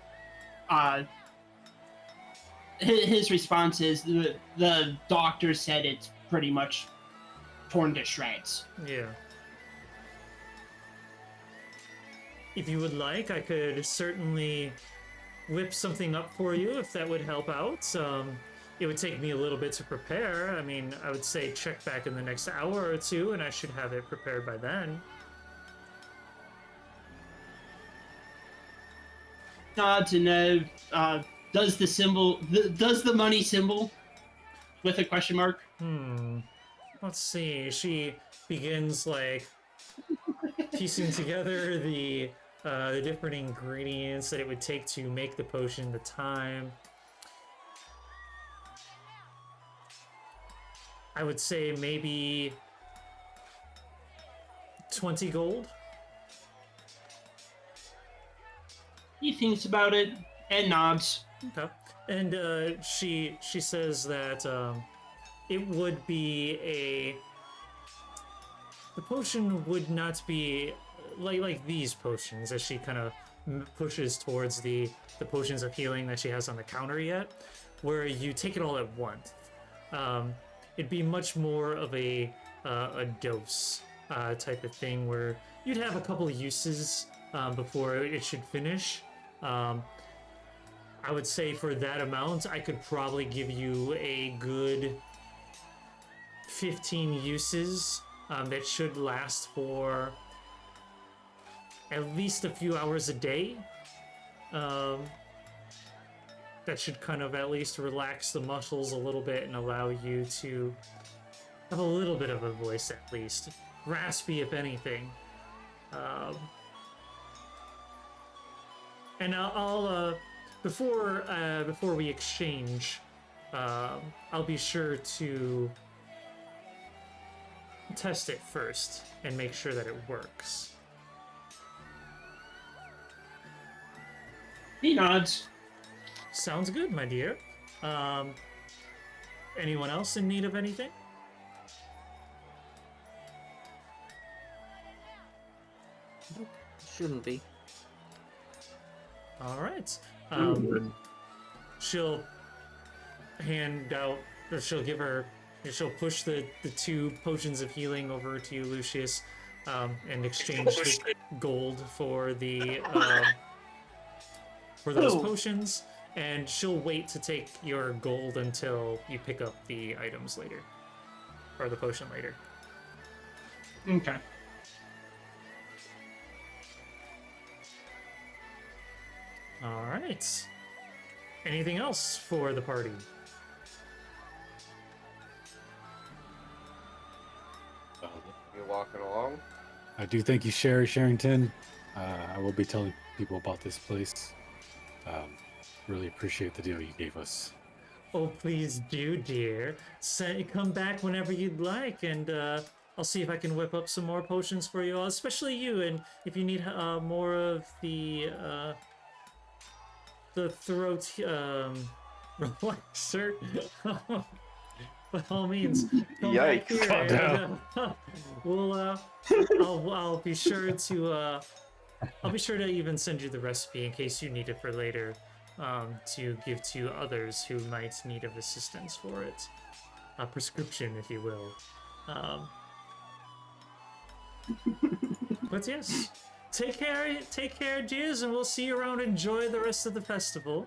S6: his response is, the doctor said it's pretty much torn to shreds.
S2: Yeah. If you would like, I could certainly whip something up for you if that would help out. It would take me a little bit to prepare. I mean, I would say check back in the next hour or two, and I should have it prepared by then.
S6: Nods and does the money symbol with a question mark?
S2: Let's see. She begins like piecing together the different ingredients that it would take to make the potion, the time. I would say maybe 20 gold.
S6: He thinks about it and nods.
S2: Okay. And she says that it would be the potion would not be like these potions, as she kind of pushes towards the potions of healing that she has on the counter yet, where you take it all at once. It'd be much more of a dose type of thing, where you'd have a couple of uses before it should finish. I would say for that amount, I could probably give you a good 15 uses that should last for at least a few hours a day. That should kind of at least relax the muscles a little bit and allow you to have a little bit of a voice, at least. Raspy, if anything. And I'll before we exchange, I'll be sure to test it first and make sure that it works.
S6: He nods.
S2: Sounds good, my dear. Anyone else in need of anything?
S5: Shouldn't be.
S2: All right. She'll hand out, or she'll push the 2 potions of healing over to you, Lucius, and exchange the gold for for those potions. And she'll wait to take your gold until you pick up the items later, or the potion later.
S6: Okay.
S2: All right. Anything else for the party?
S4: You walking along?
S1: I do thank you, Sherry Sherrington. I will be telling people about this place. Really appreciate the deal you gave us.
S2: Oh, please do, dear. Come back whenever you'd like, and I'll see if I can whip up some more potions for you all, especially you. And if you need more of the throat relaxer, by all means, come back
S8: Yikes.
S2: here. And, I'll be sure to even send you the recipe in case you need it for later. To give to others who might need of assistance for it. A prescription, if you will. But yes, take care, dears, and we'll see you around. Enjoy the rest of the festival.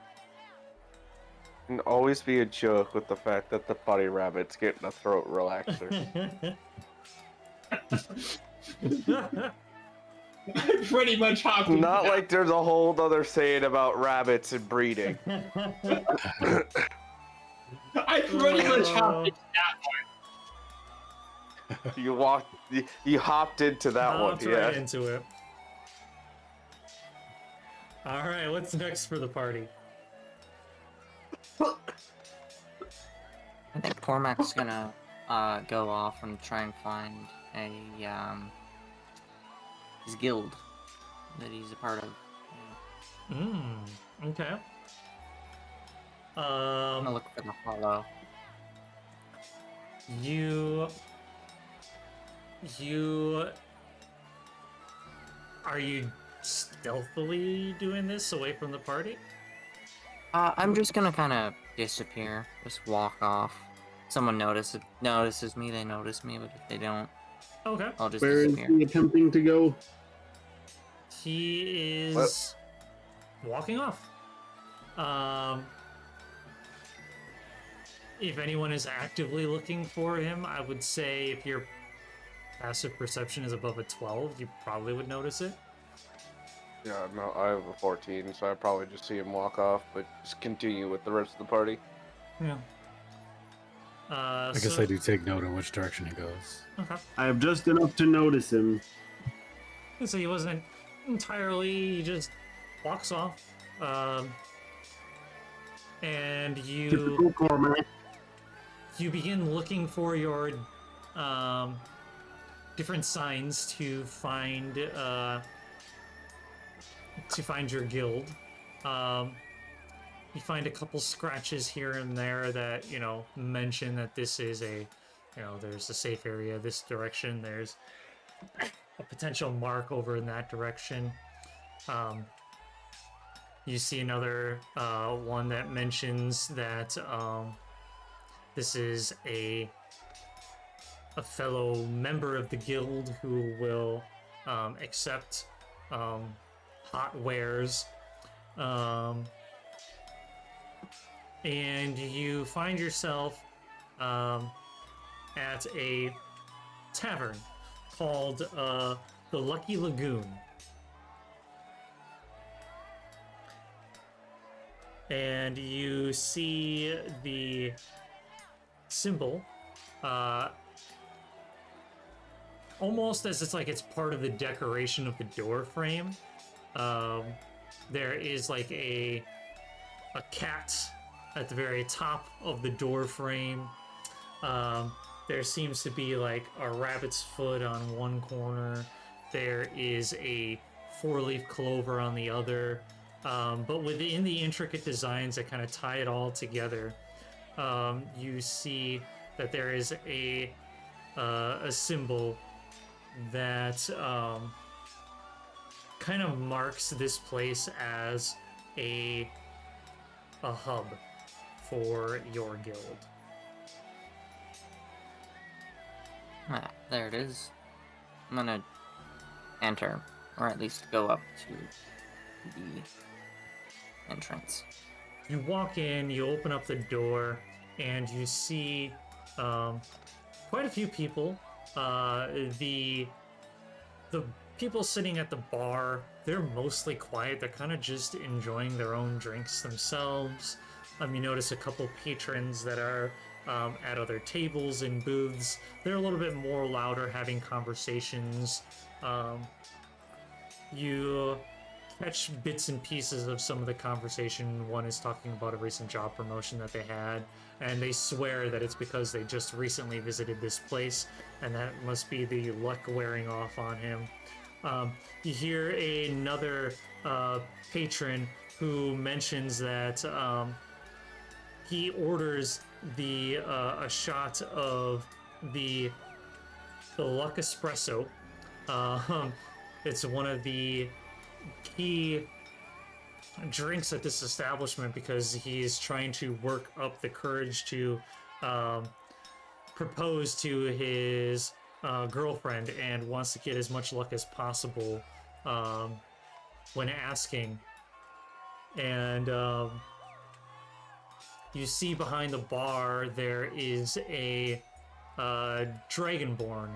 S8: And always be a joke with the fact that the bunny rabbit's getting a throat relaxer.
S6: I pretty much hopped into
S8: Not
S6: that.
S8: like there's a whole other saying about rabbits and breeding.
S6: I pretty much hopped into that.
S8: You hopped into that one,
S2: Hopped
S8: yeah.
S2: right into it. All right, what's next for the party?
S5: I think Cormac's gonna go off and try and find a his guild that he's a part of.
S2: Okay.
S5: I'm gonna look for the hollow.
S2: Are you stealthily doing this away from the party?
S5: I'm just gonna kind of disappear, just walk off. Someone notices me, they notice me, but if they don't,
S2: Okay.
S5: I'll just
S7: Where is
S5: disappear.
S7: he attempting to go?
S2: He is walking off. If anyone is actively looking for him, I would say if your passive perception is above a 12, you probably would notice it.
S8: Yeah, no, I have a 14, so I probably just see him walk off, but just continue with the rest of the party.
S2: Yeah.
S1: I guess I do take note in which direction he goes.
S2: Okay.
S7: I have just enough to notice him.
S2: So he wasn't entirely. He just walks off. And
S7: Typical Cormac.
S2: you begin looking for your different signs to find your guild. You find a couple scratches here and there that mention that this is there's a safe area this direction. There's a potential mark over in that direction. You see another one that mentions that this is a fellow member of the guild who will accept hot wares. And you find yourself at a tavern called the Lucky Lagoon. And you see the symbol almost as it's part of the decoration of the door frame. There is like a cat at the very top of the door frame. There seems to be like a rabbit's foot on one corner. There is a 4-leaf clover on the other. But within the intricate designs that kind of tie it all together, you see that there is a symbol that kind of marks this place as a hub for your guild.
S5: Ah, there it is. I'm gonna enter, or at least go up to the entrance.
S2: You walk in, you open up the door, and you see quite a few people. The people sitting at the bar, they're mostly quiet. They're kind of just enjoying their own drinks themselves. You notice a couple patrons that are at other tables and booths. They're a little bit more louder, having conversations. You catch bits and pieces of some of the conversation. One is talking about a recent job promotion that they had, and they swear that it's because they just recently visited this place, and that must be the luck wearing off on him. You hear another patron who mentions that he orders a shot of the Luck Espresso. It's one of the key drinks at this establishment because he's trying to work up the courage to propose to his girlfriend and wants to get as much luck as possible when asking. And you see behind the bar there is a Dragonborn.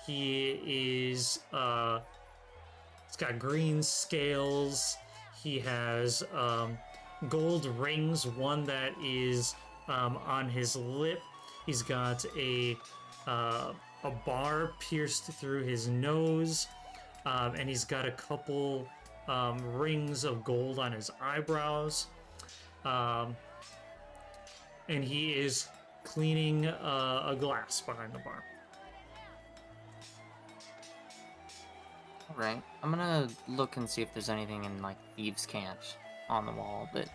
S2: He is he's got green scales. He has gold rings, one that is on his lip. He's got a bar pierced through his nose, and he's got a couple rings of gold on his eyebrows. And he is cleaning a glass behind the bar.
S5: Alright, I'm gonna look and see if there's anything in, like, Thieves' Cant on the wall that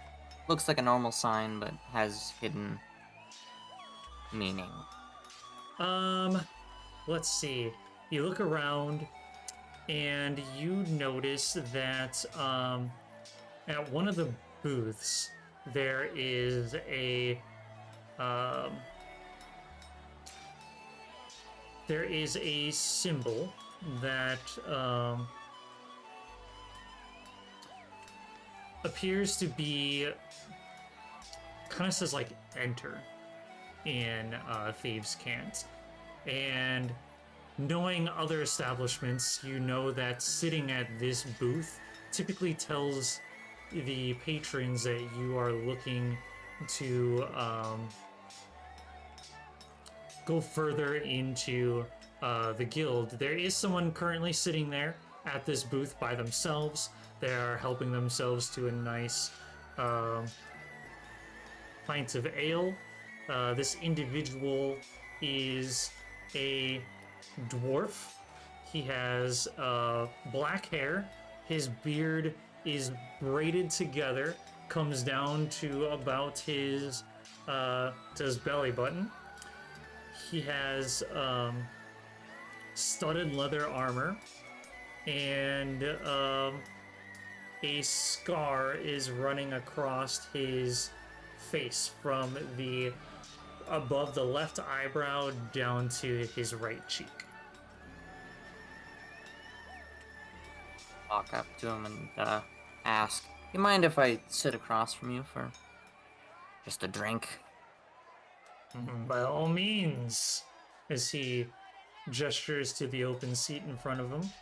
S5: looks like a normal sign but has hidden meaning.
S2: Let's see. You look around and you notice that at one of the booths there is a symbol that appears to be kind of says like enter in Thieves' Cant. And knowing other establishments, you know that sitting at this booth typically tells the patrons that you are looking to go further into the guild. There is someone currently sitting there at this booth by themselves. They are helping themselves to a nice pint of ale. This individual is a dwarf. He has black hair. His beard is braided together, comes down to about his belly button. He has studded leather armor, and a scar is running across his face from the above the left eyebrow down to his right cheek.
S5: Walk up to him and ask, "You mind if I sit across from you for just a drink?"
S2: By all means, as he gestures to the open seat in front of him.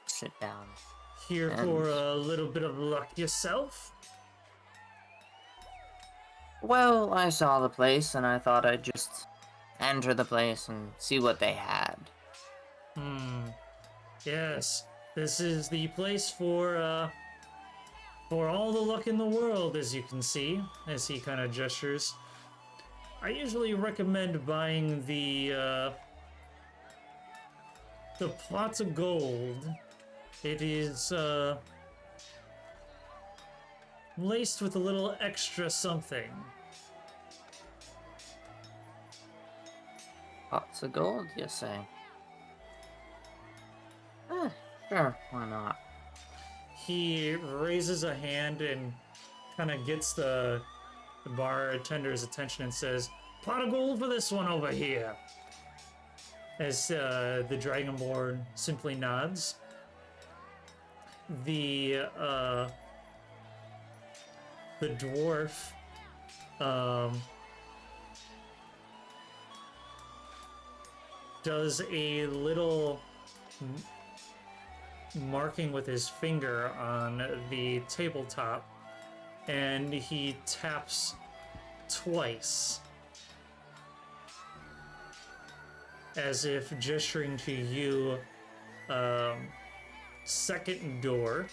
S5: Sit down.
S2: Here
S5: And-
S2: for a little bit of luck yourself?
S5: Well, I saw the place and I thought I'd just enter the place and see what they had.
S2: Yes, this is the place for all the luck in the world, as you can see, as he kind of gestures. I usually recommend buying the pot of gold. It is laced with a little extra something.
S5: Pots of gold, you say? Sure, why not?
S2: He raises a hand and kind of gets the bartender's attention and says, "Pot of gold for this one over here." As the Dragonborn simply nods. The dwarf does a little marking with his finger on the tabletop, and he taps twice as if gesturing to you. Second door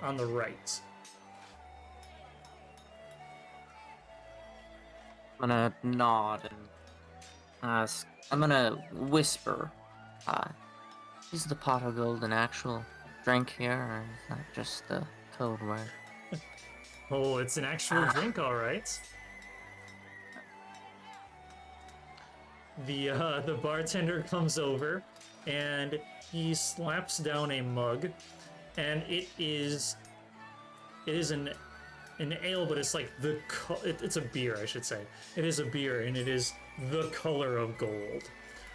S2: on the right.
S5: I'm gonna nod and ask. I'm gonna whisper. Is the pot of gold an actual drink here, or is that just a code word?
S2: Oh, it's an actual drink, all right. The bartender comes over and he slaps down a mug, and it is an ale, but it's like it's a beer, I should say. It is a beer, and it is the color of gold,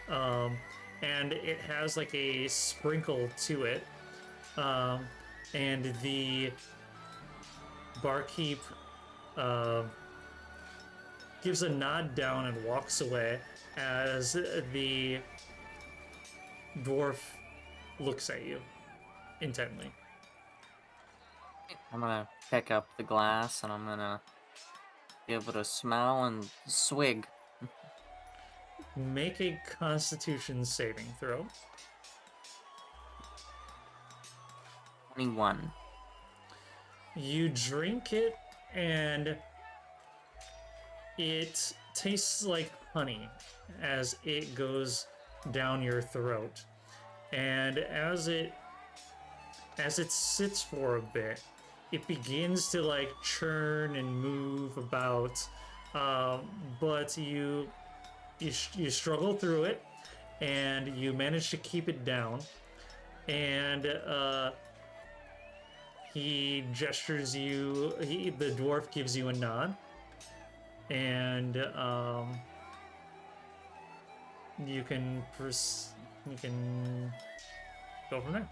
S2: and it has like a sprinkle to it, and the barkeep gives a nod down and walks away as the dwarf looks at you intently.
S5: I'm gonna pick up the glass and I'm gonna give it a smell and swig.
S2: Make a Constitution saving throw.
S5: 21.
S2: You drink it, and it tastes like honey as it goes down your throat. And as it sits for a bit, it begins to like churn and move about, but you struggle through it, and you manage to keep it down. And he gestures you. The dwarf gives you a nod, and you can go from there.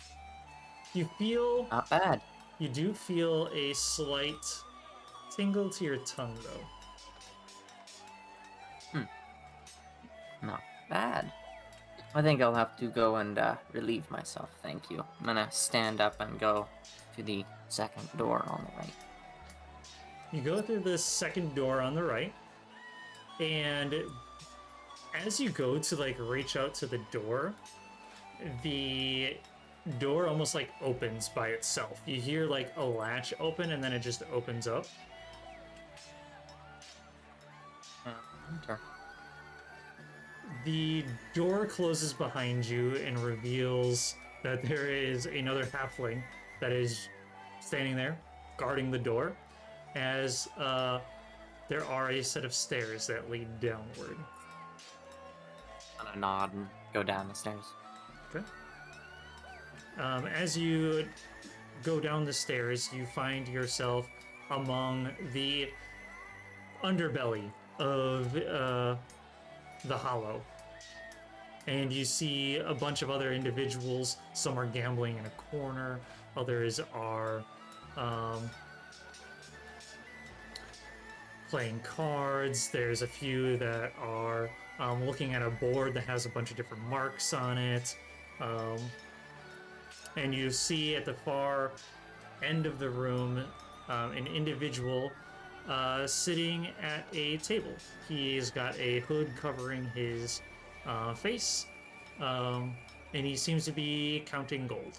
S2: You feel.
S5: Not bad.
S2: You do feel a slight tingle to your tongue, though.
S5: Not bad. I think I'll have to go and relieve myself. Thank you. I'm gonna stand up and go to the second door on the right.
S2: You go through the second door on the right, and as you go to like reach out to the door almost like opens by itself. You hear like a latch open, and then it just opens up.
S5: Enter.
S2: The door closes behind you and reveals that there is another halfling that is standing there, guarding the door, as there are a set of stairs that lead downward.
S5: I'm gonna nod and go down the stairs.
S2: Okay. As you go down the stairs, you find yourself among the underbelly of the Hollow. And you see a bunch of other individuals. Some are gambling in a corner, others are playing cards. There's a few that are looking at a board that has a bunch of different marks on it. And you see at the far end of the room an individual sitting at a table. He's got a hood covering his face, and he seems to be counting gold.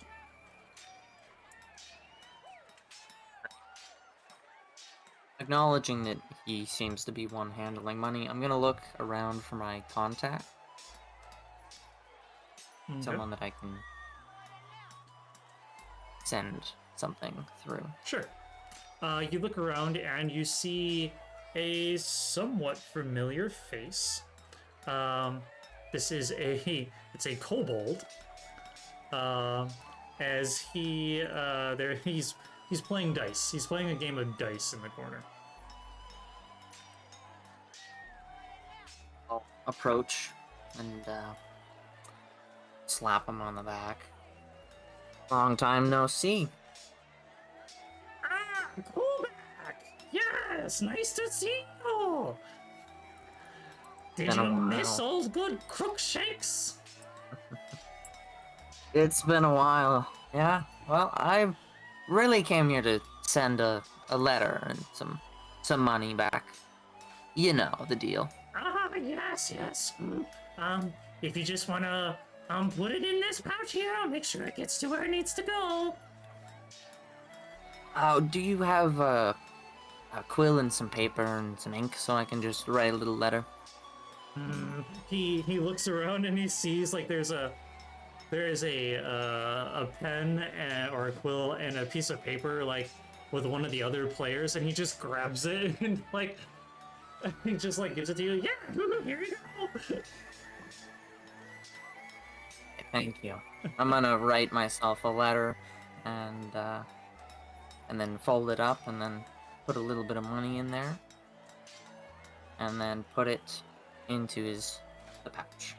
S5: Acknowledging that he seems to be one handling money, I'm gonna look around for my contact.
S2: Okay.
S5: Someone that I can send something through.
S2: Sure. You look around and you see a somewhat familiar face. This is it's a kobold. As he's playing dice. He's playing a game of dice in the corner.
S5: I'll approach and slap him on the back. Long time no see.
S2: Ah, Kovac! Yes, nice to see you. Did
S5: Been a
S2: you miss
S5: while.
S2: old good Crookshanks?
S5: It's been a while. Yeah, well, I really came here to send a letter and some money back. You know the deal.
S2: Ah, yes. If you just wanna put it in this pouch here, I'll make sure it gets to where it needs to go.
S5: Oh, do you have a quill and some paper and some ink so I can just write a little letter?
S2: He looks around and he sees like there is a pen or a quill and a piece of paper like with one of the other players, and he just grabs it and like he just like gives it to you. Yeah, here you go.
S5: Thank you. I'm gonna write myself a letter and then fold it up and then put a little bit of money in there and then put it into the pouch.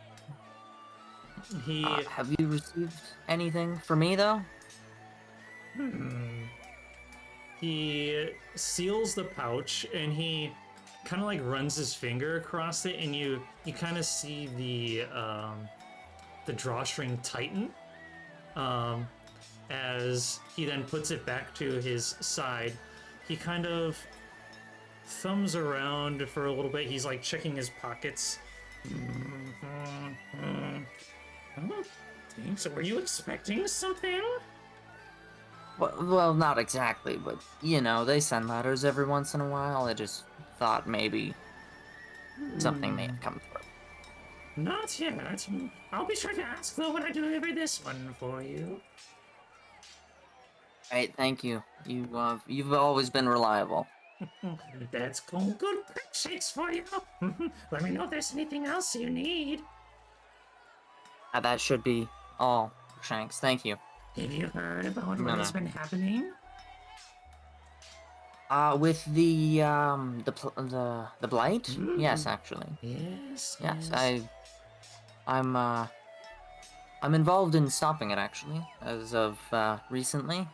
S2: He
S5: Have you received anything for me though?
S2: He seals the pouch and he kind of like runs his finger across it, and you kind of see the drawstring tighten as he then puts it back to his side. He kind of thumbs around for a little bit. He's like checking his pockets. So were you expecting something?
S5: Well, not exactly, but you know, they send letters every once in a while. I just thought maybe something may have come through.
S2: Not yet. I'll be sure to ask though when I deliver this one for you.
S5: Right, thank you. You've always been reliable.
S2: That's good shakes for you. Let me know if there's anything else you need.
S5: That should be all, Shanks. Thank you.
S2: Have you heard about what
S5: No.
S2: has been happening?
S5: With the blight? Yes, actually.
S2: Yes.
S5: Yes, I'm involved in stopping it actually, as of recently.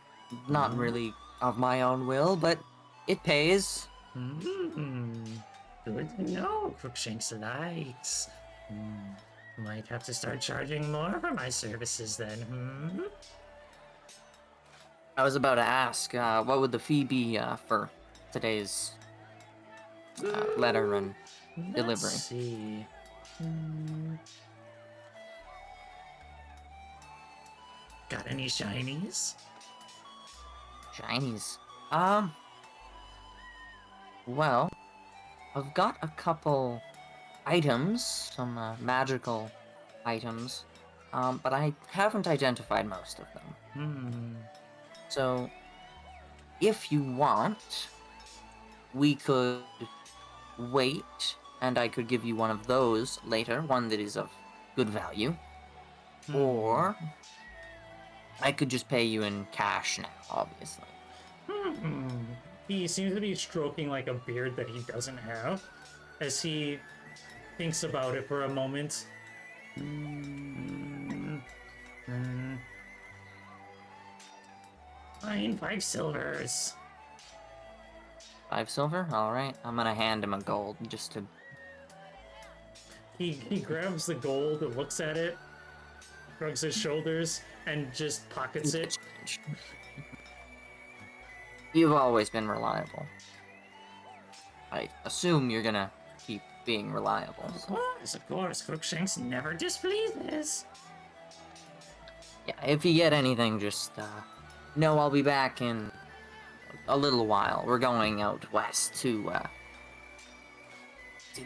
S5: Not really of my own will, but it pays.
S2: Good to know, Crookshanks likes. Might have to start charging more for my services then, hmm?
S5: I was about to ask, what would the fee be for today's letter and delivery?
S2: Let's see. Got any shinies?
S5: Shinies. Well, I've got a couple items, some magical items, but I haven't identified most of them. So, if you want, we could wait, and I could give you one of those later, one that is of good value. Or, I could just pay you in cash now, obviously.
S2: He seems to be stroking like a beard that he doesn't have, as he thinks about it for a moment. Fine, 5 silvers.
S5: 5 silver? Alright, I'm gonna hand him a gold, just to...
S2: He grabs the gold and looks at it, shrugs his shoulders, and just pockets it.
S5: You've always been reliable. I assume you're gonna keep being reliable.
S2: Of course, Crookshanks never displeases.
S5: Yeah, if you get anything, just know I'll be back in a little while. We're going out west to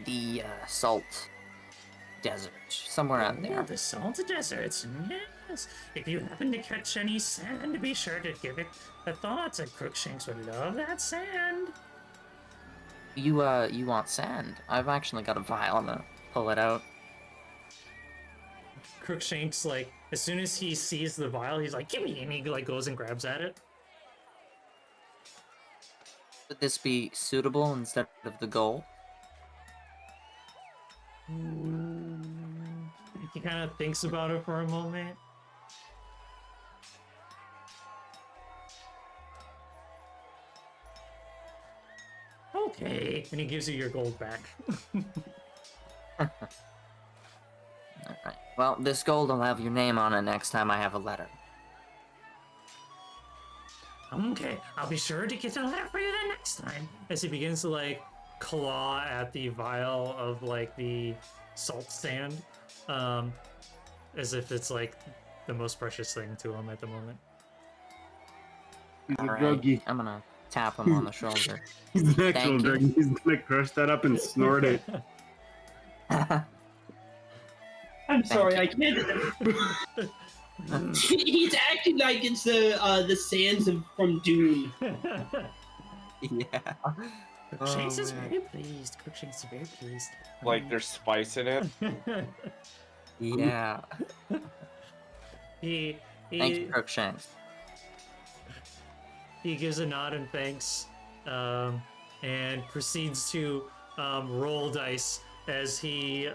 S5: the Salt Desert, somewhere out there.
S2: The Salt Deserts, yes. If you happen to catch any sand, be sure to give it a thought. Crookshanks would love that sand.
S5: You want sand? I've actually got a vial. I'm gonna pull it out.
S2: Crookshanks, like, as soon as he sees the vial, he's like, "Give me!" and he like goes and grabs at it.
S5: Would this be suitable instead of the gold?
S2: He kind of thinks about it for a moment. Okay, and he gives you your gold back.
S5: Alright. Well, this gold will have your name on it next time I have a letter.
S2: Okay, I'll be sure to get a letter for you the next time. As he begins to like claw at the vial of like the salt sand, as if it's like the most precious thing to him at the moment.
S7: He's a
S5: Alright,
S7: druggie.
S5: I'm gonna tap him on the shoulder.
S7: He's an actual
S5: Thank you.
S7: druggie. He's gonna crush that up and snort it.
S6: I'm sorry, I can't. He's acting like it's the sands from Dune.
S5: Yeah.
S2: Crookshanks is
S5: man.
S2: very pleased. Crookshanks is very pleased.
S4: Like there's spice in it.
S5: Yeah.
S2: he
S5: Thank you, Crookshanks.
S2: he gives a nod and thanks, and proceeds to roll dice as he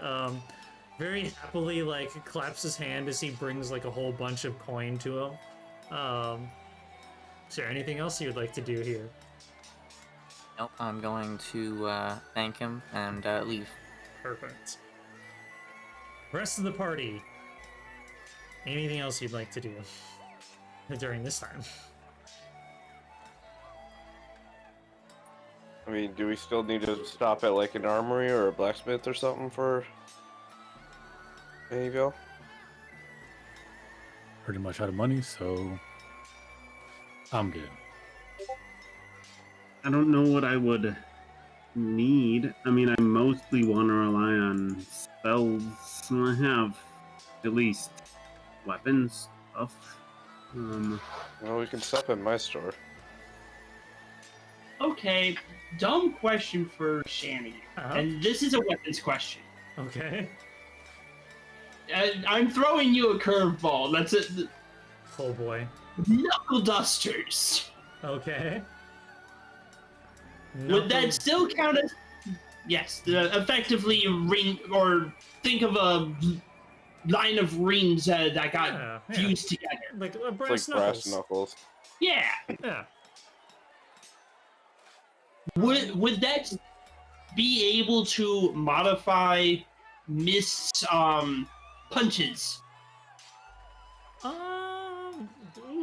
S2: very happily like claps his hand as he brings like a whole bunch of coin to him. Is there anything else you'd like to do here?
S5: Nope, I'm going to thank him and leave.
S2: Perfect. Rest of the party. Anything else you'd like to do during this time?
S8: I mean, do we still need to stop at like an armory or a blacksmith or something for Mayville?
S1: Pretty much out of money, so I'm good.
S7: I don't know what I would need. I mean, I mostly want to rely on spells. I have at least weapons, stuff.
S8: Well, we can stop at my store.
S6: Okay, dumb question for Shanny. And this is a weapons question.
S2: Okay.
S6: I'm throwing you a curveball. That's it.
S2: Oh boy.
S6: Knuckle dusters.
S2: Okay.
S6: Would that still count as? Yes, effectively ring, or think of a line of rings that got
S2: Yeah.
S6: fused together.
S2: Like
S8: It's
S2: brass
S8: like
S2: knuckles.
S8: brass knuckles.
S6: Yeah.
S2: Yeah.
S6: Would that be able to modify Miss punches
S2: Um,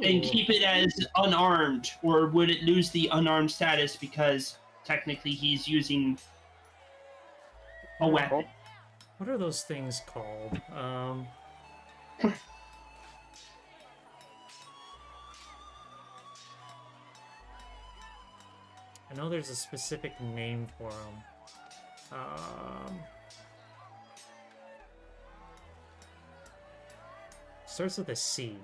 S6: and
S2: ooh.
S6: keep it as unarmed, or would it lose the unarmed status because technically he's using a weapon?
S2: What are those things called? I know there's a specific name for them. Starts with a C.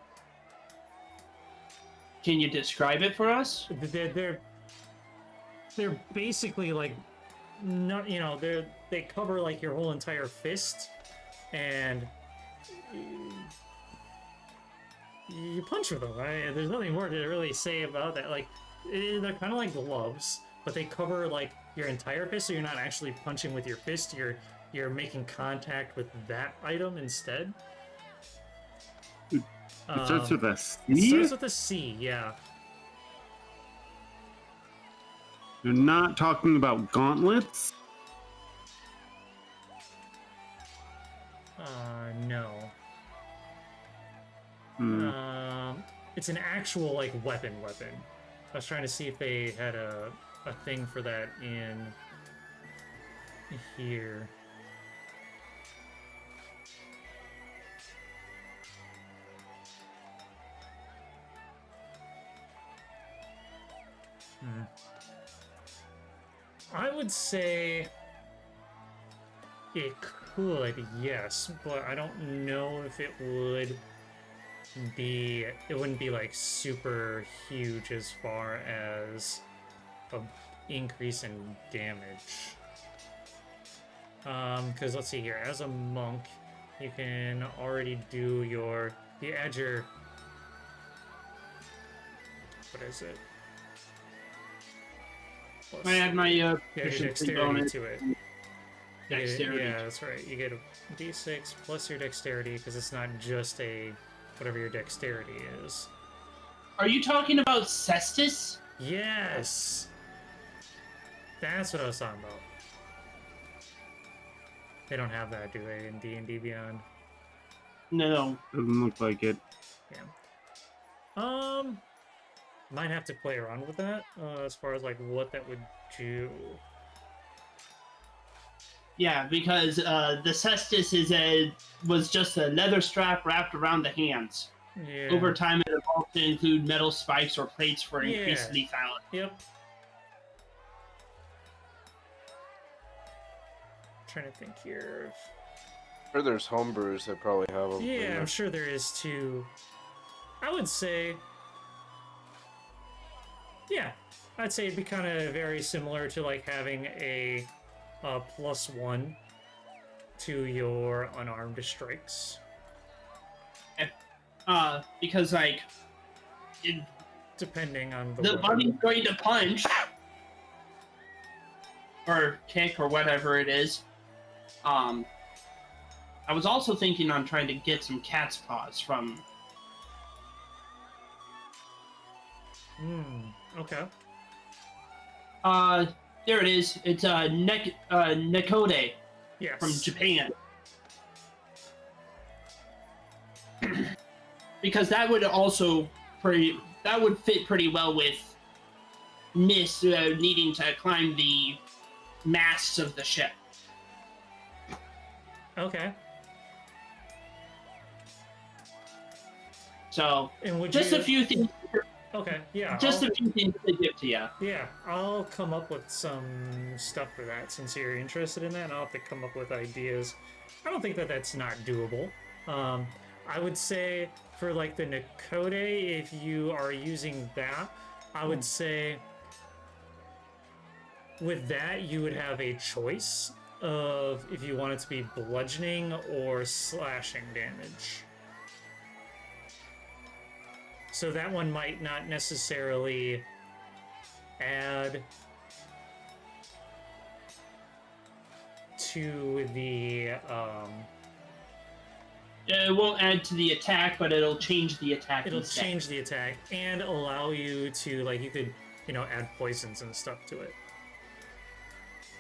S6: Can you describe it for us?
S2: They're basically like, not, you know, they cover like your whole entire fist, and you punch with them. Right? There's nothing more to really say about that. Like, they're kind of like gloves, but they cover like your entire fist, so you're not actually punching with your fist. You're making contact with that item instead.
S7: It starts with a C?
S2: It starts with a C, yeah.
S7: You're not talking about gauntlets?
S2: No.
S7: Hmm.
S2: It's an actual like weapon. I was trying to see if they had a thing for that in here. I would say it could, yes, but I don't know if it would be. It wouldn't be like super huge as far as a increase in damage. Because let's see here, as a monk, you can already do you add your, what is it? Plus,
S6: I add my
S2: yeah, your
S6: proficiency
S2: dexterity
S6: bonus.
S2: to it. You get-
S6: Dexterity.
S2: yeah, that's right. You get a d6 plus your dexterity, because it's not just a whatever your dexterity is.
S6: Are you talking about Cestus?
S2: Yes! That's what I was talking about. They don't have that, do they, in D&D Beyond?
S6: No.
S7: Doesn't look like it.
S2: Might have to play around with that, as far as, like, what that would do.
S6: Yeah, because the Cestus was just a leather strap wrapped around the hands.
S2: Yeah.
S6: Over time, it evolved to include metal spikes or plates for
S2: Yeah.
S6: increased lethality.
S2: Yep. Trying to think here.
S8: Or there's homebrews that probably have them.
S2: Yeah, I'm sure there is too. I would say, yeah, I'd say it'd be kind of very similar to like having a +1 to your unarmed strikes.
S6: Because like,
S2: Depending on
S6: the
S2: weapon.
S6: bunny's going to punch or kick or whatever it is. I was also thinking on trying to get some cat's paws from.
S2: Okay.
S6: There it is. It's Nekode
S2: Yes.
S6: from Japan. Because that would also fit pretty well with Miss needing to climb the masts of the ship.
S2: Okay.
S6: So
S2: And would
S6: just
S2: you...
S6: a few things.
S2: Okay. Yeah.
S6: Just
S2: I'll...
S6: a few things to give to you.
S2: Yeah, I'll come up with some stuff for that since you're interested in that, and I'll have to come up with ideas. I don't think that that's not doable. I would say for like the Nekode, if you are using that, I would say with that you would have a choice of if you want it to be bludgeoning or slashing damage. So that one might not necessarily add to the
S6: It won't add to the attack, but it'll change the attack.
S2: it'll
S6: instead.
S2: change the attack and allow you to, like, you could, you know, add poisons and stuff to it.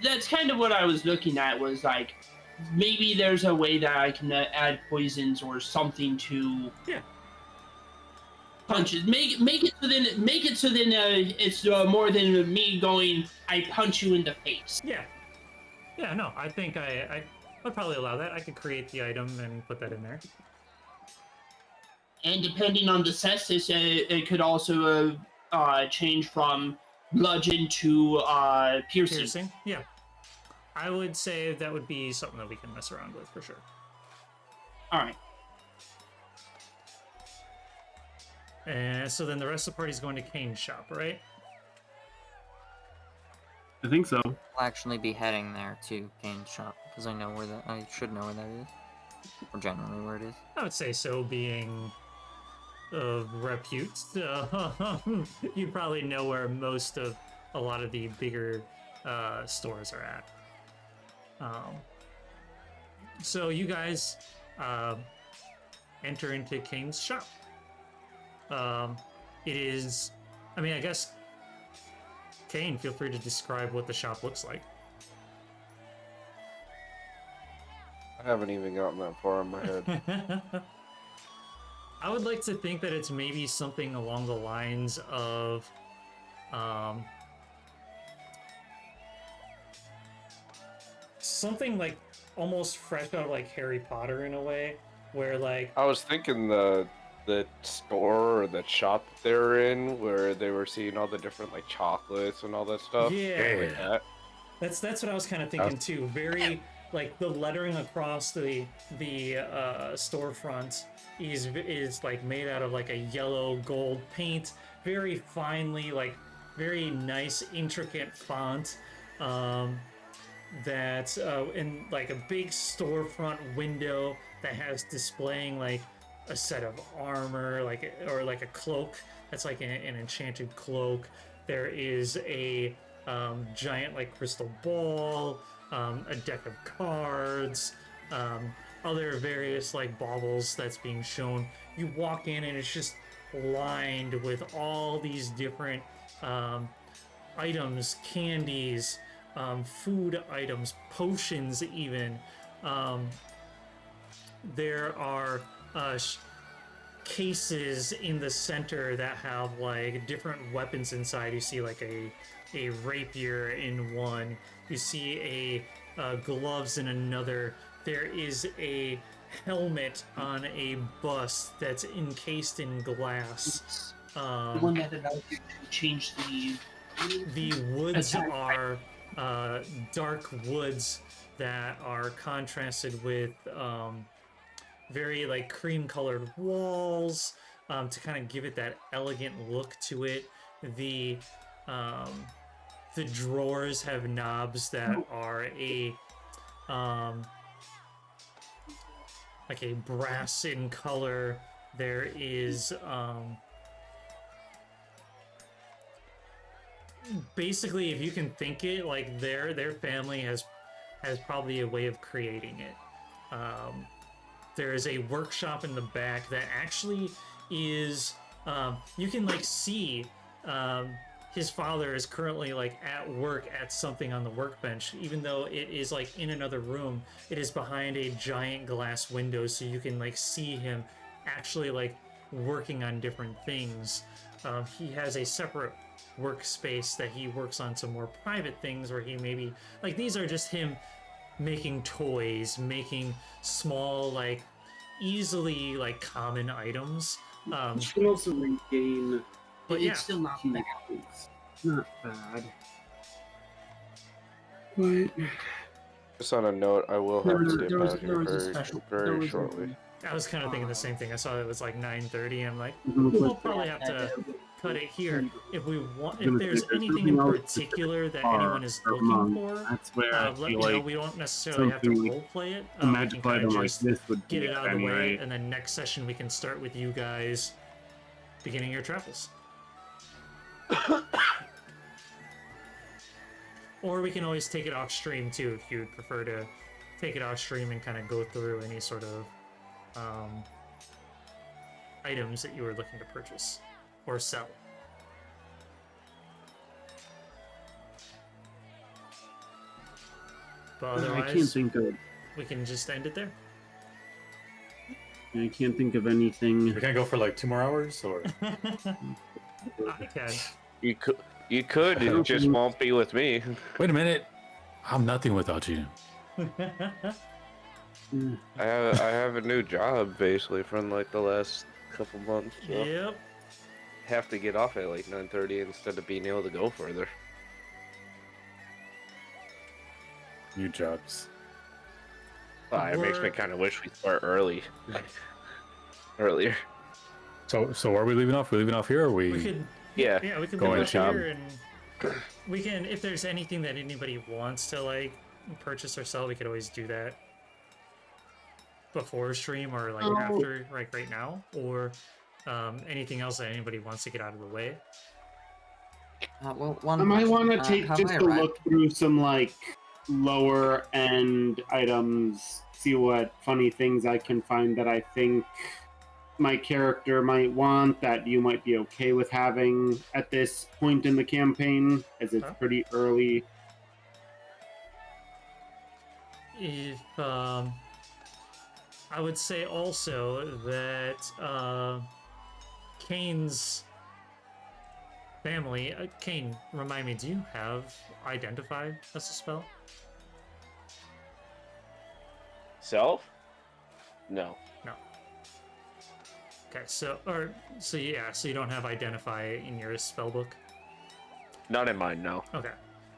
S6: That's kind of what I was looking at. Was like maybe there's a way that I can add poisons or something to
S2: Yeah.
S6: punches. Make it so then it's more than me going. I punch you in the face.
S2: Yeah. Yeah, no, I think I would probably allow that. I could create the item and put that in there.
S6: And depending on the cestus, it could also change from bludgeon to piercing.
S2: Piercing? Yeah. I would say that would be something that we can mess around with for sure.
S6: All right.
S2: And so then the rest of the party's going to Kane's shop, right?
S7: I think so.
S5: I'll actually be heading there to Kane's shop because I know where that. I should know where that is, or generally where it is.
S2: I would say so, being of repute. You probably know where most of a lot of the bigger stores are at. So you guys enter into Kane's shop. It is, I mean, I guess, Kane, feel free to describe what the shop looks like.
S8: I haven't even gotten that far in my head.
S2: I would like to think that it's maybe something along the lines of something like almost fresh out of like Harry Potter in a way, where like
S8: I was thinking the store or the shop that they were in, where they were seeing all the different like chocolates and all that stuff.
S2: Yeah.
S8: Like that.
S2: That's what I was kind of thinking too. Very like the lettering across the storefront is like made out of like a yellow gold paint, very finely, like very nice intricate font. That in like a big storefront window that has displaying like a set of armor, like or like a cloak that's like an enchanted cloak. There is a giant like crystal ball, a deck of cards, other various like baubles that's being shown. You walk in and it's just lined with all these different items, candies, food items, potions even. There are cases in the center that have like different weapons inside. You see like a rapier in one. You see a gloves in another. There is a helmet on a bust that's encased in glass.
S6: The one that allows you to change
S2: The woods
S6: Attack.
S2: are dark woods that are contrasted with very like cream colored walls to kind of give it that elegant look to it. The drawers have knobs that are a like a brass in color. There is basically, if you can think it, like their family has probably a way of creating it. There is a workshop in the back that actually is you can like see his father is currently like at work at something on the workbench, even though it is like in another room. It is behind a giant glass window, so you can like see him actually like working on different things. He has a separate workspace that he works on some more private things, where he maybe like these are just him making toys, making small like easily like common items.
S7: You can also regain
S2: But
S6: it's
S2: yeah,
S6: still not
S7: key
S6: bad.
S7: points. Not bad. But
S8: Just on a note, I will have to dip
S6: There was
S8: out here
S6: a special. there
S8: very
S6: was a-
S8: shortly.
S2: I was kind of thinking the same thing. I saw it was like 9:30. I'm like,
S7: we'll
S2: we'll
S7: put
S2: probably have to cut it here. If we want,
S7: gonna
S2: if
S7: say
S2: there's
S7: there's
S2: anything in
S7: nothing else
S2: particular that
S7: far
S2: anyone is
S7: or
S2: looking
S7: among.
S2: for,
S7: That's where I
S2: let me
S7: feel
S2: know.
S7: like
S2: We don't necessarily have to
S7: something
S2: role play it.
S7: a
S2: We
S7: magical
S2: can kind
S7: item
S2: of
S7: like
S2: just
S7: this would
S2: get
S7: be
S2: it
S7: at
S2: out of the
S7: any
S2: way,
S7: rate.
S2: and then next session we can start with you guys beginning your travels. Or we can always take it off stream too, if you'd prefer to take it off stream and kind of go through any sort of items that you were looking to purchase or sell. But
S7: I can't
S2: otherwise,
S7: think of
S2: we can just end it there.
S7: I can't think of anything.
S1: We can't go for like 2 more hours, or
S2: I can.
S4: You could. It just won't be with me.
S1: wait a minute. I'm nothing without you.
S4: I have a new job basically from like the last couple months. So
S2: Yep.
S4: have to get off at like 9:30 instead of being able to go further.
S1: New jobs.
S4: It makes me kind of wish we start early. Earlier.
S1: So are we leaving off? We're leaving off here, or are
S2: We
S1: we?
S2: could.
S4: Yeah.
S2: Yeah, we can
S1: Go
S2: go
S1: in
S2: up
S1: shop.
S2: here and we can. If there's anything that anybody wants to like purchase or sell, we could always do that before stream or like after, like right now, or anything else that anybody wants to get out of the way.
S5: Well, one
S7: I might
S5: question.
S7: want to take
S5: have
S7: just
S5: I
S7: a
S5: arrived?
S7: look through some like lower end items, see what funny things I can find that I think my character might want that you might be okay with having at this point in the campaign, as it's
S2: Huh?
S7: pretty early.
S2: If I would say also that Kane's family. Kane, remind me, do you have identify as a spell?
S4: Self? No.
S2: No. Okay, so yeah, so you don't have identify in your spell book.
S4: Not in mine, no.
S2: Okay.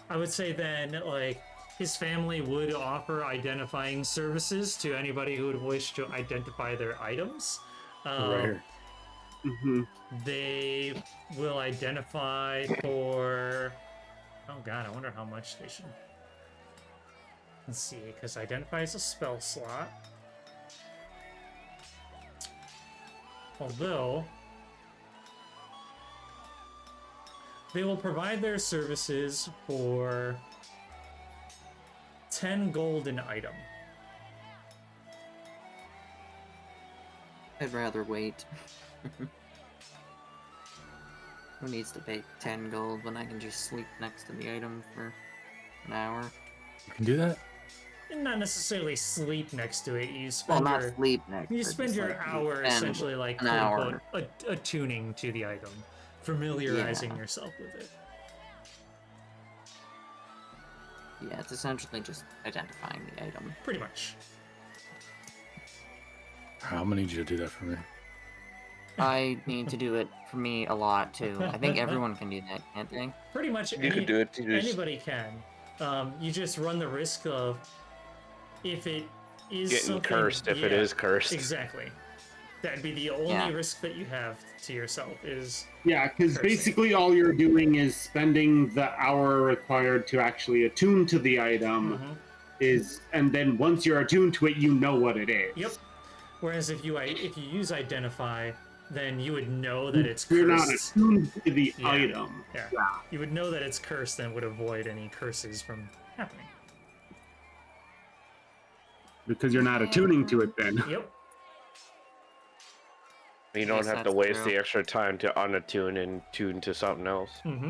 S2: I would say then, like, his family would offer identifying services to anybody who would wish to identify their items.
S1: Right here.
S2: They will identify for. Oh god, I wonder how much they should. Let's see, because identify is a spell slot. Although they will provide their services for 10 gold an item.
S5: I'd rather wait. Who needs to pay 10 gold when I can just sleep next to the item for an hour?
S1: You can do that.
S2: And not necessarily sleep next to it. You
S5: Well,
S2: spend
S5: not
S2: your
S5: sleep next.
S2: you
S5: but
S2: spend
S5: just,
S2: your
S5: like,
S2: hour
S5: spend
S2: essentially like
S5: an
S2: quote
S5: hour.
S2: unquote attuning to the item, familiarizing
S5: Yeah.
S2: yourself with it.
S5: Yeah, it's essentially just identifying the item.
S2: Pretty much.
S1: I'm gonna need you to do that for me.
S5: I need to do it for me a lot too. I think everyone can do that, can't they?
S2: Pretty much
S4: You could do it.
S2: anybody can. You just run the risk of if it is
S4: Getting
S2: something,
S4: cursed if it
S2: yeah,
S4: is cursed.
S2: Exactly. That'd be the only
S5: Yeah.
S2: risk that you have to yourself is
S7: Yeah, because
S2: Cursing.
S7: basically all you're doing is spending the hour required to actually attune to the item
S2: Mhm.
S7: and then once you're attuned to it, you know what it is.
S2: Yep. Whereas if you use identify, then you would know that it's
S7: You're not
S2: cursed.
S7: attuned to the
S2: Yeah.
S7: item.
S2: Yeah. You would know that it's cursed and would avoid any curses from happening.
S7: Because you're not attuning to it then.
S2: Yep.
S4: You don't
S5: Yes,
S4: have to
S5: that's
S2: Mm-hmm.
S4: waste
S5: true.
S4: the extra time to unattune and tune to something else.
S2: hmm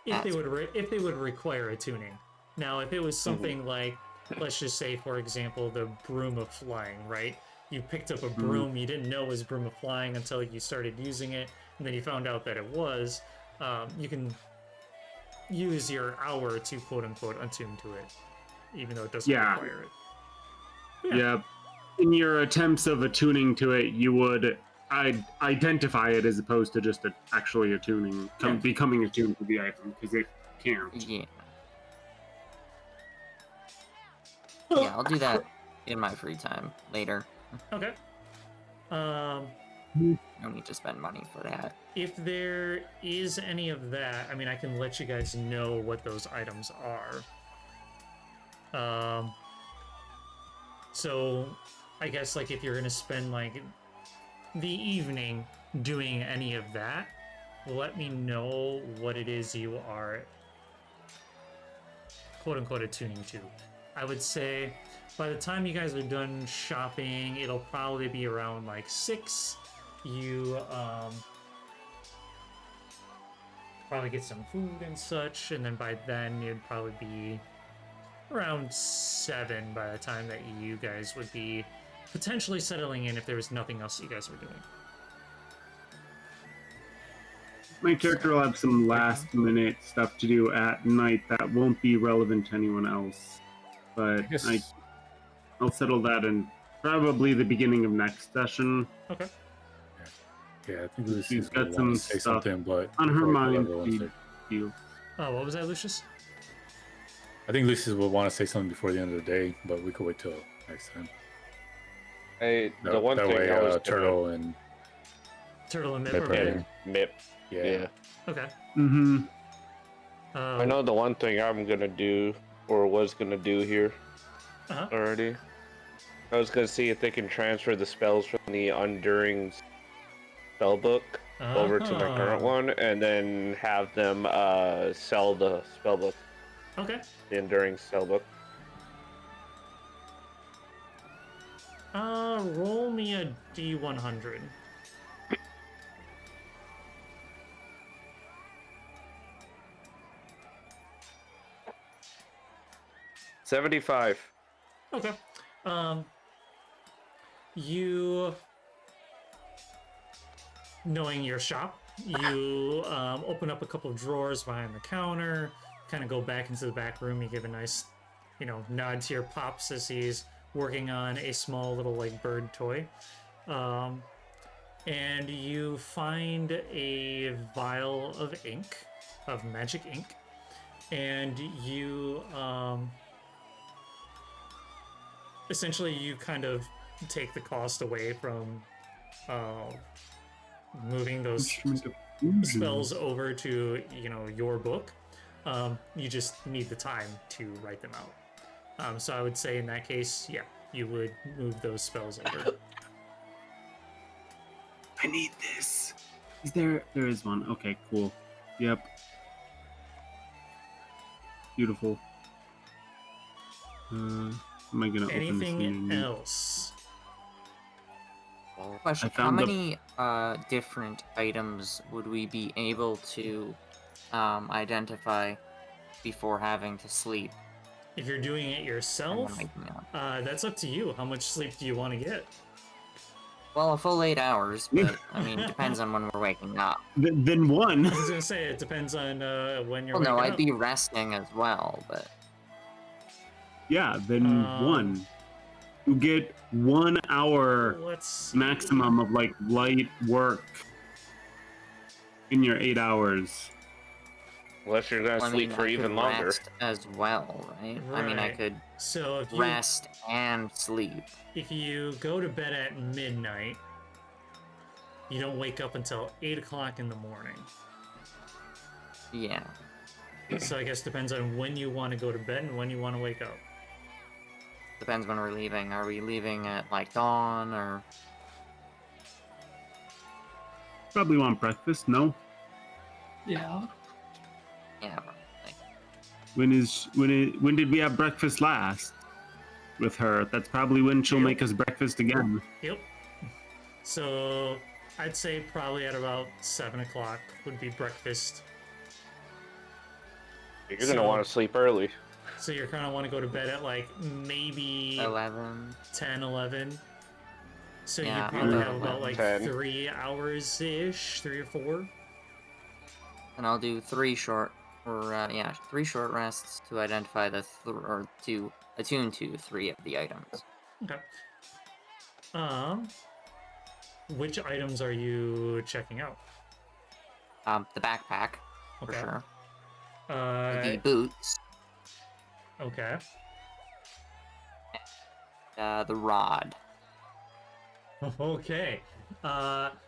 S2: if they would require a tuning. Now, if it was something like, let's just say, for example, the broom of flying, right? You picked up a broom, you didn't know it was broom of flying until you started using it, and then you found out that it was. You can use your hour to quote unquote attune to it, even though it doesn't
S7: Yeah.
S2: require it.
S7: Yeah. In your attempts of attuning to it, you would identify it as opposed to just actually attuning,
S2: Yeah.
S7: becoming attuned to the item, because it can't.
S5: Yeah. Yeah, I'll do that in my free time later.
S2: Okay.
S5: No need to spend money for that.
S2: If there is any of that, I mean, I can let you guys know what those items are. So, I guess, like, if you're gonna spend, like, the evening doing any of that, let me know what it is you are, quote-unquote, attuning to. I would say, by the time you guys are done shopping, it'll probably be around, like, 6. You, probably get some food and such, and then by then it'd probably be around 7 by the time that you guys would be potentially settling in if there was nothing else you guys were doing.
S7: My character will have some last minute stuff to do at night that won't be relevant to anyone else. But
S1: guess-
S7: I'll settle that in probably the beginning of next session.
S2: Okay.
S1: Yeah, I think Lucy's
S7: She's
S1: gonna
S7: got
S1: want to
S7: some
S1: say
S7: stuff
S1: something, but
S7: on her
S1: before
S7: mind.
S1: everyone's
S7: She
S1: there.
S7: feels.
S2: Oh, what was that, Lucius?
S1: I think Lucy will want to say something before the end of the day, but we could wait till next time.
S4: Hey, the
S1: That,
S4: one
S1: that
S4: thing
S1: way,
S4: I was gonna-
S1: Turtle and
S2: Turtle and Mip
S1: Mip
S2: are
S1: are
S2: ready?
S1: there.
S4: Mip.
S1: yeah.
S4: Yeah.
S2: Okay.
S7: Mm-hmm.
S4: I know the one thing I'm gonna do, or was gonna do here
S2: Uh-huh.
S4: already. I was gonna see if they can transfer the spells from the Unduring spellbook over to my current
S2: Ah.
S4: one, and then have them sell the spellbook,
S2: Okay.
S4: the Enduring spellbook.
S2: Roll me a D100.
S4: $75.
S2: Okay. You, knowing your shop, you open up a couple of drawers behind the counter, kind of go back into the back room. You give a nice, nod to your pops as he's working on a small little like bird toy. And you find a vial of ink, of magic ink, and you essentially you kind of take the cost away from moving those spells over to your book. You just need the time to write them out. So I would say in that case, yeah, you would move those spells over.
S7: I need this. Is there? There is one. Okay, cool. Yep. Beautiful. Am I gonna open this
S2: Anything
S7: thing?
S2: else?
S5: Question:
S7: I
S5: how
S7: found the-
S5: many different items would we be able to identify before having to sleep?
S2: If you're doing it
S5: And
S2: yourself,
S5: then waking up?
S2: that's up to you. How much sleep do you want to get?
S5: Well, a full 8 hours, but I mean, depends on when we're waking up.
S7: Then one.
S2: I was gonna say it depends on when you're
S5: Well, no,
S2: waking
S5: I'd
S2: up.
S5: be resting as well, but
S7: Yeah, then one. You get 1 hour
S2: Let's see.
S7: maximum of like light work in your 8 hours.
S4: Unless you're gonna
S5: well, I
S4: sleep
S5: mean,
S4: for
S5: I
S4: even
S5: could
S4: longer.
S5: rest as well, right? I mean, I
S2: Right.
S5: could
S2: So
S5: rest and sleep.
S2: if you go to bed at midnight, you don't wake up until 8 o'clock in the morning.
S5: Yeah.
S2: So I guess depends on when you want to go to bed and when you want to wake up.
S5: Depends when we're leaving. Are we leaving at like dawn or?
S7: Probably want breakfast. No.
S6: Yeah.
S5: Yeah, probably.
S7: When did we have breakfast last with her? That's probably when she'll
S2: Yep.
S7: make us breakfast again.
S2: Yep. So I'd say probably at about 7 o'clock would be breakfast.
S4: You're gonna
S2: So-
S4: want to sleep early.
S2: So you're kind of want to go to bed at like maybe
S5: 11.
S2: 10, 11. So
S5: Yeah,
S2: you probably
S7: I'll
S2: have
S5: go
S2: about like
S4: 10.
S2: 3 hours ish, 3 or 4.
S5: And I'll do 3 short, or 3 short rests to identify or to attune to 3 of the items.
S2: Okay. Which items are you checking out?
S5: The backpack, for
S2: Okay.
S5: sure.
S2: Uh,
S5: The boots,
S2: okay.
S5: the rod.
S2: Okay.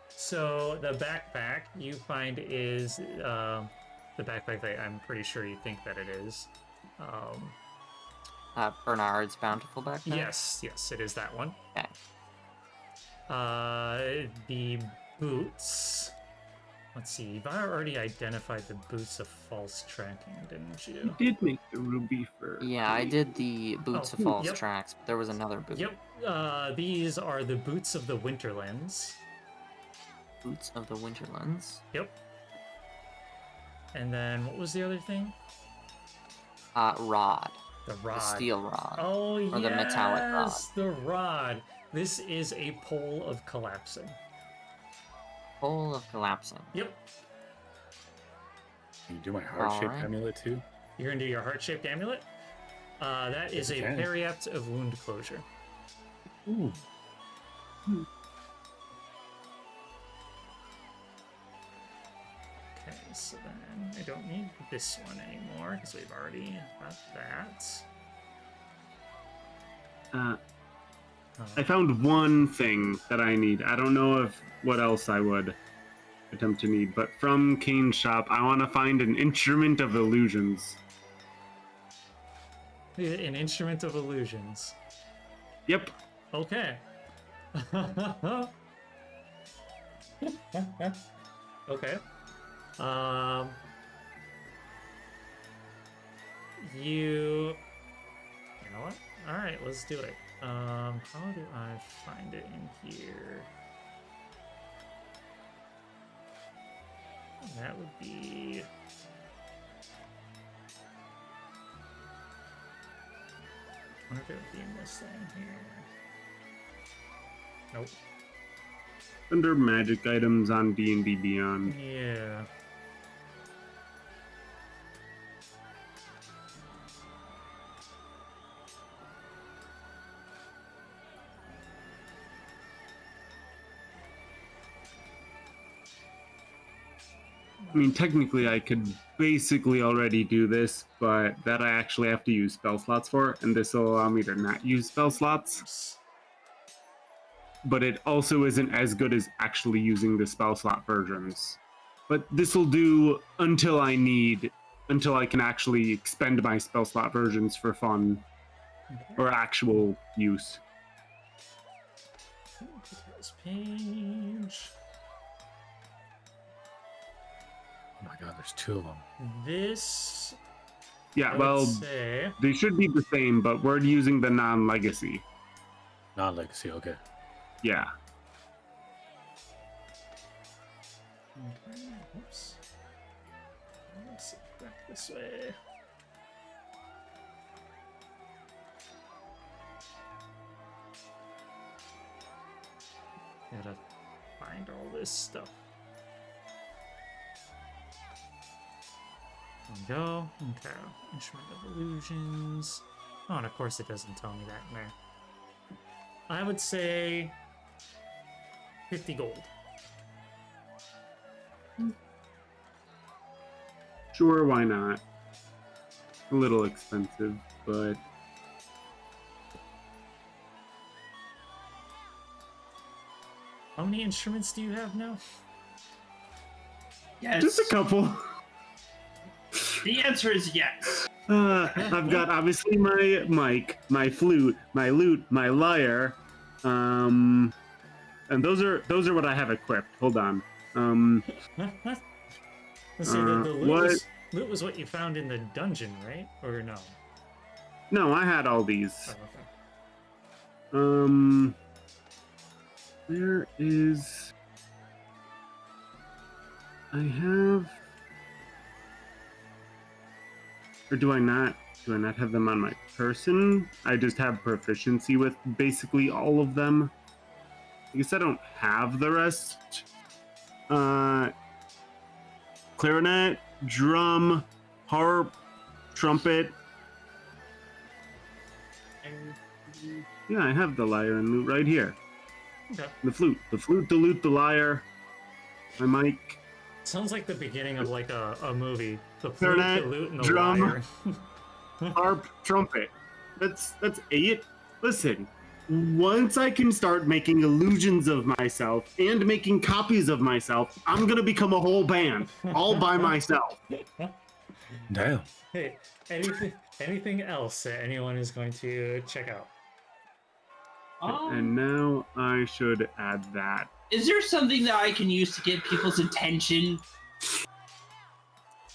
S2: So the backpack you find is the backpack that I'm pretty sure you think that it is.
S5: Bernard's bountiful backpack.
S2: Yes, it is that one.
S5: Okay.
S2: The boots. Let's see. You've already identified the boots of false tracking, didn't you?
S7: You did make the ruby fur.
S5: Yeah, I did the boots
S2: Oh,
S5: of false
S2: yep.
S5: tracks, but there was another boot.
S2: Yep. These are the boots of the Winterlands.
S5: Boots of the Winterlands.
S2: Yep. And then what was the other thing?
S5: Rod.
S2: The rod.
S5: The steel rod.
S2: Oh,
S5: Or the metallic rod.
S2: yes, the rod. This is a pole of collapsing.
S5: Pole of collapsing.
S2: Yep.
S1: Can you do my heart-shaped
S5: Alright.
S1: amulet too?
S2: You're gonna do your heart-shaped amulet. That is
S1: Yes,
S2: a
S1: I can.
S2: periapt of wound closure.
S1: Ooh.
S2: Okay, so then I don't need this one anymore because we've already got that.
S3: I found one thing that I need. I don't know if what else I would attempt to need, but from Kane's shop, I want to find an instrument of illusions.
S2: An instrument of illusions.
S3: Yep.
S2: Okay. Okay. You know what? All right, let's do it. How do I find it in here? That would be. I wonder if it would be in this thing here. Nope.
S3: Under magic items on D&D Beyond.
S2: Yeah.
S3: I mean, technically, I could basically already do this, but that I actually have to use spell slots for, and this will allow me to not use spell slots. But it also isn't as good as actually using the spell slot versions. But this will do until I can actually expend my spell slot versions for fun or actual use.
S2: This page.
S1: Oh my god, there's two of them.
S2: This.
S3: Yeah,
S2: I
S3: well,
S2: would say.
S3: they should be the same, but we're using the non-legacy.
S1: Non-legacy, okay.
S3: Yeah.
S2: Okay, oops. Let's see, back this way. Gotta find all this stuff. There we go. Okay. Instrument of illusions. Oh, and of course it doesn't tell me that. Nah. I would say 50 gold.
S3: Sure, why not? A little expensive, but
S2: How many instruments do you have now?
S6: Yes.
S3: just a couple.
S6: The answer is yes.
S3: I've got obviously my mic, my flute, my lute, my lyre, and those are what I have equipped. Hold on.
S2: Let's see, the loot,
S3: what?
S2: Loot was what you found in the dungeon, right? Or no?
S3: No, I had all these.
S2: Oh, okay.
S3: Where is? I have, or do I not? Do I not have them on my person? I just have proficiency with basically all of them. I guess I don't have the rest. Clarinet, drum, harp, trumpet. Yeah, I have the lyre and lute right here.
S2: Okay.
S3: The flute, the lute, the lyre, my mic.
S2: Sounds like the beginning of like a movie. The flute,
S3: Clarinet,
S2: the lute, and the
S3: drum.
S2: lyre.
S3: Harp, trumpet. That's 8. Listen, once I can start making illusions of myself and making copies of myself, I'm gonna become a whole band all by myself.
S1: Damn.
S2: Hey, anything else that anyone is going to check out?
S3: And now I should add that.
S6: Is there something that I can use to get people's attention?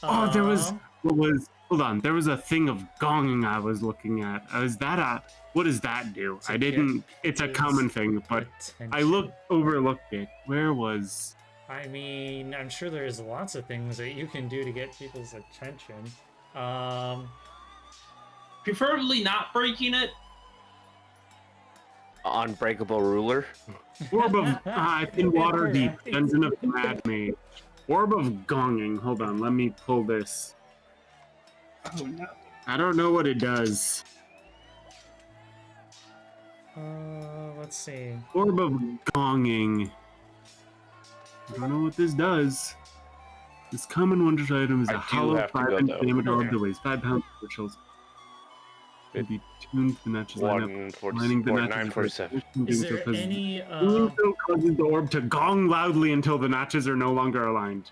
S3: Oh, there was
S2: Um,
S3: what was? Hold on, there was a thing of gonging I was looking at. Is that a? What does that do?
S2: It's a
S3: I didn't. It's a
S2: it's
S3: common thing, but I
S2: attention.
S3: overlooked it. Where was?
S2: I mean, I'm sure there's lots of things that you can do to get people's attention.
S6: Preferably not breaking it.
S4: Unbreakable ruler.
S7: Orb of in water deep,
S2: Right.
S7: dungeon of mad mage. Orb of gonging. Hold on, let me pull this.
S6: Oh no.
S7: I don't know what it does.
S2: Let's see.
S7: Orb of gonging. I don't know what this does. This common wondrous item is
S4: I
S7: a
S4: do
S7: hollow
S4: have to go,
S7: 5-inch
S4: though.
S7: diameter orb
S2: Okay.
S7: that weighs 5 pounds per chills. Can be tuned to the natural lineup. Lining the
S4: 947.
S2: Is there any
S7: Doing so causes the orb to gong loudly until the notches are no longer aligned.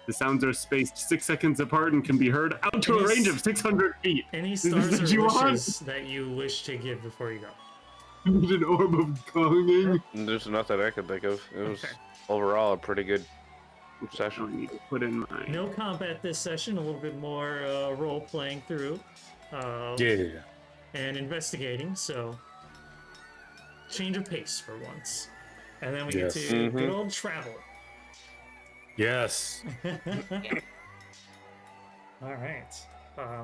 S7: The sounds are spaced 6 seconds apart and can be heard out to a
S2: Any
S7: range
S2: s-
S7: of 600 feet.
S2: any
S7: this
S2: stars
S7: what
S2: or
S7: you want?
S2: wishes that you wish to give before you go?
S7: An orb of gonging.
S4: There's nothing I could think of. It was
S2: Okay.
S4: overall a pretty good
S7: I
S4: session.
S7: need to put in my.
S2: No combat this session. A little bit more role playing through.
S1: Yeah.
S2: And investigating, so change of pace for once. And then we
S1: Yes.
S2: get to
S4: Mhm.
S2: good old travel.
S1: Yes.
S2: All right.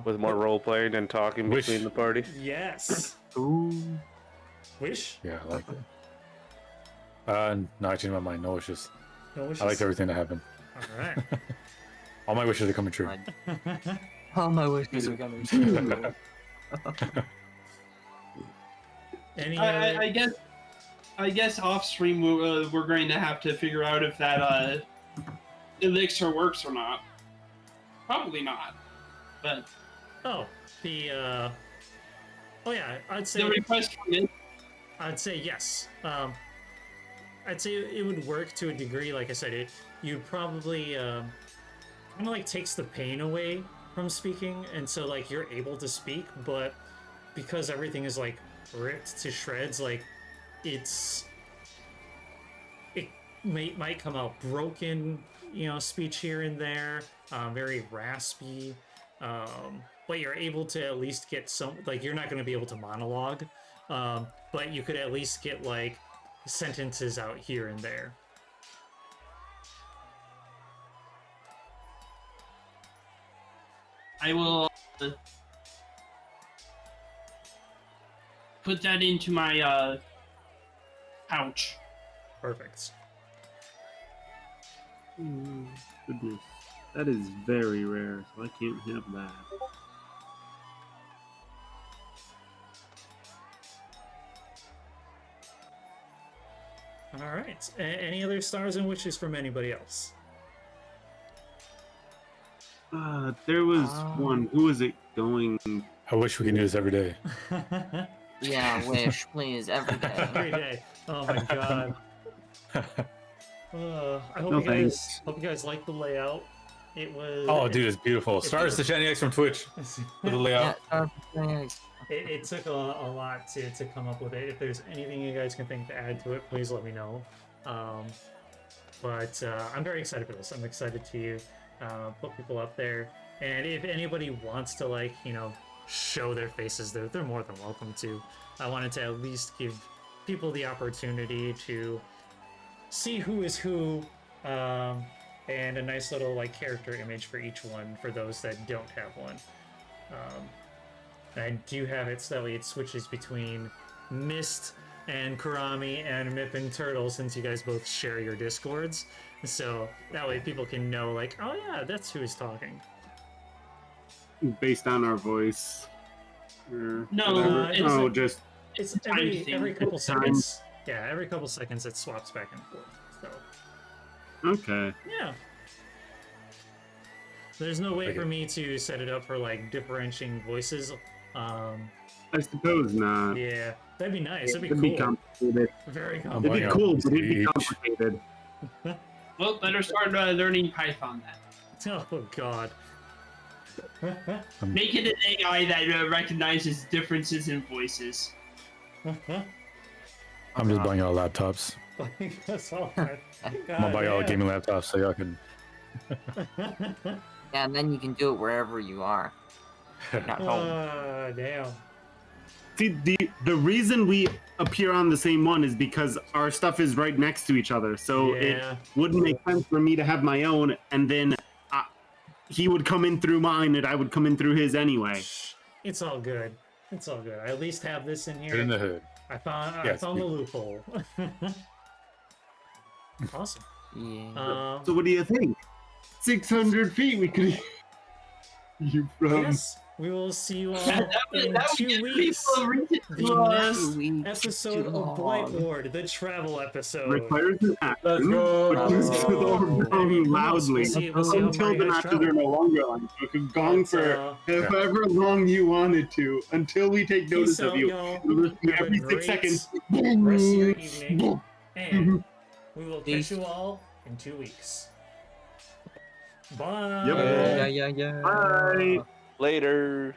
S4: With more role playing and talking
S1: Wish.
S4: between the party.
S2: Yes.
S7: Ooh.
S2: Wish?
S1: Yeah, I like it. No, I changed my mind. No wishes.
S2: No wishes?
S1: I like everything that happened.
S2: All right.
S1: All my wishes are coming true.
S5: All my wishes are coming true.
S2: Any
S6: I guess off stream we're going to have to figure out if that elixir works or not. Probably not. But
S2: oh, the oh yeah, I'd
S6: the
S2: say
S6: request from it.
S2: I'd say yes. I'd say it would work to a degree. Like I said, you'd probably kind of like takes the pain away from speaking, and so like you're able to speak, but because everything is like ripped to shreds, like it might come out broken, speech here and there, very raspy. But you're able to at least get some, like, you're not going to be able to monologue, but you could at least get like sentences out here and there.
S6: I will put that into my pouch.
S2: Perfect.
S7: Goodness. That is very rare, so I can't have that.
S2: All right. Any other stars and wishes from anybody else?
S7: There was
S5: Um,
S7: one. Who was it going?
S1: I wish we could do this every day.
S5: Yeah, wish, please, every day.
S2: Every day. Oh my god. I hope
S7: No
S2: you guys like the layout. It was.
S1: Oh, dude, it's beautiful. Stars to Shiny X from Twitch for the layout.
S2: It took a lot to come up with it. If there's anything you guys can think to add to it, please let me know. But I'm very excited for this. I'm excited to put people up there. And if anybody wants to, show their faces, they're more than welcome to. I wanted to at least give people the opportunity to see who is who, and a nice little character image for each one for those that don't have one. I do have it so that way it switches between Mist and Kurami and Mip and Turtle, since you guys both share your discords. So that way people can know, oh yeah, that's who's talking.
S7: Based on our voice. Or
S6: No,
S7: whatever.
S6: it's
S7: Oh,
S6: a-
S7: just
S2: It's
S6: Time
S2: every
S6: thing.
S2: couple
S7: Time.
S2: seconds. Yeah, every couple seconds it swaps back and forth. So
S7: okay.
S2: yeah. There's no way
S1: Okay.
S2: for me to set it up for differentiating voices.
S7: I suppose not.
S2: Yeah, that'd be nice. That'd be
S7: It'd
S2: cool.
S7: be complicated.
S2: Very
S1: I'm
S7: It'd
S2: complicated.
S7: be
S1: buying
S7: cool,
S1: out
S7: but it'd be
S1: each.
S7: complicated.
S6: Well, better start learning Python then.
S2: Oh god.
S6: Make it an AI that recognizes differences in voices.
S1: I'm just buying all laptops.
S2: That's all right.
S1: I'm gonna buy all gaming laptops so y'all can.
S5: Yeah, and then you can do it wherever you are. Not home.
S2: Damn.
S7: See, the reason we appear on the same one is because our stuff is right next to each other. So
S2: Yeah.
S7: it wouldn't make sense for me to have my own, and then he would come in through mine, and I would come in through his anyway.
S2: It's all good. It's all good. I at least have this in
S1: Get in
S2: here.
S1: the hood.
S2: I found
S1: Yes,
S2: the
S1: we-
S2: loophole. Awesome.
S5: Yeah.
S7: So what do you think? 600 feet we could you from.
S2: Yes, we will see you all
S6: That
S2: in
S6: would
S2: 2
S6: get
S2: weeks.
S6: people reaching
S2: The
S6: to us.
S2: next
S5: 2 weeks.
S2: episode
S5: Too
S2: of
S5: long.
S2: Blightlord, the travel episode.
S7: Requires an action.
S1: Let's go.
S7: But use
S5: Let's
S7: the
S5: go.
S7: gong
S2: Who knows?
S7: loudly
S2: We'll see how
S7: until
S2: far
S7: the
S2: you guys
S7: matches are
S2: travel.
S7: no longer on. So it could gong
S2: But,
S7: for however long you wanted to until we take notice
S2: peace
S7: of
S2: out,
S7: you.
S2: y'all.
S7: It'll just be
S2: Have a
S7: every
S2: great
S7: 6 seconds.
S2: rest of your evening, and we will catch
S5: Peace.
S2: you all in 2 weeks. Bye.
S7: Yep.
S5: Yeah.
S3: Bye.
S8: Later.